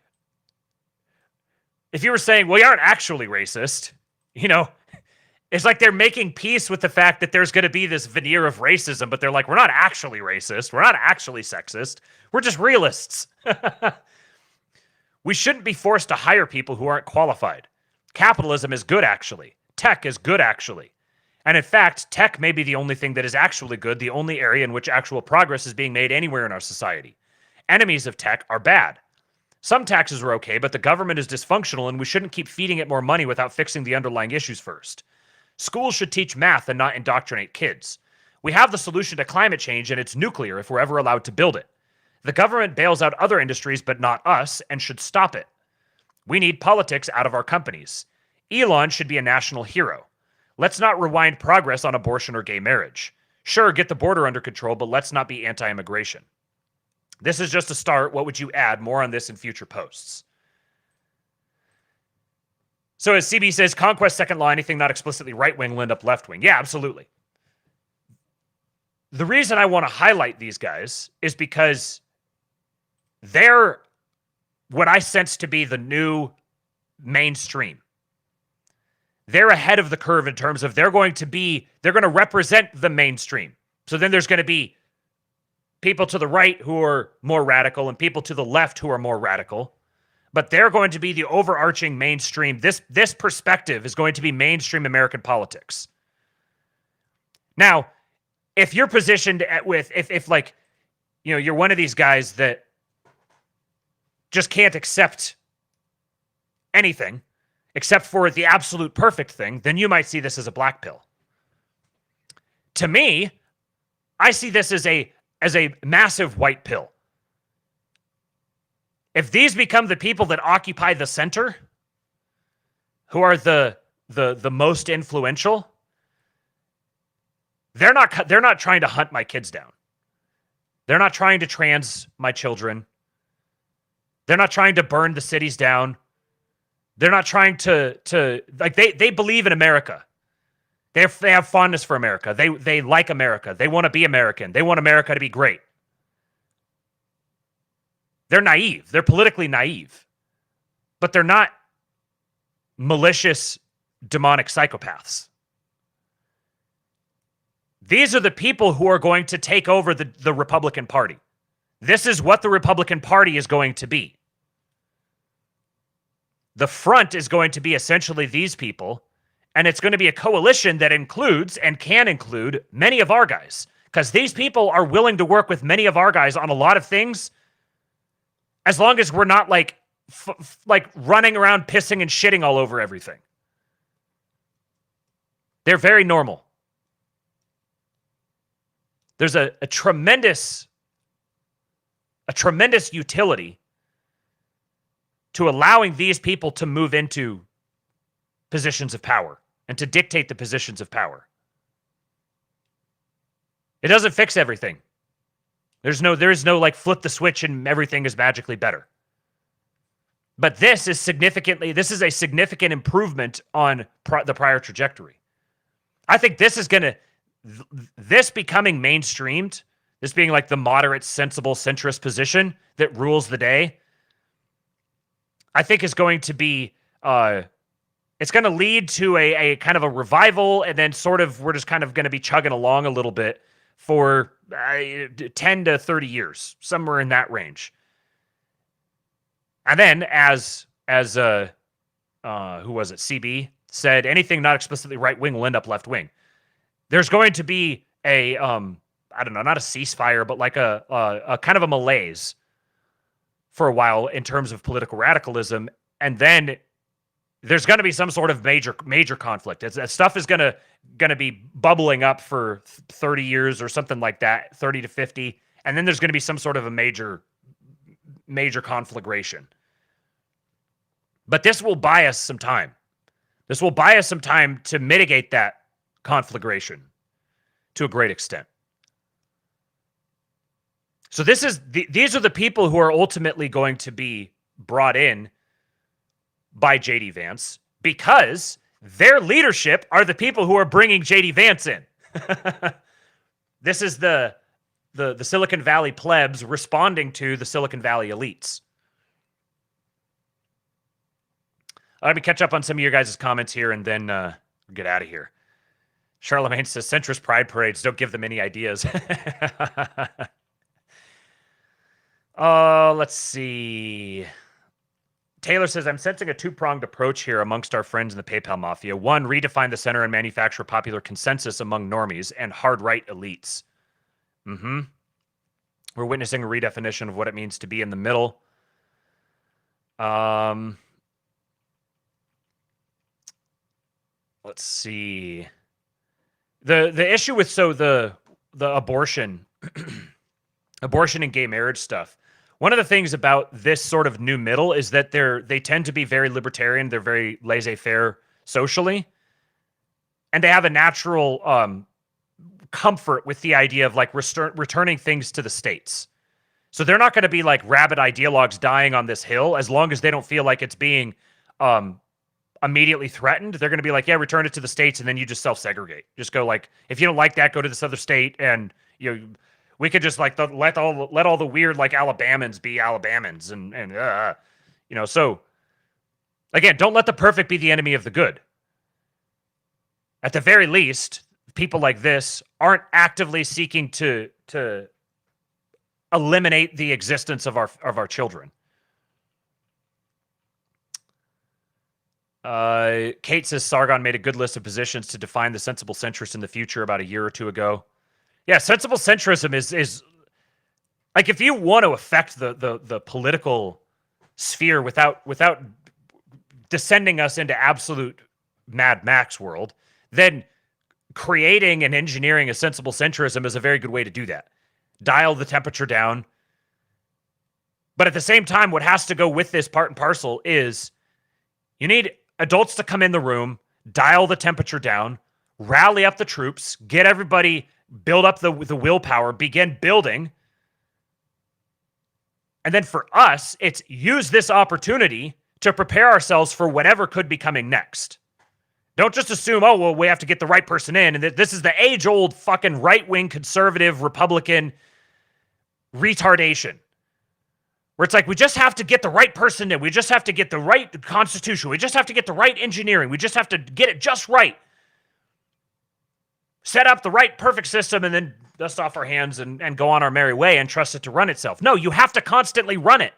if you were saying, well, we aren't actually racist, you know, it's like they're making peace with the fact that there's going to be this veneer of racism, but they're like, we're not actually racist. We're not actually sexist. We're just realists. We shouldn't be forced to hire people who aren't qualified. Capitalism is good, actually. Tech is good, actually. And in fact, tech may be the only thing that is actually good, the only area in which actual progress is being made anywhere in our society. Enemies of tech are bad. Some taxes are okay, but the government is dysfunctional and we shouldn't keep feeding it more money without fixing the underlying issues first. Schools should teach math and not indoctrinate kids. We have the solution to climate change and it's nuclear if we're ever allowed to build it. The government bails out other industries but not us and should stop it. We need politics out of our companies. Elon should be a national hero. Let's not rewind progress on abortion or gay marriage. Sure, get the border under control, but let's not be anti-immigration. This is just a start. What would you add? More on this in future posts. So as CB says, conquest second law, anything not explicitly right-wing will end up left-wing. Yeah, absolutely. The reason I want to highlight these guys is because they're what I sense to be the new mainstream. They're ahead of the curve in terms of they're going to represent the mainstream. So then there's going to be people to the right who are more radical and people to the left who are more radical. But they're going to be the overarching mainstream. This perspective is going to be mainstream American politics. Now, if you're positioned if like, you know, you're one of these guys that just can't accept anything except for the absolute perfect thing, then you might see this as a black pill. To me, I see this as a massive white pill. If these become the people that occupy the center, who are the most influential, they're not trying to hunt my kids down. They're not trying to trans my children. They're not trying to burn the cities down. They're not trying to like they believe in America. They have fondness for America. They like America. They want to be American. They want America to be great. They're naive. They're politically naive. But they're not malicious, demonic psychopaths. These are the people who are going to take over the Republican Party. This is what the Republican Party is going to be. The front is going to be essentially these people, and it's going to be a coalition that includes and can include many of our guys, because these people are willing to work with many of our guys on a lot of things, as long as we're not like running around pissing and shitting all over everything. They're very normal. There's a tremendous utility to allowing these people to move into positions of power and to dictate the positions of power. It doesn't fix everything. There is no like flip the switch and everything is magically better. But this is a significant improvement on the prior trajectory. I think this is this becoming mainstreamed, this being like the moderate, sensible, centrist position that rules the day, I think is going to be, it's going to lead to a kind of a revival, and then sort of we're just kind of going to be chugging along a little bit for 10 to 30 years, somewhere in that range. And then as who was it? CB said, anything not explicitly right wing will end up left wing. There's going to be a I don't know, not a ceasefire, but like a kind of a malaise for a while in terms of political radicalism, and then there's going to be some sort of major conflict. Stuff is going to be bubbling up for 30 years or something like that, 30 to 50, and then there's going to be some sort of a major conflagration. But this will buy us some time. This will buy us some time to mitigate that conflagration to a great extent. So these are the people who are ultimately going to be brought in by JD Vance, because their leadership are the people who are bringing JD Vance in. This is the Silicon Valley plebs responding to the Silicon Valley elites. Let me catch up on some of your guys' comments here and then get out of here. Charlemagne says, centrist pride parades, don't give them any ideas. Let's see. Taylor says, I'm sensing a two-pronged approach here amongst our friends in the PayPal mafia. One, redefine the center and manufacture popular consensus among normies and hard-right elites. We're witnessing a redefinition of what it means to be in the middle. Let's see. The issue with the abortion and gay marriage stuff. One of the things about this sort of new middle is that they tend to be very libertarian. They're very laissez-faire socially, and they have a natural comfort with the idea of like returning things to the states. So they're not going to be like rabid ideologues dying on this hill as long as they don't feel like it's being immediately threatened. They're going to be like, yeah, return it to the states, and then you just self-segregate. Just go like, if you don't like that, go to this other state, and we could just like let all the weird like Alabamans be Alabamans, and so again, don't let the perfect be the enemy of the good. At the very least, people like this aren't actively seeking to eliminate the existence of our children. Kate says Sargon made a good list of positions to define the sensible centrist in the future about a year or two ago. Yeah, sensible centrism is like, if you want to affect the political sphere without descending us into absolute Mad Max world, then creating and engineering a sensible centrism is a very good way to do that. Dial the temperature down. But at the same time, what has to go with this part and parcel is you need adults to come in the room, dial the temperature down, rally up the troops, get everybody, build up the willpower, begin building. And then for us, it's use this opportunity to prepare ourselves for whatever could be coming next. Don't just assume, oh, well, we have to get the right person in, and this is the age-old fucking right-wing conservative Republican retardation. Where it's like, we just have to get the right person in. We just have to get the right constitution. We just have to get the right engineering. We just have to get it just right. Set up the right perfect system and then dust off our hands and go on our merry way and trust it to run itself. No, you have to constantly run it.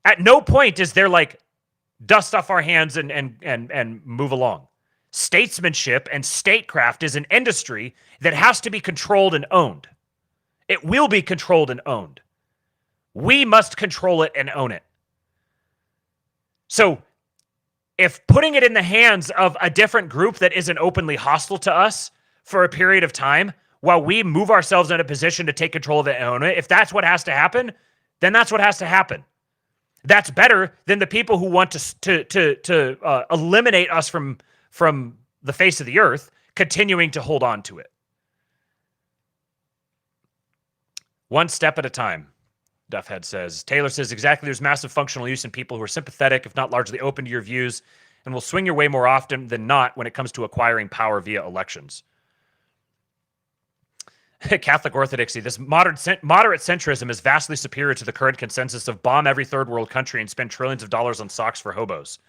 At no point is there like, dust off our hands and move along. Statesmanship and statecraft is an industry that has to be controlled and owned. It will be controlled and owned. We must control it and own it. So if putting it in the hands of a different group that isn't openly hostile to us for a period of time, while we move ourselves in a position to take control of it and own it, if that's what has to happen, then that's what has to happen. That's better than the people who want to eliminate us from the face of the earth, continuing to hold on to it. One step at a time, Duffhead says. Taylor says, exactly, there's massive functional use in people who are sympathetic, if not largely open to your views, and will swing your way more often than not when it comes to acquiring power via elections. Catholic Orthodoxy, this moderate centrism is vastly superior to the current consensus of bomb every third world country and spend trillions of dollars on socks for hobos.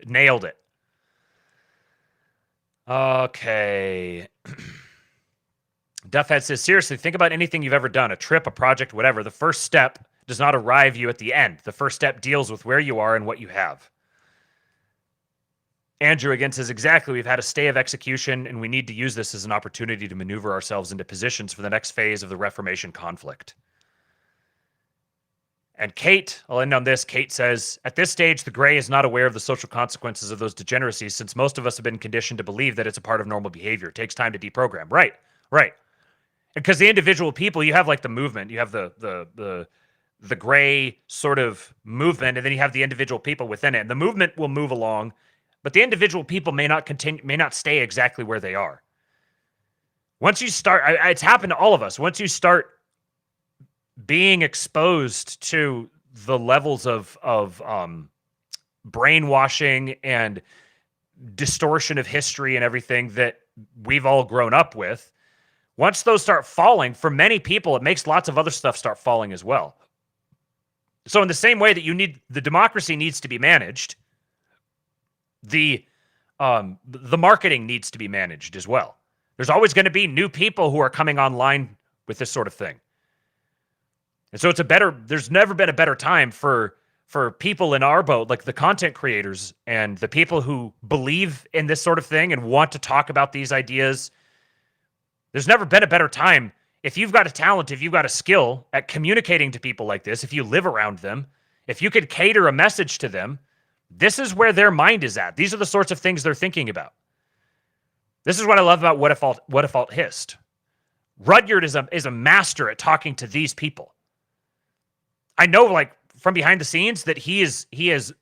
Nailed it. Okay. Duffhead says, seriously, think about anything you've ever done, a trip, a project, whatever. The first step does not arrive you at the end. The first step deals with where you are and what you have. Andrew again says, exactly, we've had a stay of execution, and we need to use this as an opportunity to maneuver ourselves into positions for the next phase of the Reformation conflict. And Kate, I'll end on this, Kate says, at this stage, the gray is not aware of the social consequences of those degeneracies, since most of us have been conditioned to believe that it's a part of normal behavior. It takes time to deprogram. Right. Because the individual people, you have like the movement, you have the gray sort of movement, and then you have the individual people within it. And the movement will move along, but the individual people may not stay exactly where they are. Once you start, it's happened to all of us. Once you start being exposed to the levels of brainwashing and distortion of history and everything that we've all grown up with, once those start falling, for many people, it makes lots of other stuff start falling as well. So in the same way that the democracy needs to be managed, the marketing needs to be managed as well. There's always going to be new people who are coming online with this sort of thing. And so there's never been a better time for people in our boat, like the content creators and the people who believe in this sort of thing and want to talk about these ideas. There's never been a better time. If you've got a talent, if you've got a skill at communicating to people like this, if you live around them, if you could cater a message to them, this is where their mind is at. These are the sorts of things they're thinking about. This is what I love about What If Alt Hist. Rudyard is a master at talking to these people. I know, like, from behind the scenes that he is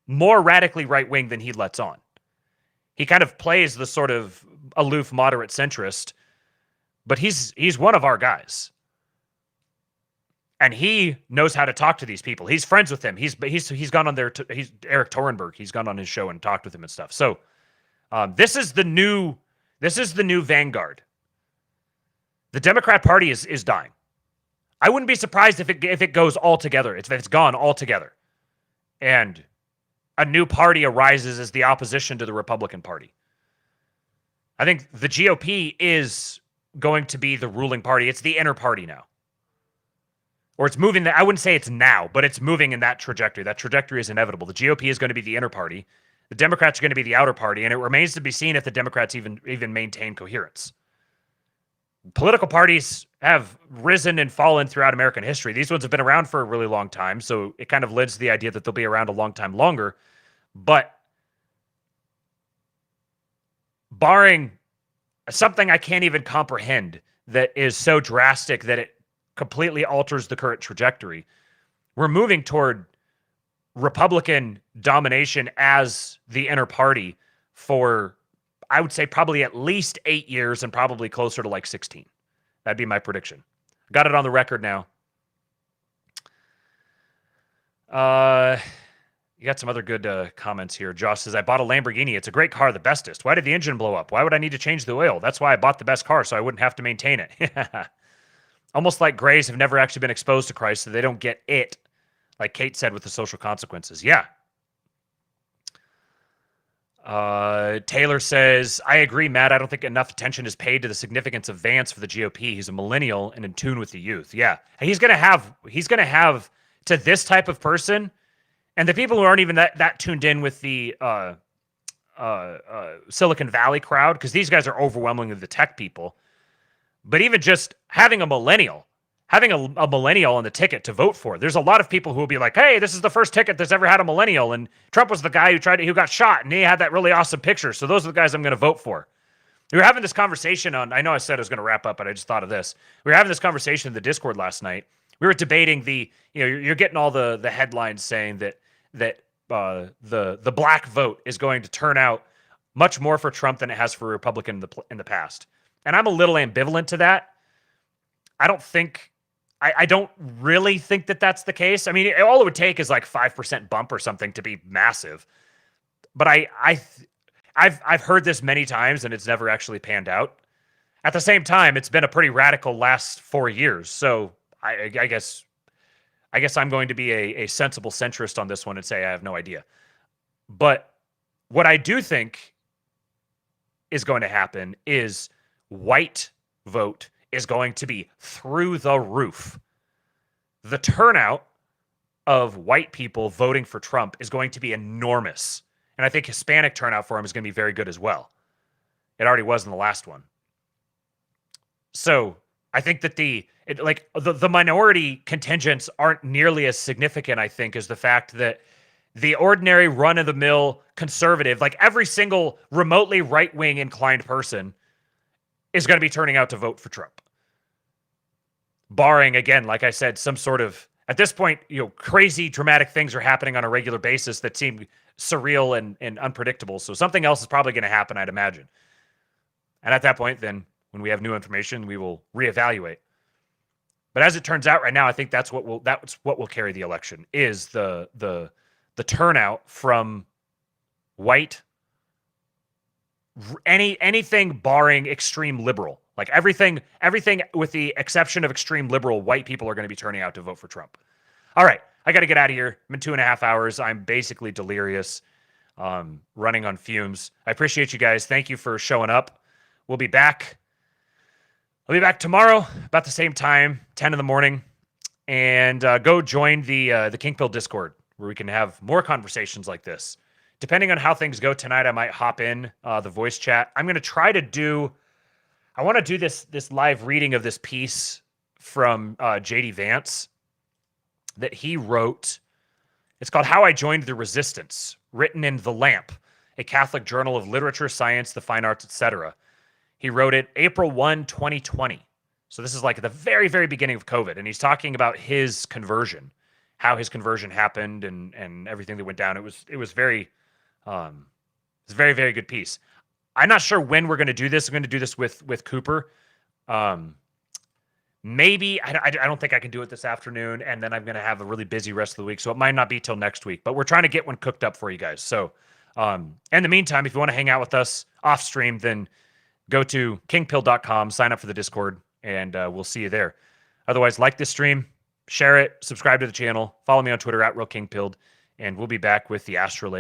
more radically right-wing than he lets on. He kind of plays the sort of aloof, moderate centrist, but he's one of our guys. And he knows how to talk to these people. He's friends with them. He's gone on there. He's Eric Torenberg. He's gone on his show and talked with him and stuff. So this is the new vanguard. The Democrat Party is dying. I wouldn't be surprised if it goes all together. If it's gone altogether, and a new party arises as the opposition to the Republican Party. I think the GOP is going to be the ruling party. It's the inner party now. Or it's moving, I wouldn't say it's now, but it's moving in that trajectory. That trajectory is inevitable. The GOP is going to be the inner party. The Democrats are going to be the outer party, and it remains to be seen if the Democrats even maintain coherence. Political parties have risen and fallen throughout American history. These ones have been around for a really long time, so it kind of lends to the idea that they'll be around a long time longer. But barring something I can't even comprehend that is so drastic that it completely alters the current trajectory, we're moving toward Republican domination as the inner party for, I would say, probably at least 8 years and probably closer to like 16. That'd be my prediction. Got it on the record now. You got some other good comments here. Josh says, I bought a Lamborghini. It's a great car, the bestest. Why did the engine blow up? Why would I need to change the oil? That's why I bought the best car, so I wouldn't have to maintain it. Almost like Grays have never actually been exposed to Christ, so they don't get it, like Kate said, with the social consequences. Yeah. Taylor says, I agree, Matt. I don't think enough attention is paid to the significance of Vance for the GOP. He's a millennial and in tune with the youth. Yeah. He's going to have to this type of person, and the people who aren't even that tuned in with the Silicon Valley crowd, because these guys are overwhelmingly the tech people. But even just having a millennial on the ticket to vote for, there's a lot of people who will be like, hey, this is the first ticket that's ever had a millennial, and Trump was the guy who got shot, and he had that really awesome picture, so those are the guys I'm going to vote for. We were having this conversation I know I said I was going to wrap up, but I just thought of this. We were having this conversation in the Discord last night We were debating you're getting all the headlines saying that the black vote is going to turn out much more for Trump than it has for Republican in the past. And I'm a little ambivalent to that. I don't really think that that's the case. I mean, all it would take is like 5% bump or something to be massive. But I've heard this many times and it's never actually panned out. At the same time, it's been a pretty radical last 4 years. So I guess I'm going to be a sensible centrist on this one and say I have no idea. But what I do think is going to happen is white vote is going to be through the roof. The turnout of white people voting for Trump is going to be enormous. And I think Hispanic turnout for him is going to be very good as well. It already was in the last one. So I think that the minority contingents aren't nearly as significant, I think, as the fact that the ordinary run-of-the-mill conservative, like every single remotely right-wing inclined person, is going to be turning out to vote for Trump. Barring, again, like I said, some sort of, at this point, crazy dramatic things are happening on a regular basis that seem surreal and unpredictable. So something else is probably going to happen, I'd imagine. And at that point, then, when we have new information, we will reevaluate. But as it turns out right now, I think that's what will carry the election is the turnout from white, anything barring extreme liberal, like everything with the exception of extreme liberal, white people are going to be turning out to vote for Trump. All right, I got to get out of here. I'm in 2.5 hours. I'm basically delirious, running on fumes. I appreciate you guys. Thank you for showing up. We'll be back. I'll be back tomorrow about the same time, 10 in the morning, and go join the King Pill Discord where we can have more conversations like this. Depending on how things go tonight, I might hop in the voice chat. I'm going to try to do. I want to do this live reading of this piece from JD Vance that he wrote. It's called "How I Joined the Resistance," written in The Lamp, a Catholic journal of literature, science, the fine arts, etc. He wrote it April 1, 2020. So this is like the very, very beginning of COVID. And he's talking about his conversion, how his conversion happened and everything that went down. It was very, it's a very, very good piece. I'm not sure when we're going to do this. I'm going to do this with Cooper. Maybe, I don't think I can do it this afternoon. And then I'm going to have a really busy rest of the week. So it might not be till next week, but we're trying to get one cooked up for you guys. So in the meantime, if you want to hang out with us off stream, then go to kingpill.com, sign up for the Discord, and we'll see you there. Otherwise, like this stream, share it, subscribe to the channel, follow me on Twitter @RealKingPilled, and we'll be back with the Astrolabe.